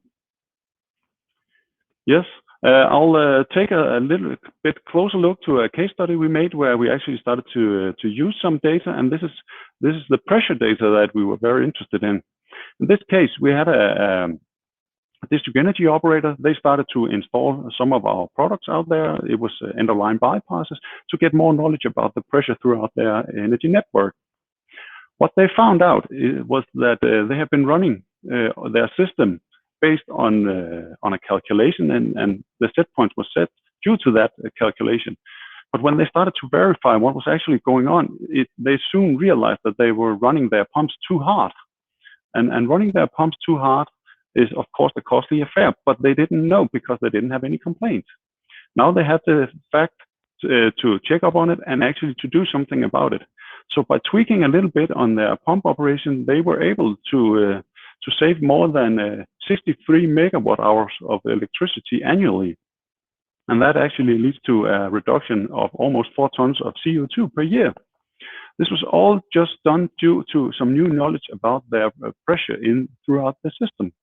Yes, I'll take a little bit closer look to a case study we made where we actually started to use some data, and this is the pressure data that we were very interested in. In this case, we had a district energy operator. They started to install some of our products out there. It was end-of-line bypasses to get more knowledge about the pressure throughout their energy network. What they found out was that they have been running their system based on a calculation, and the set point was set due to that calculation. But when they started to verify what was actually going on, they soon realized that they were running their pumps too hard. And running their pumps too hard is, of course, a costly affair, but they didn't know because they didn't have any complaints. Now they have the fact to check up on it and actually to do something about it. So by tweaking a little bit on their pump operation, they were able to save more than 63 megawatt hours of electricity annually. And that actually leads to a reduction of almost 4 tons of CO2 per year. This was all just done due to some new knowledge about their pressure throughout the system.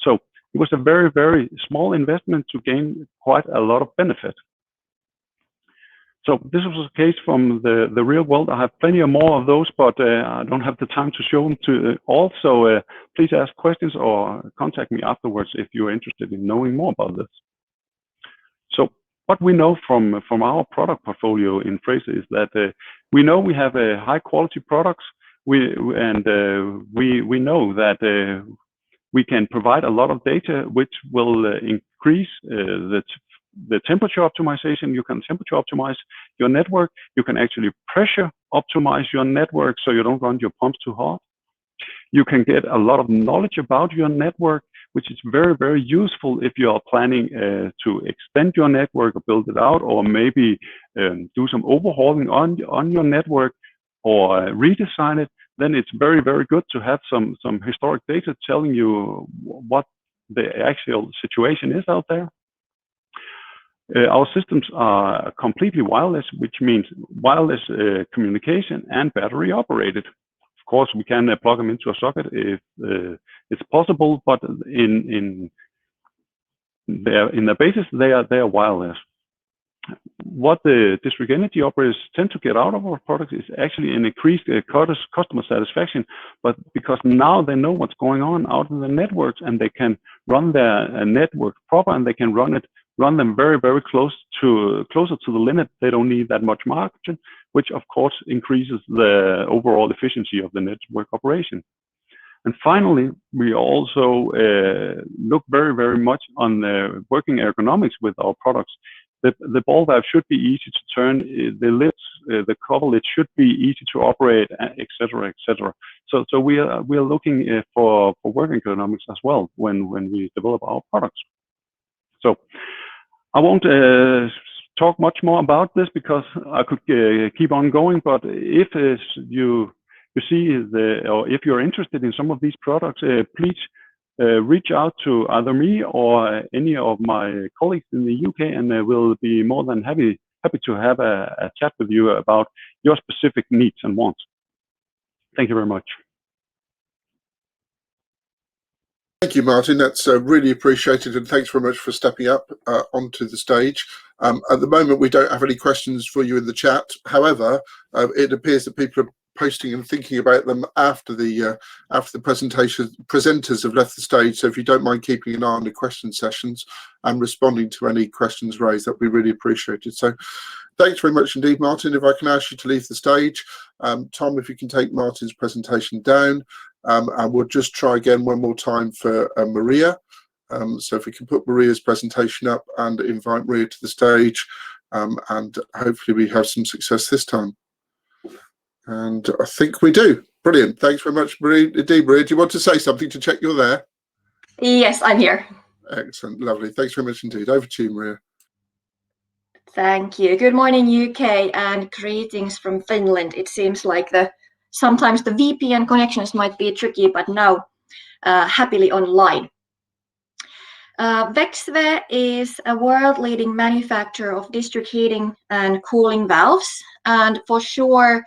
So it was a very, very small investment to gain quite a lot of benefit. So this was a case from the real world. I have plenty of more of those, but I don't have the time to show them to all. So please ask questions or contact me afterwards if you're interested in knowing more about this. So what we know from our product portfolio in Frase is that we know we have high quality products. We know that we can provide a lot of data which will increase the temperature optimization. You can temperature optimize your network. You can actually pressure optimize your network so you don't run your pumps too hard. You can get a lot of knowledge about your network, which is very, very useful if you are planning to extend your network or build it out, or maybe do some overhauling on your network or redesign it. Then it's very, very good to have some historic data telling you what the actual situation is out there. Our systems are completely wireless, which means wireless communication and battery operated. Of course, we can plug them into a socket if it's possible, but in the basis, they are wireless. What the district energy operators tend to get out of our products is actually an increased customer satisfaction, but because now they know what's going on out in the networks and they can run their network proper, and they can run them very, very closer to the limit. They don't need that much margin, which of course increases the overall efficiency of the network operation. And finally, we also look very, very much on working ergonomics with our products. The ball valve should be easy to turn. The lids, the cover lid should be easy to operate, etc., etc. So we are looking for working ergonomics as well when we develop our products. So I won't talk much more about this because I could keep on going. But if you you see or if you're interested in some of these products, please reach out to either me or any of my colleagues in the UK, and we'll be more than happy to have a chat with you about your specific needs and wants. Thank you very much. Thank you, Martin. That's really appreciated, and thanks very much for stepping up onto the stage. At the moment, we don't have any questions for you in the chat. However, it appears that people are posting and thinking about them after the presenters have left the stage. So if you don't mind keeping an eye on the question sessions and responding to any questions raised, that'd be really appreciated. So thanks very much indeed, Martin. If I can ask you to leave the stage, Tom, if you can take Martin's presentation down, and we'll just try again one more time for Maria. So if we can put Maria's presentation up and invite Maria to the stage, and hopefully we have some success this time. And I think we do. Brilliant. Thanks very much, Maria. Indeed, Maria, do you want to say something to check you're there? Yes, I'm here. Excellent. Lovely. Thanks very much indeed. Over to you, Maria. Thank you. Good morning, UK, and greetings from Finland. It seems like sometimes the VPN connections might be tricky, but now happily online. Växjö is a world-leading manufacturer of district heating and cooling valves, and for sure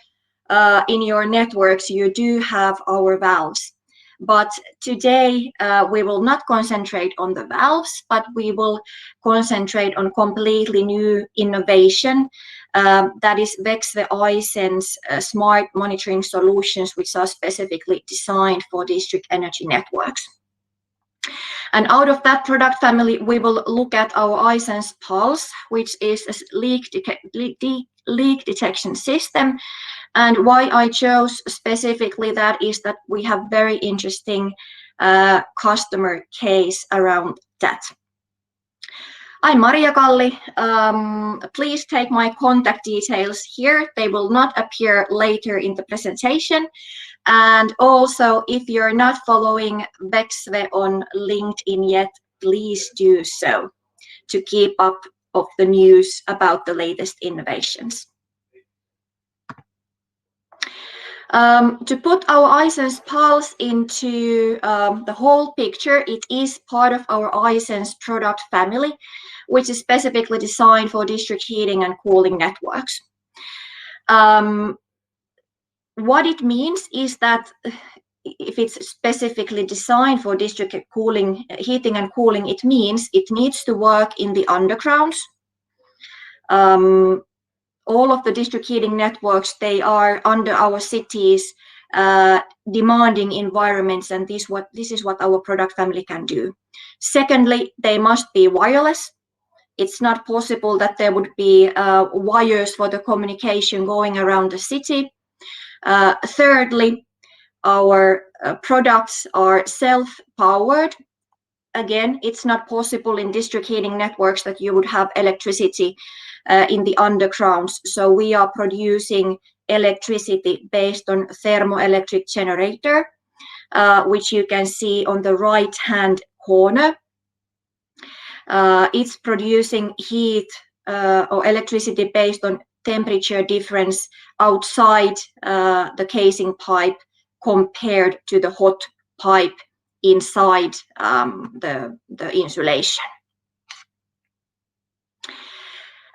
in your networks you do have our valves. But today we will not concentrate on the valves, but we will concentrate on completely new innovation. That is Växjö iSense smart monitoring solutions, which are specifically designed for district energy networks. And out of that product family, we will look at our iSense Pulse, which is a leak detection system. And why I chose specifically that is that we have very interesting customer case around that. I'm Maria Kalli. Please take my contact details here. They will not appear later in the presentation. And also, if you're not following Växjö on LinkedIn yet, please do so to keep up of the news about the latest innovations. To put our iSense Pulse into the whole picture, it is part of our iSense product family, which is specifically designed for district heating and cooling networks. What it means is that if it's specifically designed for district heating and cooling, it means it needs to work in the undergrounds. All of the district heating networks, they are under our cities, demanding environments, and this is what our product family can do. Secondly, they must be wireless. It's not possible that there would be wires for the communication going around the city. Thirdly, our products are self-powered. Again, it's not possible in district heating networks that you would have electricity in the undergrounds. So we are producing electricity based on thermoelectric generator, which you can see on the right-hand corner. It's producing heat or electricity based on temperature difference outside the casing pipe compared to the hot pipe inside the insulation.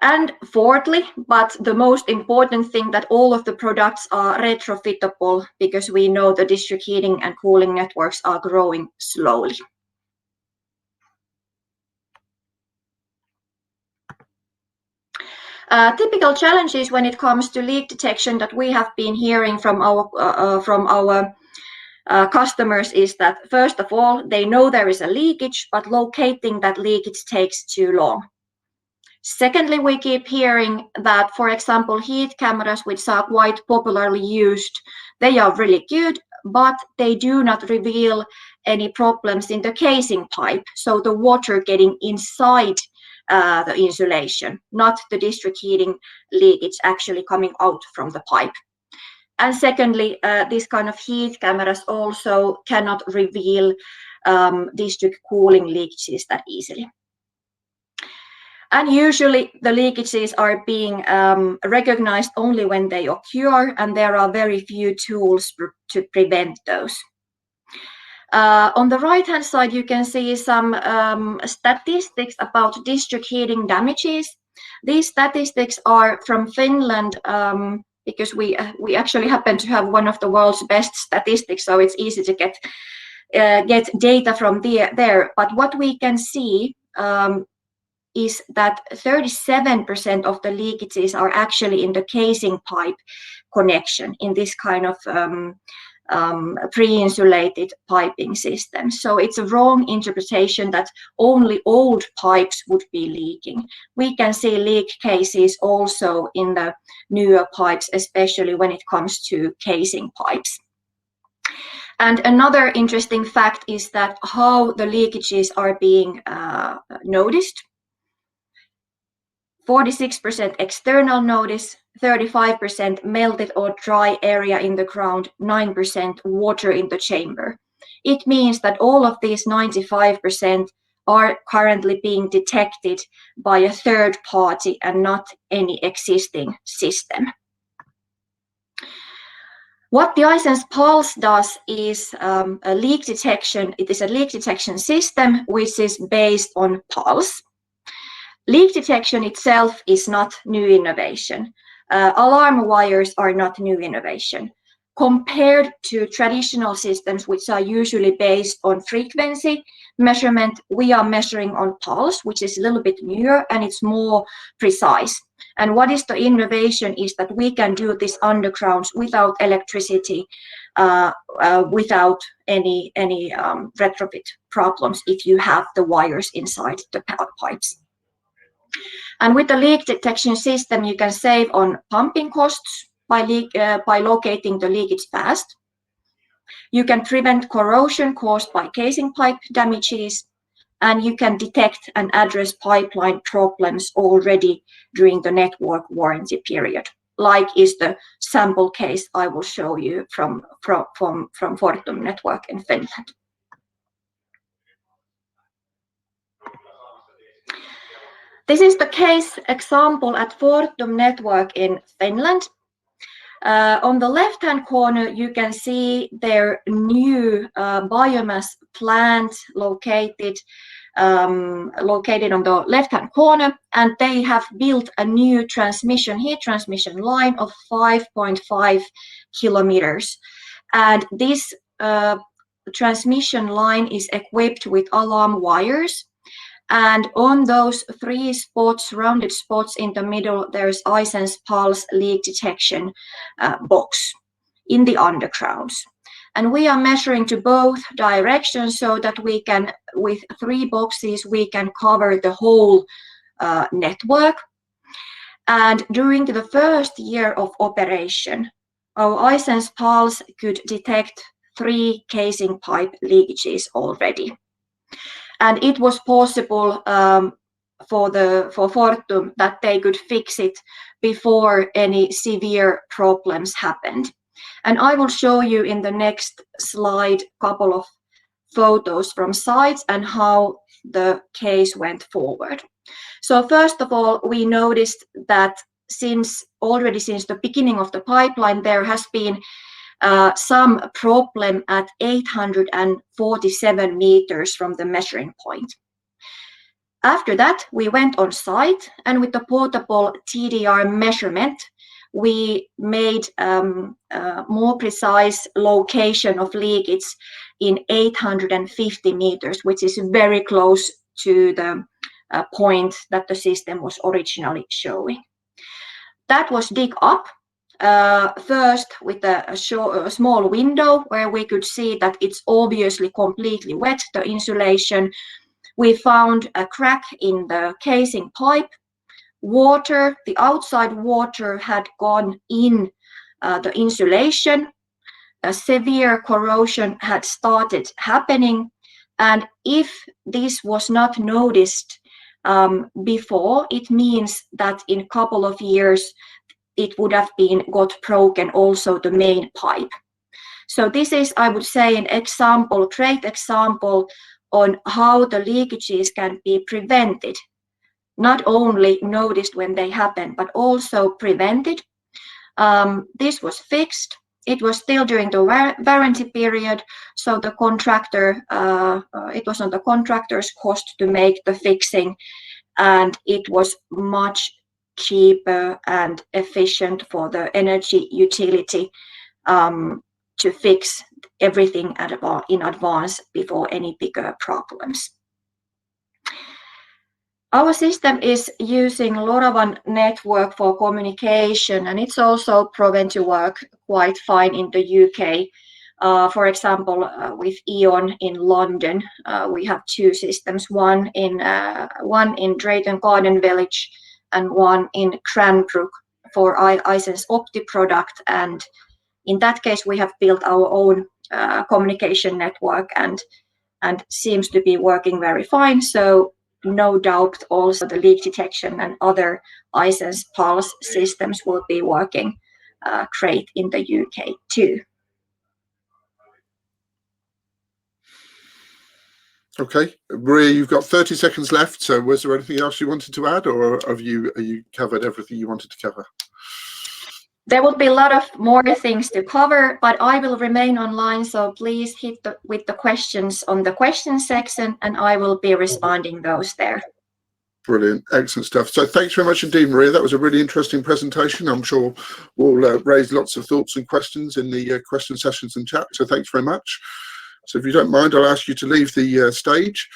And fourthly, but the most important thing, that all of the products are retrofittable, because we know the district heating and cooling networks are growing slowly. Typical challenges when it comes to leak detection that we have been hearing from our customers is that, first of all, they know there is a leakage, but locating that leakage takes too long. Secondly, we keep hearing that, for example, heat cameras, which are quite popularly used, they are really good, but they do not reveal any problems in the casing pipe. So the water getting inside the insulation, not the district heating leakage actually coming out from the pipe. And secondly, this kind of heat cameras also cannot reveal district cooling leakages that easily. And usually the leakages are being recognized only when they occur, and there are very few tools to prevent those. On the right-hand side, you can see some statistics about district heating damages. These statistics are from Finland, because we actually happen to have one of the world's best statistics, so it's easy to get data from there. But what we can see is that 37% of the leakages are actually in the casing pipe connection in this kind of pre-insulated piping system. So it's a wrong interpretation that only old pipes would be leaking. We can see leak cases also in the newer pipes, especially when it comes to casing pipes. And another interesting fact is that how the leakages are being noticed. 46% external notice, 35% melted or dry area in the ground, 9% water in the chamber. It means that all of these 95% are currently being detected by a third party and not any existing system. What the Hansen Pulse does is a leak detection. It is a leak detection system which is based on pulse. Leak detection itself is not new innovation. Alarm wires are not new innovation. Compared to traditional systems, which are usually based on frequency measurement, we are measuring on pulse, which is a little bit newer and it's more precise. And what is the innovation is that we can do this underground without electricity, without any retrofit problems if you have the wires inside the pipes. And with the leak detection system, you can save on pumping costs by locating the leakage fast. You can prevent corrosion caused by casing pipe damages, and you can detect and address pipeline problems already during the network warranty period, like is the sample case I will show you from Fortum network in Finland. This is the case example at Fortum network in Finland. On the left-hand corner, you can see their new biomass plant located on the left-hand corner, and they have built a new heat transmission line of 5.5 kilometers. And this transmission line is equipped with alarm wires. And on those three spots, rounded spots in the middle, there's Hansen's Pulse leak detection box in the undergrounds. And we are measuring to both directions so that we can, with three boxes, we can cover the whole network. And during the first year of operation, our Hansen's Pulse could detect 3 casing pipe leakages already. And it was possible for Fortum that they could fix it before any severe problems happened. And I will show you in the next slide a couple of photos from sites and how the case went forward. So first of all, we noticed that already since the beginning of the pipeline, there has been some problem at 847 meters from the measuring point. After that, we went on site, and with the portable TDR measurement, we made more precise location of leakage in 850 meters, which is very close to the point that the system was originally showing. That was dig up. First with a small window where we could see that it's obviously completely wet, the insulation. We found a crack in the casing pipe. Water, the outside water had gone in the insulation. A severe corrosion had started happening. And if this was not noticed before, it means that in a couple of years, it would have got broken also the main pipe. So this is, I would say, an example, great example on how the leakages can be prevented not only noticed when they happened, but also prevented. This was fixed. It was still during the warranty period, so the contractor, it was on the contractor's cost to make the fixing, and it was much cheaper and efficient for the energy utility to fix everything in advance before any bigger problems. Our system is using Lovern network for communication, and it's also proven to work quite fine in the UK. For example, with E.ON in London, we have two systems, one in Drayton Garden Village and one in Cranbrook for Isen's Opti product. And in that case, we have built our own communication network and seems to be working very fine. So no doubt also the leak detection and other Isen's Pulse systems will be working great in the UK too. Okay, Maria, you've got 30 seconds left. So was there anything else you wanted to add, or are you covered everything you wanted to cover? There will be a lot of more things to cover, but I will remain online. So please hit with the questions on the question section, and I will be responding those there. Brilliant, excellent stuff. So thanks very much indeed, Maria. That was a really interesting presentation. I'm sure we'll raise lots of thoughts and questions in the question sessions and chat. So thanks very much. So if you don't mind, I'll ask you to leave the stage.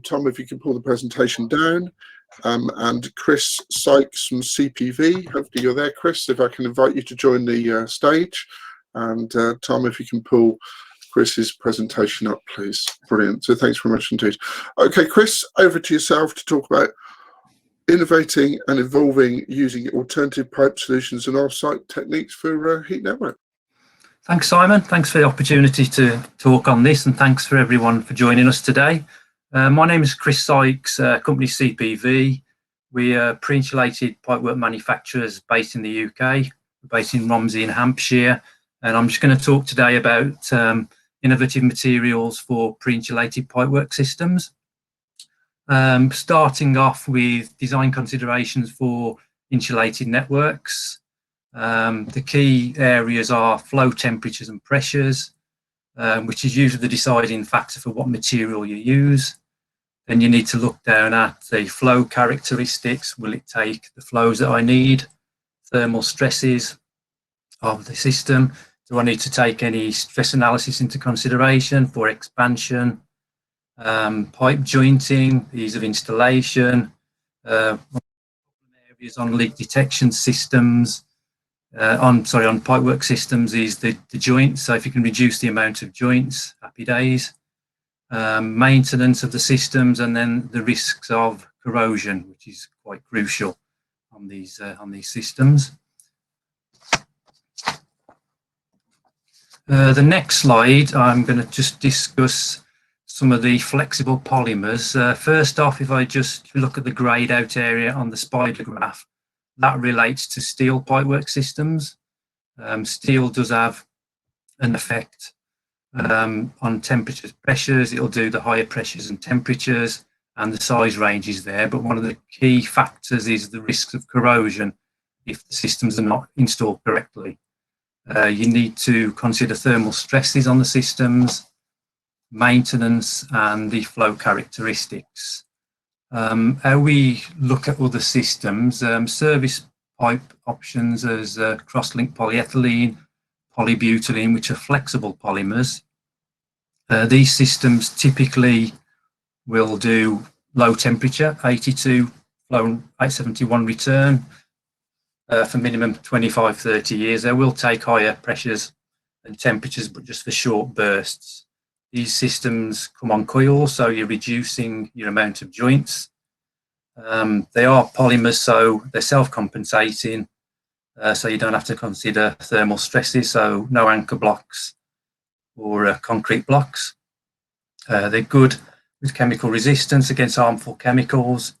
Tom, if you can pull the presentation down. And Chris Sykes from CPV, hopefully you're there, Chris, if I can invite you to join the stage. And Tom, if you can pull Chris's presentation up, please. Brilliant. So thanks very much indeed. Okay, Chris, over to yourself to talk about innovating and evolving using alternative pipe solutions and off-site techniques for heat network. Thanks, Simon. Thanks for the opportunity to talk on this, and thanks for everyone for joining us today. My name is Chris Sykes, company CPV. We are pre-insulated pipework manufacturers based in the UK, based in Romsey in Hampshire. And I'm just going to talk today about innovative materials for pre-insulated pipework systems. Starting off with design considerations for insulated networks. The key areas are flow temperatures and pressures, which is usually the deciding factor for what material you use. Then you need to look down at the flow characteristics. Will it take the flows that I need? Thermal stresses of the system. Do I need to take any stress analysis into consideration for expansion? Pipe jointing, ease of installation, areas on leak detection systems. On pipework systems is the joints. So if you can reduce the amount of joints, happy days. Maintenance of the systems, and then the risks of corrosion, which is quite crucial on these systems. The next slide, I'm going to just discuss some of the flexible polymers. First off, if I just look at the greyed out area on the spider graph, that relates to steel pipework systems. Steel does have an effect on temperatures, pressures. It'll do the higher pressures and temperatures, and the size range is there. But one of the key factors is the risks of corrosion if the systems are not installed correctly. You need to consider thermal stresses on the systems, maintenance, and the flow characteristics. How we look at other systems, service pipe options as cross-linked polyethylene, polybutylene, which are flexible polymers. These systems typically will do low temperature, 82, flow 871 return for minimum 25-30 years. They will take higher pressures and temperatures, but just for short bursts. These systems come on coils, so you're reducing your amount of joints. They are polymers, so they're self-compensating. So you don't have to consider thermal stresses, so no anchor blocks or concrete blocks. They're good with chemical resistance against harmful chemicals,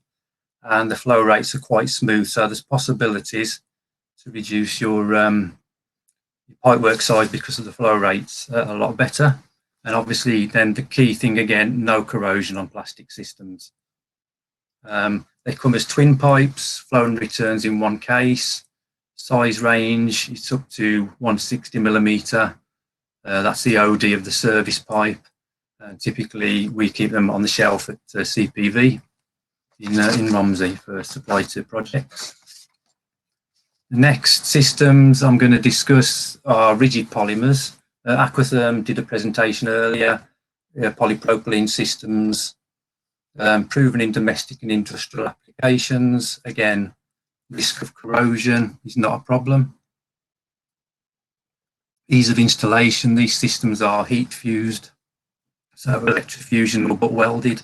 and the flow rates are quite smooth, so there's possibilities to reduce your pipework size because of the flow rates a lot better. And obviously then the key thing again, no corrosion on plastic systems. They come as twin pipes, flow and returns in one case. Size range, it's up to 160 millimetre. That's the OD of the service pipe. Typically, we keep them on the shelf at CPV in Romsey for supply to projects. The next systems I'm going to discuss are rigid polymers. Aquatherm did a presentation earlier, polypropylene systems, proven in domestic and industrial applications. Again, risk of corrosion is not a problem. Ease of installation, these systems are heat fused, so electrofusion or butt welded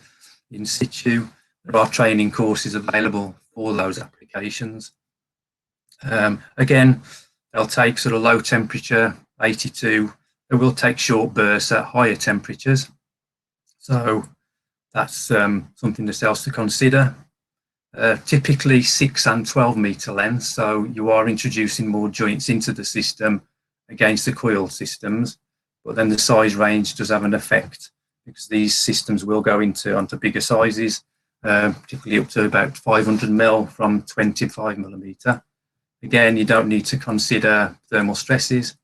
in situ. There are training courses available for those applications. Again, they'll take sort of low temperature, 82. They will take short bursts at higher temperatures. So that's something else to consider. Typically 6 and 12 metre lengths, so you are introducing more joints into the system against the coil systems, but then the size range does have an effect because these systems will go onto bigger sizes, particularly up to about 500 mil from 25 millimetre. Again, you don't need to consider thermal stresses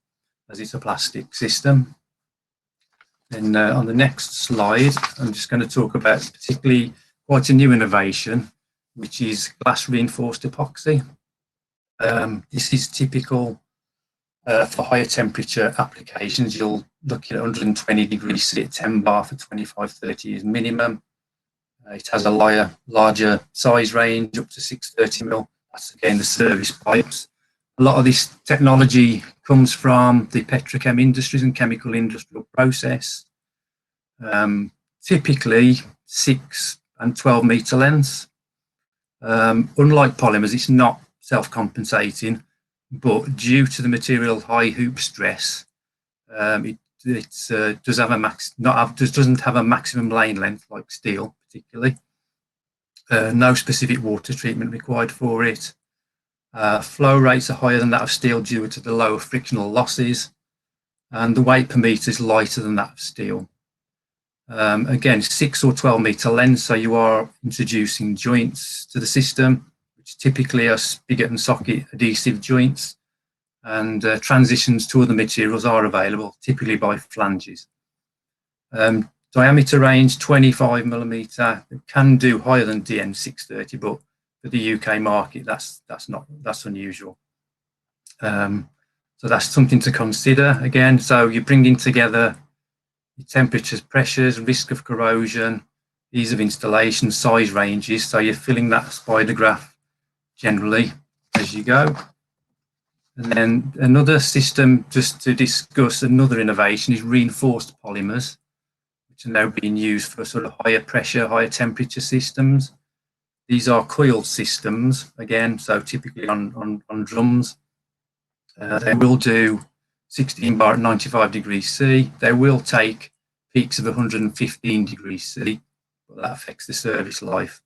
as it's a plastic system. And on the next slide, I'm just going to talk about particularly quite a new innovation, which is glass reinforced epoxy. This is typical for higher temperature applications. You'll look at 120 degrees C at 10 bar for 25-30 years minimum. It has a larger size range up to 630 mil. That's again the service pipes. A lot of this technology comes from the petrochem industries and chemical industrial process. Typically 6 and 12 metre lengths. Unlike polymers, it's not self-compensating, but due to the material high hoop stress, it does have doesn't have a maximum lane length like steel, particularly. No specific water treatment required for it. Flow rates are higher than that of steel due to the lower frictional losses, and the weight per metre is lighter than that of steel. Again, 6 or 12 metre lengths, so you are introducing joints to the system, which typically are spigot and socket adhesive joints, and transitions to other materials are available, typically by flanges. Diameter range 25 millimetre. It can do higher than DN630, but for the UK market, that's unusual. So that's something to consider again. So you're bringing together your temperatures, pressures, risk of corrosion, ease of installation, size ranges. So you're filling that spider graph generally as you go. And then another system, just to discuss another innovation, is reinforced polymers, which are now being used for sort of higher pressure, higher temperature systems. These are coiled systems, again, so typically on drums. They will do 16 bar at 95 degrees C. They will take peaks of 115 degrees C, but that affects the service life.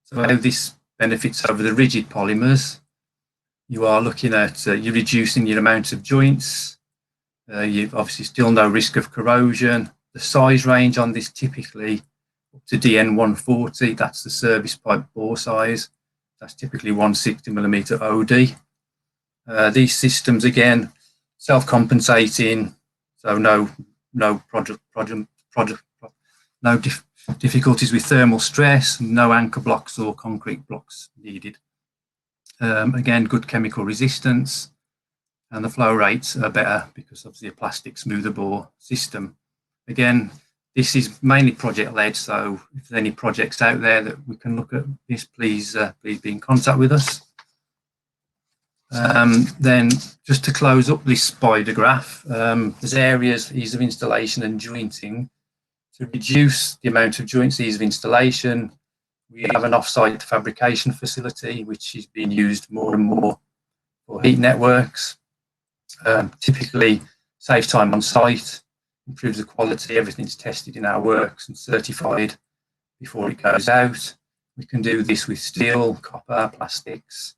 So how this benefits over the rigid polymers, you are looking at, you're reducing your amount of joints. You've obviously still no risk of corrosion. The size range on this typically up to DN140, that's the service pipe bore size. That's typically 160 millimetre OD. These systems, again, self-compensating, so no difficulties with thermal stress, no anchor blocks or concrete blocks needed. Again, good chemical resistance, and the flow rates are better because obviously a plastic smoother bore system. Again, this is mainly project led, so if there's any projects out there that we can look at this, please be in contact with us. Then just to close up this spider graph, there's areas, ease of installation and jointing. To reduce the amount of joints, ease of installation, we have an off-site fabrication facility which is being used more and more for heat networks. Typically saves time on site, improves the quality, everything's tested in our works and certified before it goes out. We can do this with steel, copper, plastics.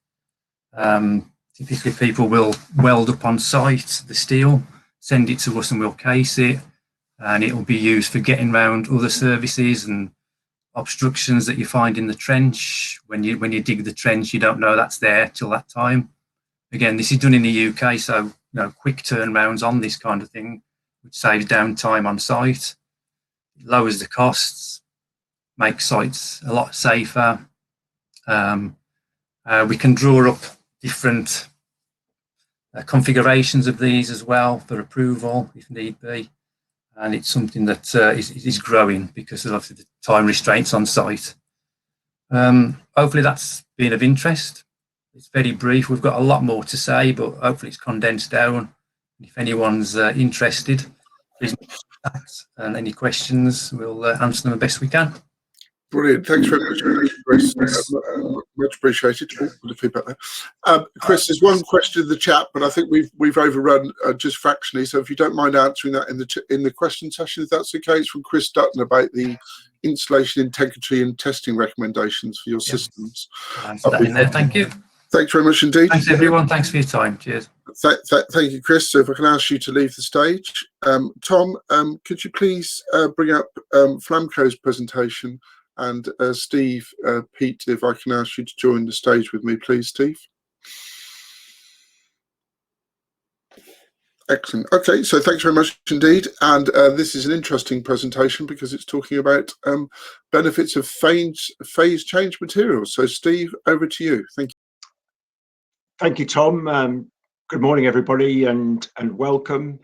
Typically people will weld up on site the steel, send it to us and we'll case it, and it will be used for getting around other services and obstructions that you find in the trench. When you dig the trench, you don't know that's there till that time. Again, this is done in the UK, so quick turnarounds on this kind of thing, which saves downtime on site, it lowers the costs, makes sites a lot safer. We can draw up different configurations of these as well for approval if need be, and it's something that is growing because of the time restraints on site. Hopefully that's been of interest. It's very brief. We've got a lot more to say, but hopefully it's condensed down. If anyone's interested, please contact, and any questions, we'll answer them the best we can. Brilliant. Thanks very much, Chris. Much appreciated. Oh, bit of feedback there. Chris, there's one question in the chat, but I think we've overrun just fractionally. So if you don't mind answering that in the question session, if that's okay, it's from Chris Dutton about the installation, integrity, and testing recommendations for your systems. Answer that in there. Thank you. Thanks very much indeed. Thanks everyone. Thanks for your time. Cheers. Thank you, Chris. So if I can ask you to leave the stage. Tom, could you please bring up Flamco's presentation? And Steve, Peet, if I can ask you to join the stage with me, please, Steve. Excellent. Okay, so thanks very much indeed. And this is an interesting presentation because it's talking about benefits of phase change materials. So Steve, over to you. Thank you. Thank you, Tom. Good morning, everybody, and welcome.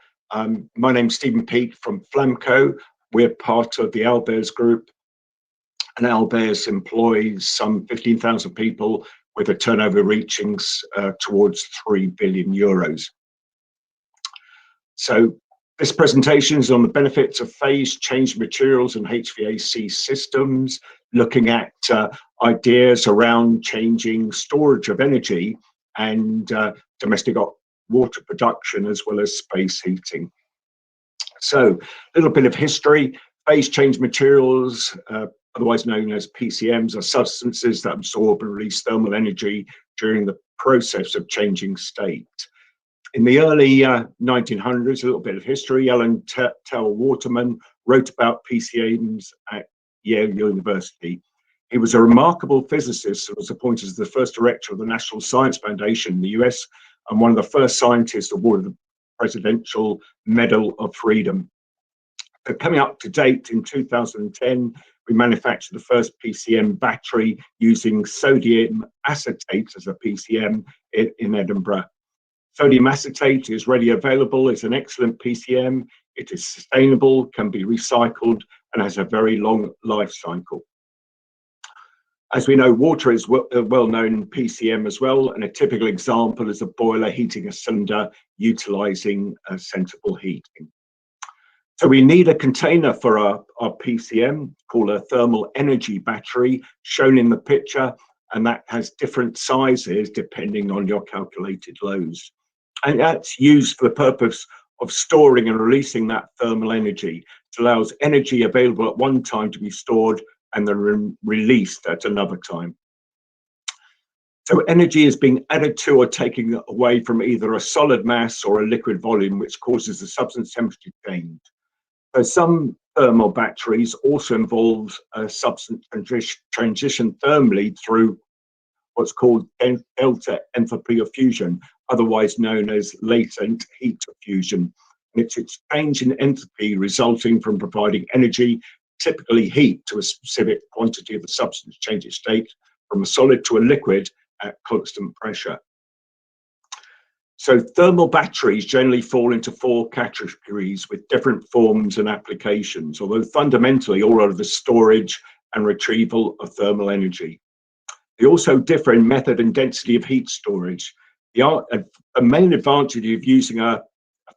My name's Stephen Peet from Flamco. We're part of the Albers Group, and Albers employs some 15,000 people with a turnover reaching towards 3 billion euros. So this presentation is on the benefits of phase change materials and HVAC systems, looking at ideas around changing storage of energy and domestic water production, as well as space heating. So a little bit of history. Phase change materials, otherwise known as PCMs, are substances that absorb and release thermal energy during the process of changing state. In the early 1900s, a little bit of history, Ellen Waterman wrote about PCMs at Yale University. He was a remarkable physicist and was appointed as the first director of the National Science Foundation in the US, and one of the first scientists awarded the Presidential Medal of Freedom. But coming up to date, in 2010, we manufactured the first PCM battery using sodium acetate as a PCM in Edinburgh. Sodium acetate is readily available. It's an excellent PCM. It is sustainable, can be recycled, and has a very long life cycle. As we know, water is a well-known PCM as well, and a typical example is a boiler heating a cylinder utilizing sensible heating. So we need a container for our PCM called a thermal energy battery, shown in the picture, and that has different sizes depending on your calculated loads. And that's used for the purpose of storing and releasing that thermal energy. It allows energy available at one time to be stored and then released at another time. So energy is being added to or taken away from either a solid mass or a liquid volume, which causes the substance temperature change. So some thermal batteries also involve a substance transition thermally through what's called delta enthalpy of fusion, otherwise known as latent heat fusion. And it's exchange in enthalpy resulting from providing energy, typically heat, to a specific quantity of the substance change its state from a solid to a liquid at constant pressure. So thermal batteries generally fall into 4 categories with different forms and applications, although fundamentally all are the storage and retrieval of thermal energy. They also differ in method and density of heat storage. A main advantage of using a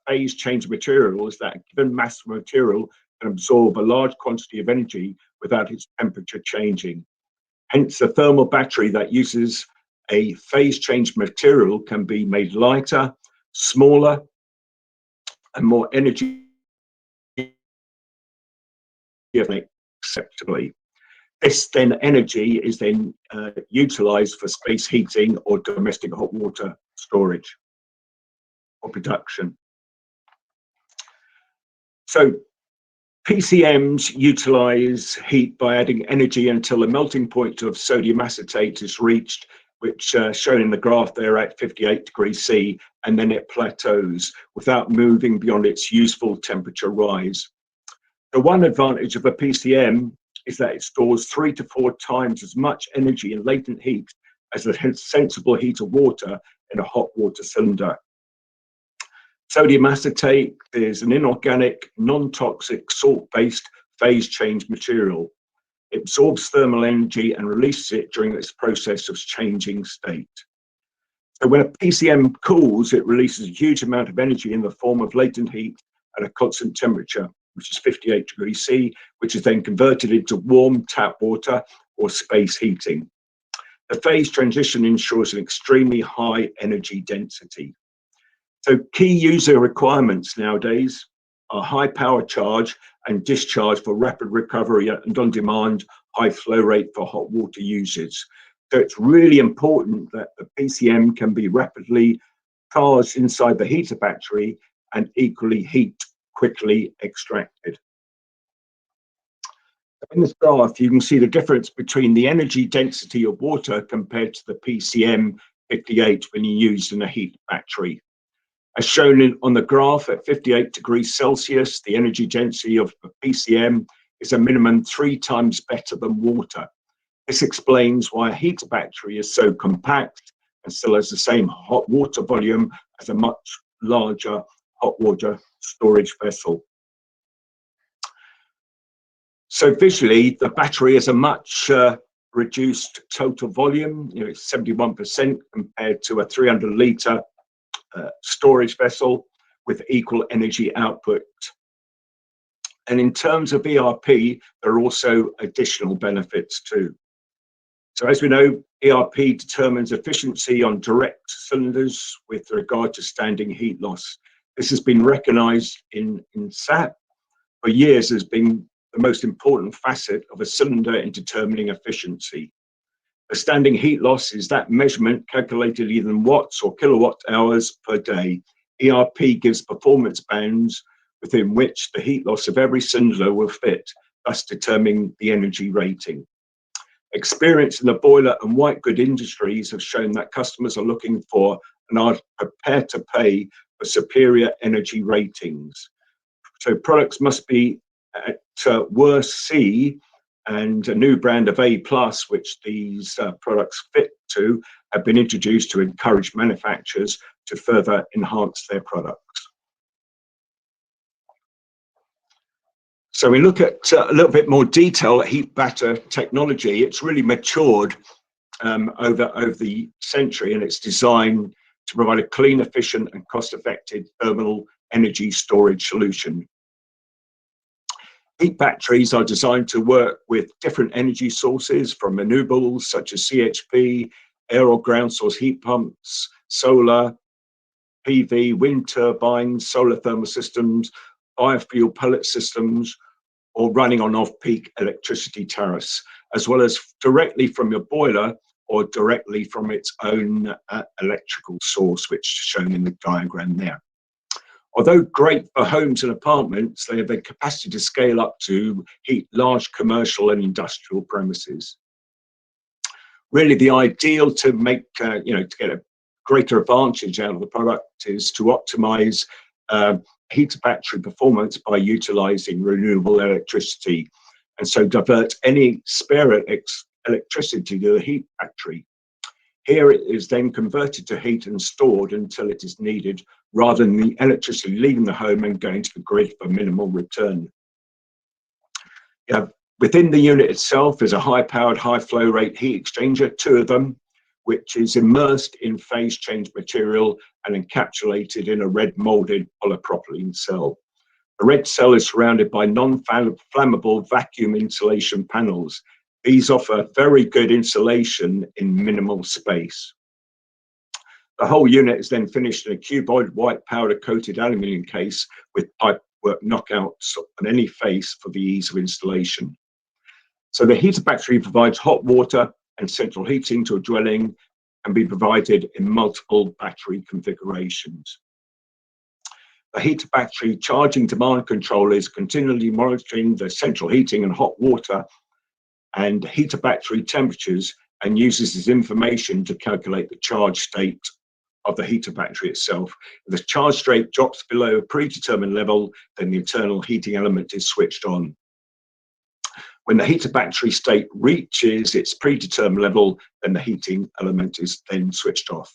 phase change material is that a given mass of material can absorb a large quantity of energy without its temperature changing. Hence, a thermal battery that uses a phase change material can be made lighter, smaller, and more energy acceptably. This then energy is then utilized for space heating or domestic hot water storage or production. So PCMs utilize heat by adding energy until the melting point of sodium acetate is reached, which shown in the graph there at 58 degrees C, and then it plateaus without moving beyond its useful temperature rise. The one advantage of a PCM is that it stores 3 to 4 times as much energy in latent heat as a sensible heat of water in a hot water cylinder. Sodium acetate is an inorganic, non-toxic, salt-based phase change material. It absorbs thermal energy and releases it during its process of changing state. So when a PCM cools, it releases a huge amount of energy in the form of latent heat at a constant temperature, which is 58 degrees C, which is then converted into warm tap water or space heating. The phase transition ensures an extremely high energy density. So key user requirements nowadays are high power charge and discharge for rapid recovery and on-demand high flow rate for hot water users. So it's really important that the PCM can be rapidly charged inside the heater battery and equally heat quickly extracted. In this graph, you can see the difference between the energy density of water compared to the PCM 58 when you use in a heat battery. As shown on the graph, at 58 degrees Celsius, the energy density of the PCM is a minimum 3 times better than water. This explains why a heater battery is so compact and still has the same hot water volume as a much larger hot water storage vessel. So visually, the battery is a much reduced total volume. It's 71% compared to a 300-litre storage vessel with equal energy output. And in terms of ERP, there are also additional benefits too. So as we know, ERP determines efficiency on direct cylinders with regard to standing heat loss. This has been recognized in SAP for years as being the most important facet of a cylinder in determining efficiency. The standing heat loss is that measurement calculated either in watts or kilowatt hours per day. ERP gives performance bands within which the heat loss of every cylinder will fit, thus determining the energy rating. Experience in the boiler and white good industries have shown that customers are looking for and are prepared to pay for superior energy ratings. So products must be at worst C, and a new brand of A+, which these products fit to, have been introduced to encourage manufacturers to further enhance their products. So we look at a little bit more detail at heat batter technology. It's really matured over the century, and it's designed to provide a clean, efficient, and cost-effective thermal energy storage solution. Heat batteries are designed to work with different energy sources from renewables such as CHP, air or ground source heat pumps, solar, PV, wind turbines, solar thermal systems, biofuel pellet systems, or running on off-peak electricity tariffs, as well as directly from your boiler or directly from its own electrical source, which is shown in the diagram there. Although great for homes and apartments, they have the capacity to scale up to heat large commercial and industrial premises. Really, the ideal to make, to get a greater advantage out of the product is to optimize heater battery performance by utilizing renewable electricity, and so divert any spare electricity to the heat battery. Here it is then converted to heat and stored until it is needed, rather than the electricity leaving the home and going to the grid for minimal return. Within the unit itself is a high-powered, high-flow rate heat exchanger, 2 of them, which is immersed in phase change material and encapsulated in a red molded polypropylene cell. The red cell is surrounded by non-flammable vacuum insulation panels. These offer very good insulation in minimal space. The whole unit is then finished in a cuboid white powder coated aluminium case with pipework knockouts on any face for the ease of installation. So the heater battery provides hot water and central heating to a dwelling and be provided in multiple battery configurations. The heater battery charging demand controller is continually monitoring the central heating and hot water and heater battery temperatures and uses this information to calculate the charge state of the heater battery itself. If the charge state drops below a predetermined level, then the internal heating element is switched on. When the heater battery state reaches its predetermined level, then the heating element is then switched off.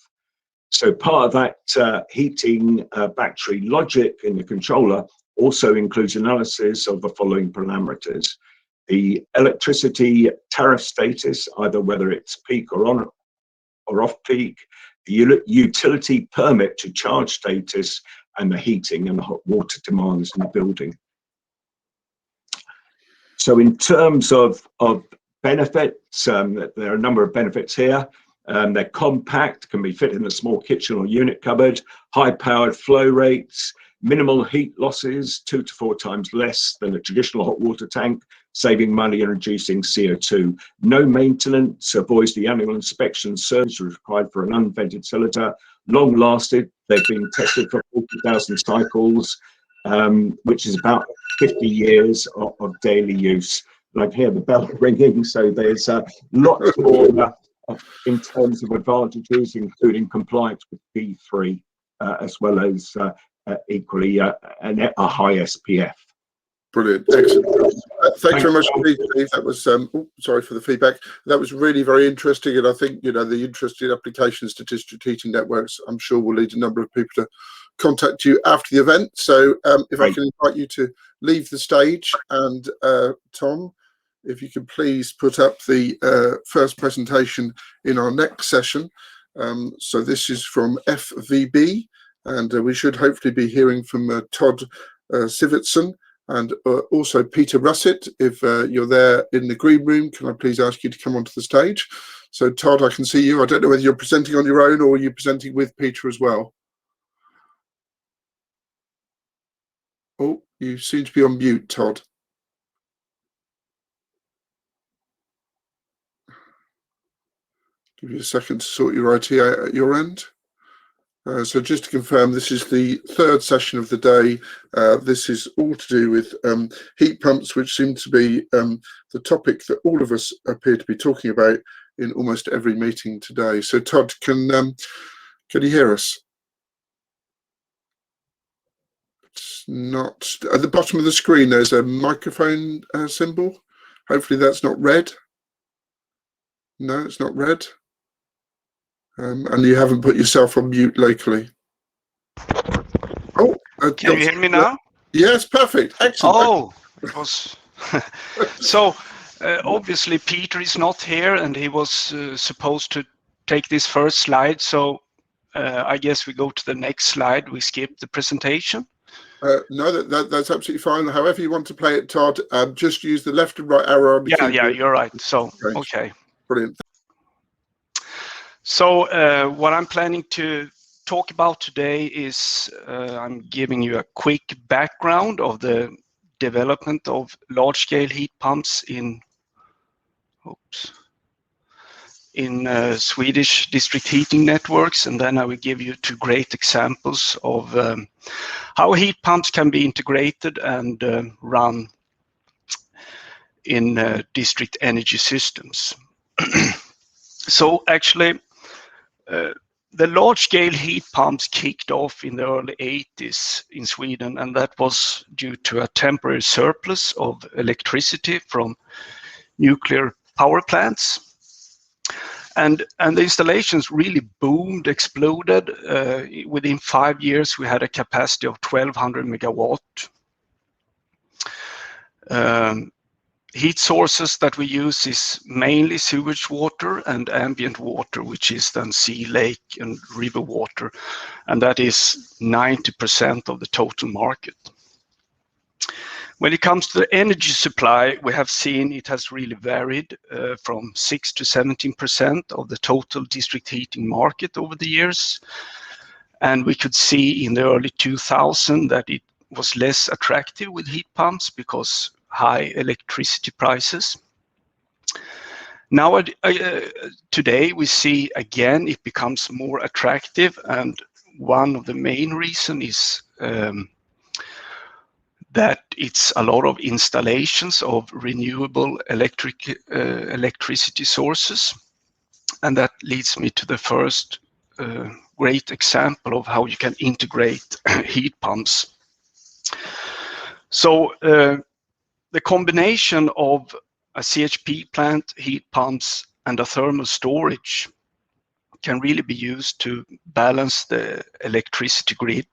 So part of that heating battery logic in the controller also includes analysis of the following parameters: the electricity tariff status, either whether it's peak or on or off peak, the utility permit to charge status, and the heating and the hot water demands in the building. So in terms of benefits, there are a number of benefits here. They're compact, can be fit in a small kitchen or unit cupboard, high-powered flow rates, minimal heat losses, 2 to 4 times less than a traditional hot water tank, saving money and reducing CO2. No maintenance, avoids the annual inspection service required for an unvented cylinder. Long lasted, they've been tested for 40,000 cycles, which is about 50 years of daily use. And I hear the bell ringing, so there's lots more in terms of advantages, including compliance with B3, as well as equally a high SPF. Brilliant, excellent. Thanks very much indeed, Steve. That was sorry for the feedback. That was really very interesting, and I think the interesting applications to district heating networks, I'm sure, will lead a number of people to contact you after the event. So if I can invite you to leave the stage, and Tom, if you could please put up the first presentation in our next session. So this is from FVB, and we should hopefully be hearing from Todd Sivertsson and also Peter Russet. If you're there in the green room, can I please ask you to come onto the stage? So Todd, I can see you. I don't know whether you're presenting on your own or you're presenting with Peter as well. Oh, you seem to be on mute, Todd. Give you a second to sort your IT out at your end. So just to confirm, this is the third session of the day. This is all to do with heat pumps, which seem to be the topic that all of us appear to be talking about in almost every meeting today. So Todd, can you hear us? It's not at the bottom of the screen. There's a microphone symbol. Hopefully that's not red. No, it's not red. And you haven't put yourself on mute locally. Oh, can you hear me now? Yes, perfect. Excellent. Oh, it was so obviously Peter is not here, and he was supposed to take this first slide. So I guess we go to the next slide. We skip the presentation. No, that's absolutely fine. However you want to play it, Todd, just use the left and right arrow on the keyboard. Yeah, you're right. So, okay. Brilliant. So what I'm planning to talk about today is I'm giving you a quick background of the development of large-scale heat pumps in Swedish district heating networks, and then I will give you 2 great examples of how heat pumps can be integrated and run in district energy systems. So actually, the large-scale heat pumps kicked off in the early 80s in Sweden, and that was due to a temporary surplus of electricity from nuclear power plants. And the installations really boomed, exploded. Within 5 years, we had a capacity of 1,200 megawatt. Heat sources that we use is mainly sewage water and ambient water, which is then sea, lake, and river water, and that is 90% of the total market. When it comes to the energy supply, we have seen it has really varied from 6 to 17% of the total district heating market over the years, and we could see in the early 2000s that it was less attractive with heat pumps because high electricity prices. Now, today we see again it becomes more attractive, and one of the main reasons is that it's a lot of installations of renewable electricity sources. And that leads me to the first great example of how you can integrate heat pumps. So the combination of a CHP plant, heat pumps, and a thermal storage can really be used to balance the electricity grid.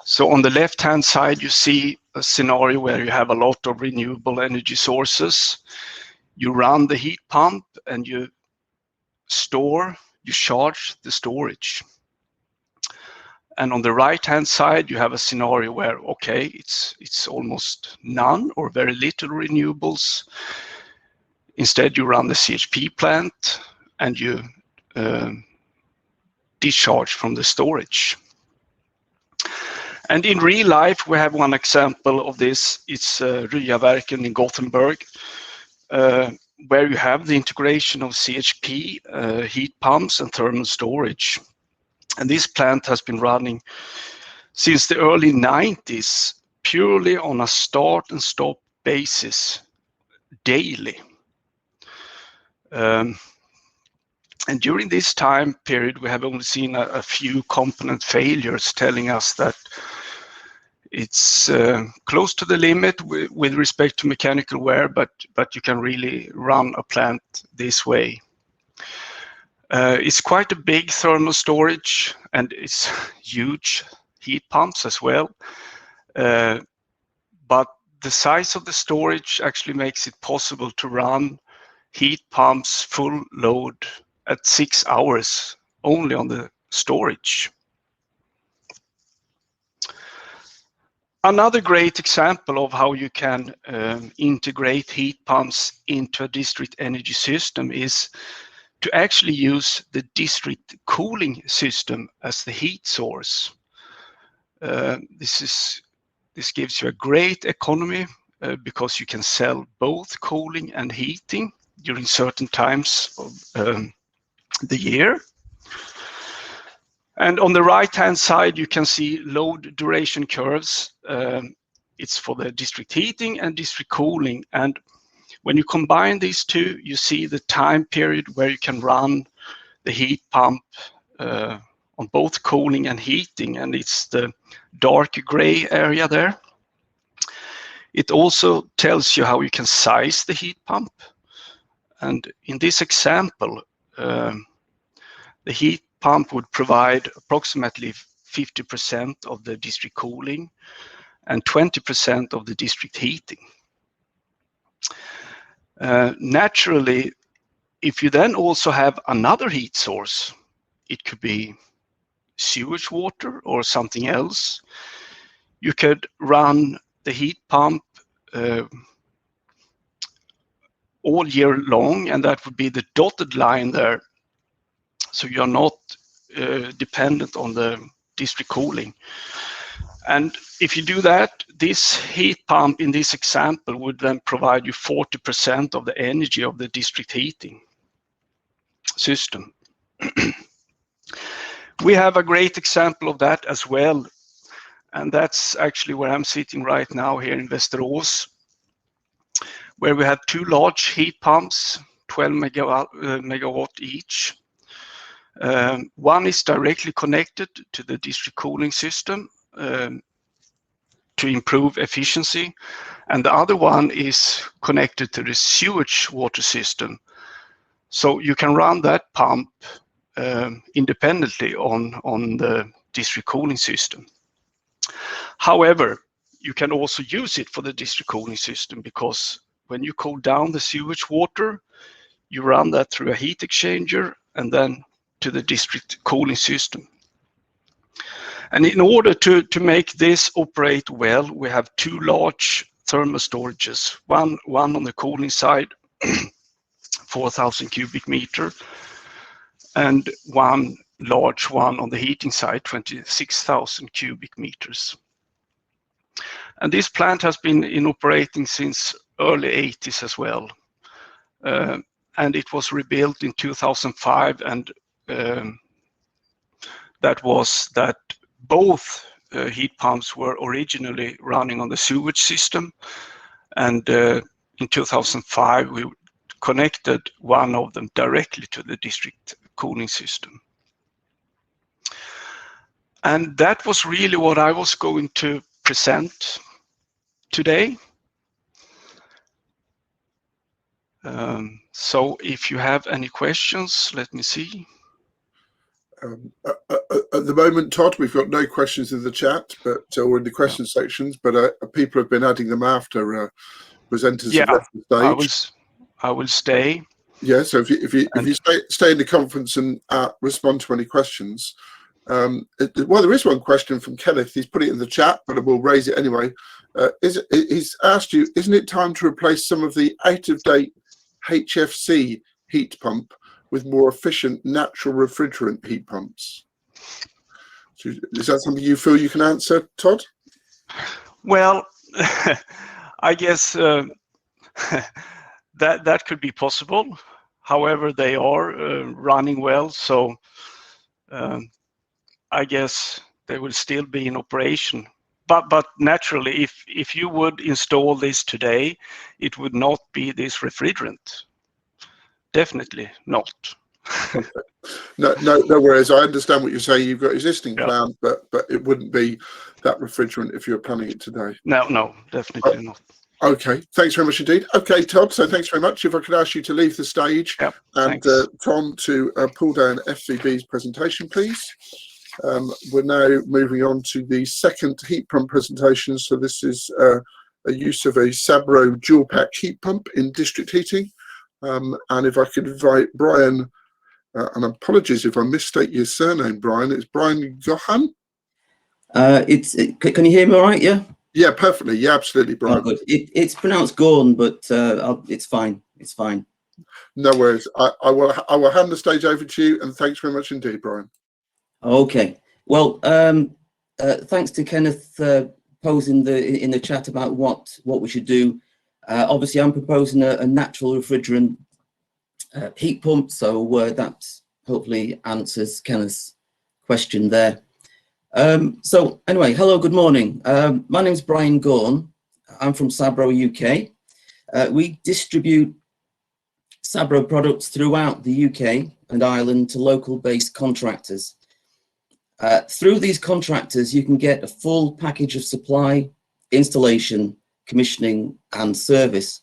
So on the left-hand side, you see a scenario where you have a lot of renewable energy sources. You run the heat pump and you charge the storage. And on the right-hand side, you have a scenario where, okay, it's almost none or very little renewables. Instead, you run the CHP plant and you discharge from the storage. And in real life, we have one example of this. It's Ryaverken in Gothenburg, where you have the integration of CHP, heat pumps, and thermal storage. And this plant has been running since the early 90s, purely on a start and stop basis, daily. And during this time period, we have only seen a few component failures, telling us that it's close to the limit with respect to mechanical wear, but you can really run a plant this way. It's quite a big thermal storage, and it's huge heat pumps as well. But the size of the storage actually makes it possible to run heat pumps full load at 6 hours only on the storage. Another great example of how you can integrate heat pumps into a district energy system is to actually use the district cooling system as the heat source. This gives you a great economy because you can sell both cooling and heating during certain times of the year. And on the right-hand side, you can see load duration curves. It's for the district heating and district cooling. And when you combine these two, you see the time period where you can run the heat pump on both cooling and heating, and it's the dark gray area there. It also tells you how you can size the heat pump. And in this example, the heat pump would provide approximately 50% of the district cooling and 20% of the district heating. Naturally, if you then also have another heat source, it could be sewage water or something else, you could run the heat pump all year long, and that would be the dotted line there. So you're not dependent on the district cooling. And if you do that, this heat pump in this example would then provide you 40% of the energy of the district heating system. We have a great example of that as well. And that's actually where I'm sitting right now here in Västerås, where we have two large heat pumps, 12 megawatt each. One is directly connected to the district cooling system to improve efficiency, and the other one is connected to the sewage water system. So you can run that pump independently on the district cooling system. However, you can also use it for the district cooling system, because when you cool down the sewage water, you run that through a heat exchanger and then to the district cooling system. And in order to make this operate well, we have two large thermal storages, one on the cooling side, 4,000 cubic meter, and one large one on the heating side, 26,000 cubic meters. And this plant has been in operating since early 80s as well. And it was rebuilt in 2005, and that was that both heat pumps were originally running on the sewage system, and in 2005 we connected one of them directly to the district cooling system. And that was really what I was going to present today. So if you have any questions, let me see. At the moment, Todd, we've got no questions in the chat, but or in the question sections, but people have been adding them after presenters have left the stage. I will stay. Yeah, so if you stay in the conference and respond to any questions. Well, there is one question from Kenneth. He's put it in the chat, but we'll raise it anyway. He's asked you, isn't it time to replace some of the out-of-date HFC heat pump with more efficient natural refrigerant heat pumps? So is that something you feel you can answer, Todd? Well, I guess that could be possible. However, they are running well, so I guess they will still be in operation. But naturally, if you would install this today, it would not be this refrigerant. Definitely not. No worries. I understand what you're saying. You've got existing plans, but it wouldn't be that refrigerant if you're planning it today. No, definitely not. Okay, thanks very much indeed. Okay, Todd, so thanks very much. If I could ask you to leave the stage, and Tom to pull down FVB's presentation, please. We're now moving on to the second heat pump presentation. So this is a use of a Sabro dual pack heat pump in district heating. And if I could invite Brian, and apologies if I misstate your surname, Brian. It's Brian Gaughan. Can you hear me all right? Yeah. Yeah, perfectly. Yeah, absolutely, Brian. Oh, good. It's pronounced Gaughan, but it's fine. It's fine. No worries. I will hand the stage over to you, and thanks very much indeed, Brian. Okay. Well, thanks to Kenneth posing in the chat about what we should do. Obviously, I'm proposing a natural refrigerant heat pump, so that hopefully answers Kenneth's question there. So anyway, hello, good morning. My name's Brian Gaughan. I'm from Sabro, UK. We distribute Sabro products throughout the UK and Ireland to local-based contractors. Through these contractors, you can get a full package of supply, installation, commissioning, and service.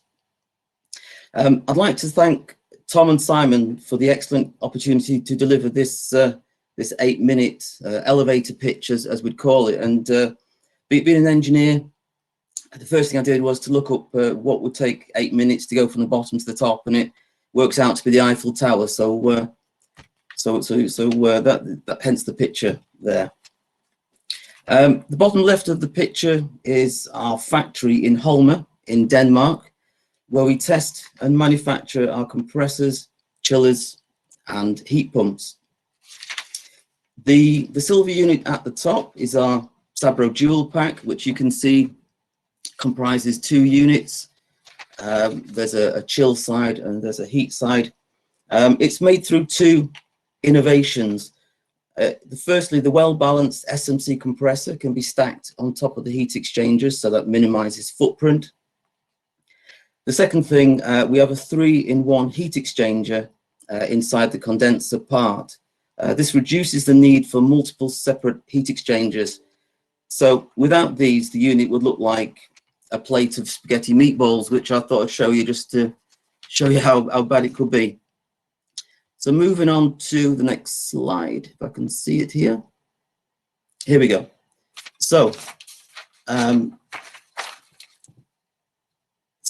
I'd like to thank Tom and Simon for the excellent opportunity to deliver this 8-minute elevator pitch, as we'd call it. And being an engineer, the first thing I did was to look up what would take 8 minutes to go from the bottom to the top, and it works out to be the Eiffel Tower. So that hence the picture there. The bottom left of the picture is our factory in Holme in Denmark, where we test and manufacture our compressors, chillers, and heat pumps. The silver unit at the top is our Sabro dual pack, which you can see comprises 2 units. There's a chill side and there's a heat side. It's made through 2 innovations. Firstly, the well-balanced SMC compressor can be stacked on top of the heat exchangers, so that minimizes footprint. The second thing, we have a 3-in-1 heat exchanger inside the condenser part. This reduces the need for multiple separate heat exchangers. So without these, the unit would look like a plate of spaghetti meatballs, which I thought I'd show you just to show you how bad it could be. So moving on to the next slide, if I can see it here. Here we go. So, so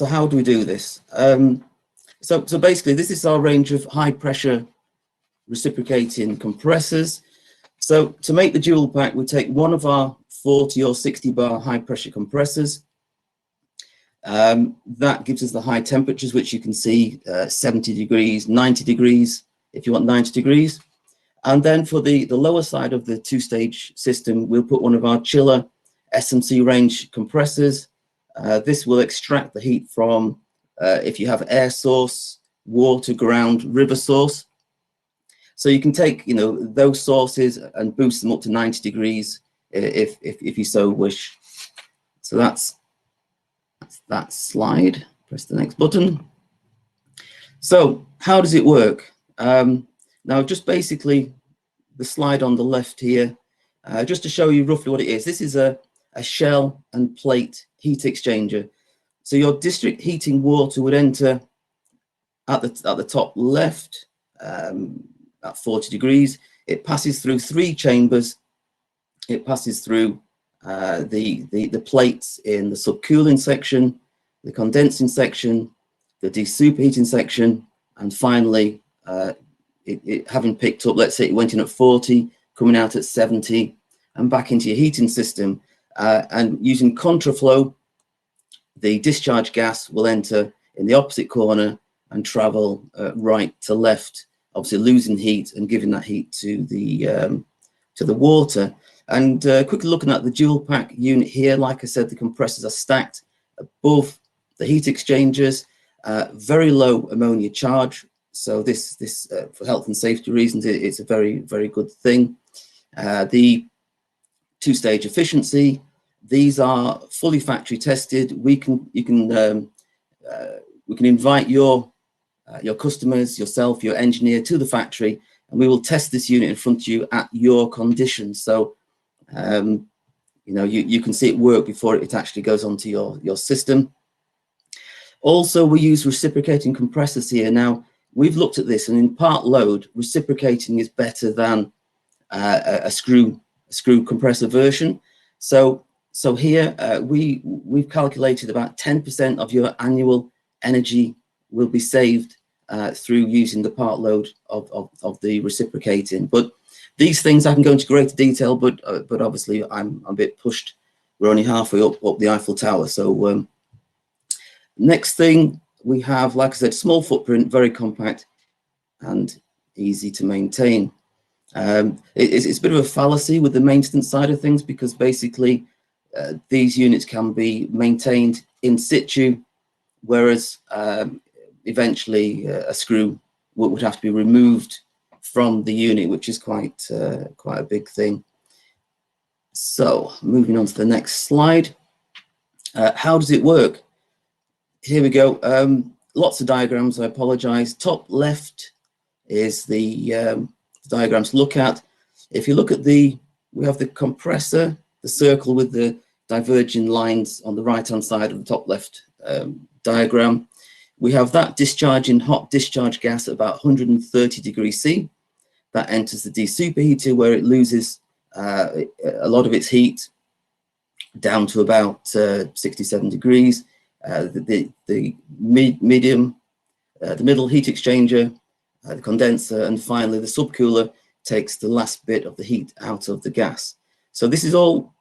how do we do this? So basically, this is our range of high pressure reciprocating compressors. So to make the dual pack, we take one of our 40 or 60 bar high pressure compressors. That gives us the high temperatures, which you can see 70 degrees, 90 degrees, if you want 90 degrees. And then for the lower side of the 2-stage system, we'll put one of our chiller SMC range compressors. This will extract the heat from, if you have air source, water, ground, river source. So you can take, those sources and boost them up to 90 degrees if you so wish. So that's that slide. Press the next button. So how does it work? Now, just basically the slide on the left here, just to show you roughly what it is. This is a shell and plate heat exchanger. So your district heating water would enter at the top left at 40 degrees. It passes through 3 chambers. It passes through the plates in the subcooling section, the condensing section, the desuperheating section, and finally, it having picked up, let's say it went in at 40, coming out at 70, and back into your heating system. And using contraflow, the discharge gas will enter in the opposite corner and travel right to left, obviously losing heat and giving that heat to the water. And quickly looking at the dual pack unit here, like I said, the compressors are stacked above the heat exchangers, very low ammonia charge. So this for health and safety reasons, it's a very, very good thing. The 2-stage efficiency, these are fully factory tested. We can invite your customers, yourself, your engineer to the factory, and we will test this unit in front of you at your conditions. So you know, you can see it work before it actually goes onto your system. Also, we use reciprocating compressors here. Now, we've looked at this, and in part load, reciprocating is better than a screw compressor version. So here we've calculated about 10% of your annual energy will be saved through using the part load of the reciprocating. But these things I can go into greater detail, but obviously I'm a bit pushed. We're only halfway up the Eiffel Tower. So next thing we have, like I said, small footprint, very compact and easy to maintain. It's a bit of a fallacy with the maintenance side of things, because basically these units can be maintained in situ, whereas eventually a screw would have to be removed from the unit, which is quite a big thing. So moving on to the next slide. How does it work? Here we go. Lots of diagrams, I apologize. Top left is the diagrams to look at. If you look at we have the compressor, the circle with the diverging lines on the right hand side of the top left diagram. We have that discharging hot discharge gas at about 130 degrees C. That enters the desuperheater, where it loses a lot of its heat down to about 67 degrees. The middle heat exchanger, the condenser, and finally the subcooler takes the last bit of the heat out of the gas. So this is all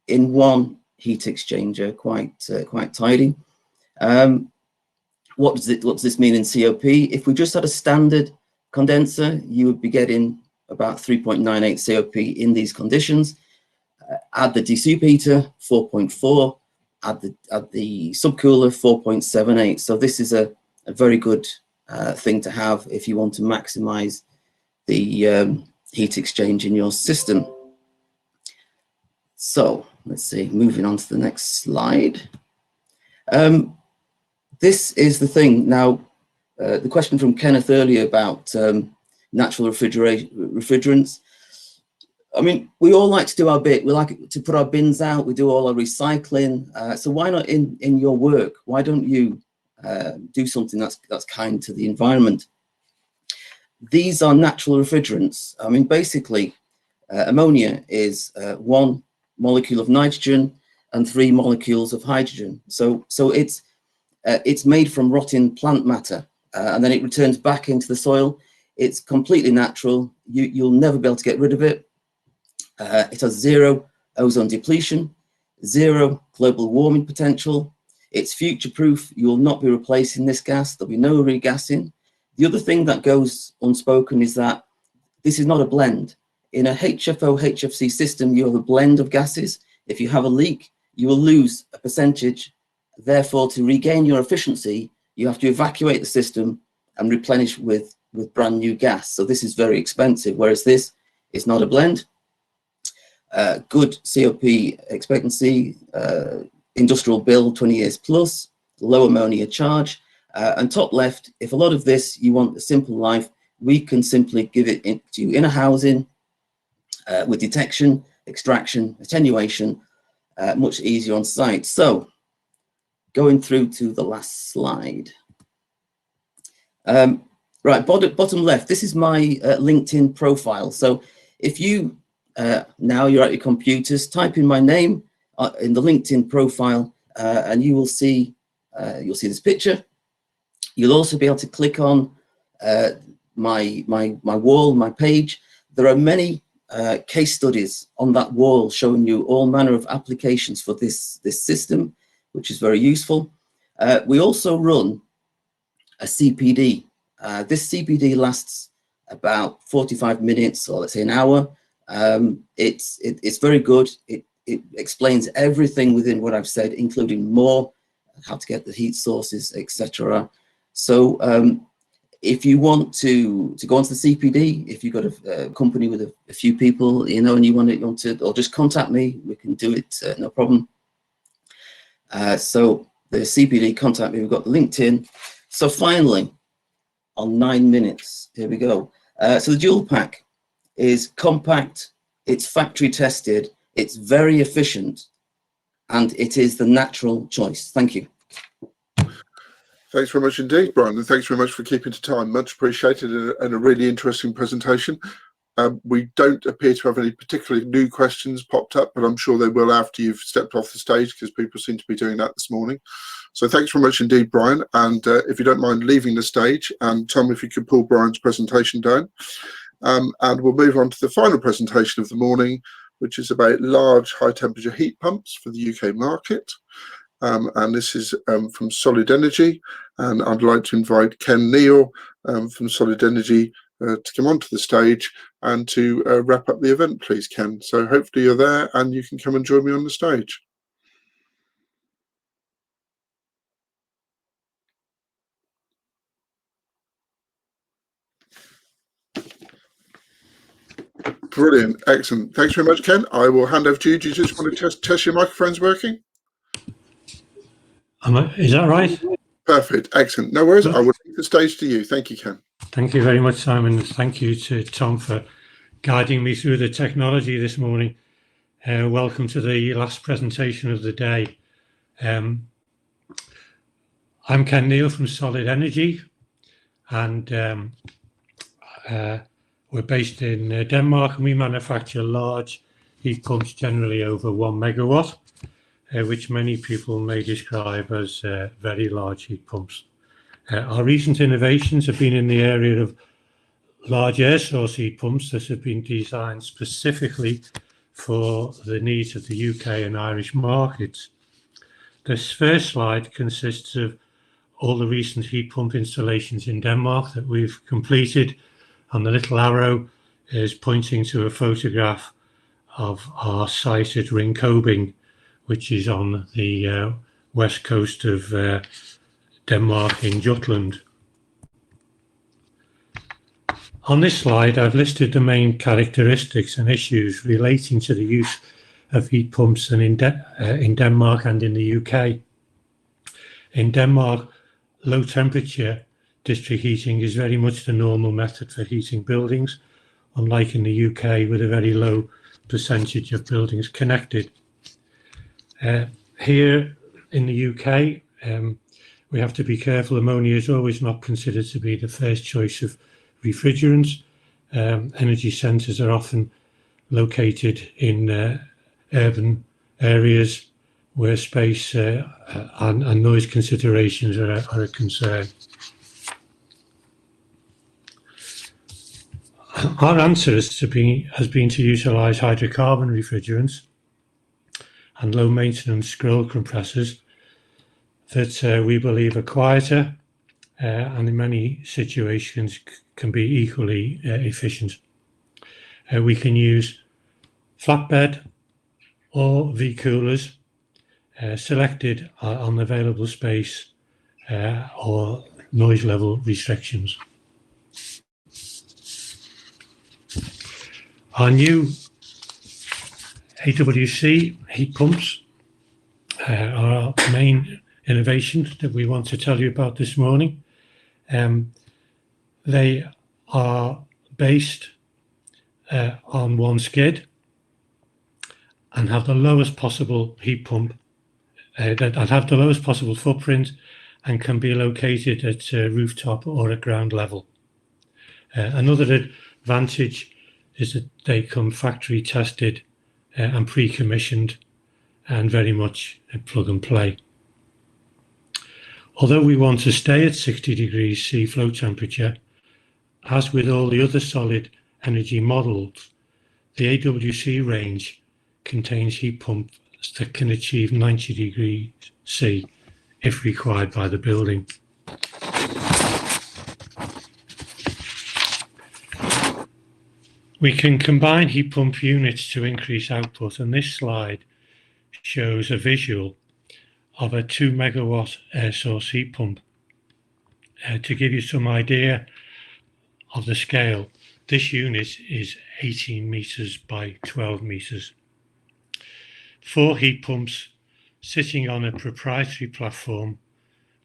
in one heat exchanger, quite tidy. What does this mean in COP? If we just had a standard condenser, you would be getting about 3.98 COP in these conditions. Add the desuperheater, 4.4. Add the subcooler, 4.78. So this is a very good thing to have if you want to maximize the heat exchange in your system. So let's see, moving on to the next slide. This is the thing. Now, the question from Kenneth earlier about natural refrigerants. I mean, we all like to do our bit. We like to put our bins out. We do all our recycling. So why not in your work? Why don't you do something that's kind to the environment? These are natural refrigerants. I mean, basically, ammonia is 1 molecule of nitrogen and 3 molecules of hydrogen. So it's made from rotting plant matter, and then it returns back into the soil. It's completely natural. You'll never be able to get rid of it. It has 0 ozone depletion, 0 global warming potential. It's future-proof. You will not be replacing this gas. There'll be no regassing. The other thing that goes unspoken is that this is not a blend. In a HFO-HFC system, you have a blend of gases. If you have a leak, you will lose a percentage. Therefore, to regain your efficiency, you have to evacuate the system and replenish with brand new gas. So this is very expensive, whereas this is not a blend. good COP expectancy, industrial build 20 years plus, low ammonia charge. And top left, if a lot of this, you want a simple life, we can simply give it to you in a housing with detection, extraction, attenuation, much easier on site. So going through to the last slide. Right, bottom left, this is my LinkedIn profile. So if you, now you're at your computers, type in my name in the LinkedIn profile and you will see, you'll see this picture. You'll also be able to click on my wall, my page. There are many case studies on that wall showing you all manner of applications for this system, which is very useful. We also run a CPD. This CPD lasts about 45 minutes, or let's say an hour. It's very good. It explains everything within what I've said, including more, how to get the heat sources, etc. So if you want to go onto the CPD, if you've got a company with a few people, you know, and you want to, or just contact me, we can do it, no problem. So the CPD, contact me, we've got LinkedIn. So finally, on 9 minutes, here we go. So the dual pack is compact, it's factory tested, it's very efficient, and it is the natural choice. Thank you. Thanks very much indeed, Brian, and thanks very much for keeping to time. Much appreciated, and a really interesting presentation. We don't appear to have any particularly new questions popped up, but I'm sure they will after you've stepped off the stage, because people seem to be doing that this morning. So thanks very much indeed, Brian. And if you don't mind leaving the stage, and tell me if you could pull Brian's presentation down. And we'll move on to the final presentation of the morning, which is about large high temperature heat pumps for the UK market. And this is from Solid Energy, and I'd like to invite Kneale from Solid Energy to come onto the stage and to wrap up the event, please, Ken. So hopefully you're there and you can come and join me on the stage. Brilliant, excellent. Thanks very much, Ken. I will hand over to you. Do you just want to test your microphones working? Is that right? Perfect, excellent. No worries. I will leave the stage to you. Thank you, Ken. Thank you very much, Simon. Thank you to Tom for guiding me through the technology this morning. Welcome to the last presentation of the day. I'm Kneale from Solid Energy, and we're based in Denmark, and we manufacture large heat pumps, generally over 1 megawatt, which many people may describe as very large heat pumps. Our recent innovations have been in the area of large air source heat pumps that have been designed specifically for the needs of the UK and Irish markets. This first slide consists of all the recent heat pump installations in Denmark that we've completed, and the little arrow is pointing to a photograph of our site at Ringkøbing, which is on the west coast of Denmark in Jutland. On this slide, I've listed the main characteristics and issues relating to the use of heat pumps and in Denmark and in the UK. In Denmark, low temperature district heating is very much the normal method for heating buildings, unlike in the UK with a very low percentage of buildings connected. Here in the UK, we have to be careful. Ammonia is always not considered to be the first choice of refrigerants. Energy centres are often located in urban areas where space and noise considerations are a concern. Our answer has been to utilise hydrocarbon refrigerants and low maintenance scroll compressors that we believe are quieter and in many situations can be equally efficient. We can use flatbed or V-coolers selected on available space or noise level restrictions. Our new AWC heat pumps are our main innovation that we want to tell you about this morning. They are based on one skid and have the lowest possible heat pump that have the lowest possible footprint and can be located at rooftop or at ground level. Another advantage is that they come factory tested and pre-commissioned and very much plug and play. Although we want to stay at 60 degrees C flow temperature, as with all the other solid energy models, the AWC range contains heat pumps that can achieve 90 degrees C if required by the building. We can combine heat pump units to increase output, and this slide shows a visual of a 2 megawatt air source heat pump. To give you some idea of the scale, this unit is 18 meters by 12 meters. 4 heat pumps sitting on a proprietary platform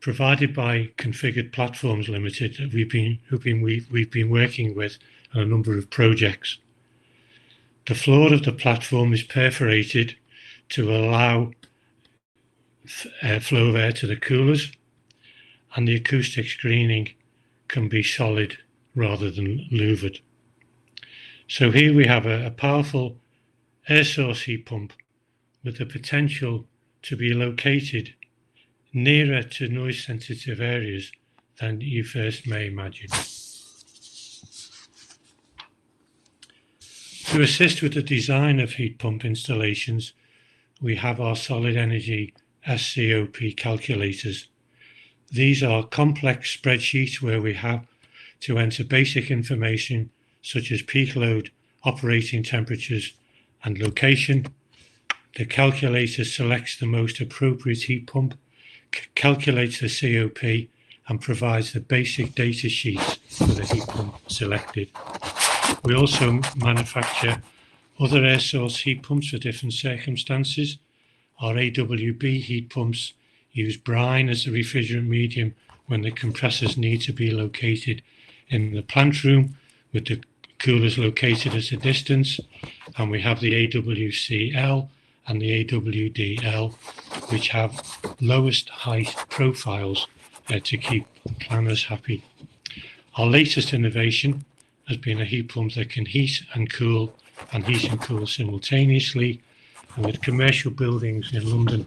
provided by Configured Platforms Limited that we've been working with on a number of projects. The floor of the platform is perforated to allow flow of air to the coolers, and the acoustic screening can be solid rather than louvered. So here we have a powerful air source heat pump with the potential to be located nearer to noise sensitive areas than you first may imagine. To assist with the design of heat pump installations, we have our solid energy SCOP calculators. These are complex spreadsheets where we have to enter basic information such as peak load, operating temperatures, and location. The calculator selects the most appropriate heat pump, calculates the COP, and provides the basic data sheets for the heat pump selected. We also manufacture other air source heat pumps for different circumstances. Our AWB heat pumps use brine as the refrigerant medium when the compressors need to be located in the plant room with the coolers located at a distance. And we have the AWCL and the AWDL, which have lowest height profiles to keep planners happy. Our latest innovation has been a heat pump that can heat and cool simultaneously, and with commercial buildings in London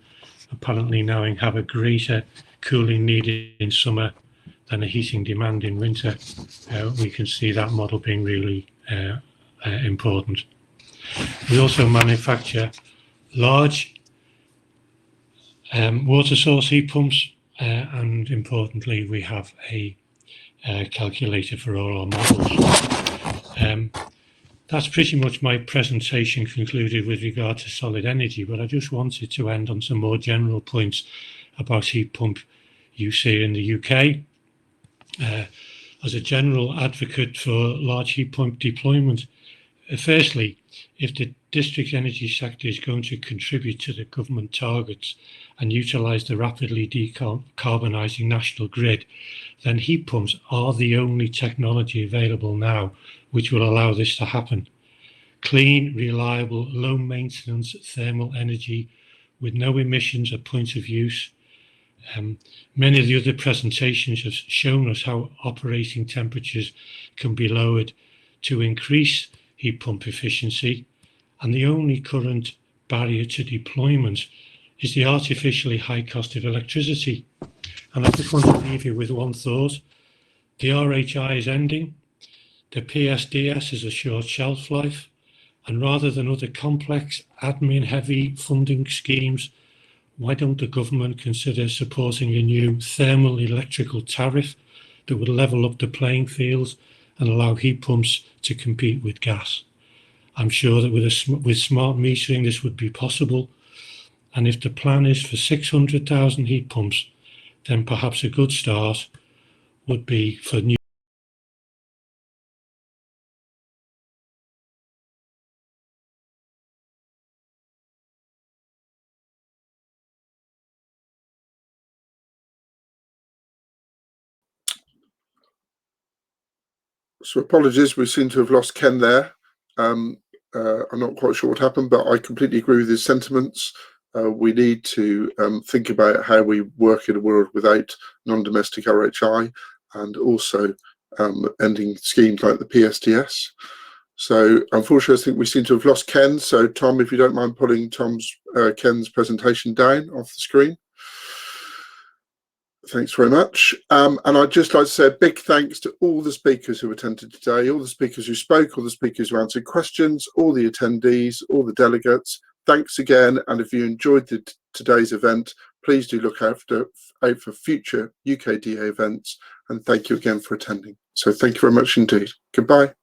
apparently now have a greater cooling need in summer than a heating demand in winter, we can see that model being really important. We also manufacture large water source heat pumps, and importantly we have a calculator for all our models. That's pretty much my presentation concluded with regard to solid energy, but I just wanted to end on some more general points about heat pump use here in the UK. As a general advocate for large heat pump deployment, firstly, if the district energy sector is going to contribute to the government targets and utilise the rapidly decarbonising national grid, then heat pumps are the only technology available now which will allow this to happen. Clean, reliable, low maintenance thermal energy with no emissions at point of use. Many of the other presentations have shown us how operating temperatures can be lowered to increase heat pump efficiency, and the only current barrier to deployment is the artificially high cost of electricity. And I just want to leave you with one thought. The RHI is ending, the PSDS is a short shelf life, and rather than other complex admin heavy funding schemes, why don't the government consider supporting a new thermal electrical tariff that would level up the playing fields and allow heat pumps to compete with gas? I'm sure that with smart metering this would be possible, and if the plan is for 600,000 heat pumps, then perhaps a good start would be for new So apologies, we seem to have lost Ken there. I'm not quite sure what happened, but I completely agree with his sentiments. We need to think about how we work in a world without non-domestic RHI, and also ending schemes like the PSDS. So unfortunately, I think we seem to have lost Ken. So Tom, if you don't mind putting Ken's presentation down off the screen. Thanks very much. And I'd just like to say a big thanks to all the speakers who attended today, all the speakers who spoke, all the speakers who answered questions, all the attendees, all the delegates. Thanks again. And if you enjoyed today's event, please do look out for future UKDEA events. And thank you again for attending. So thank you very much indeed. Goodbye.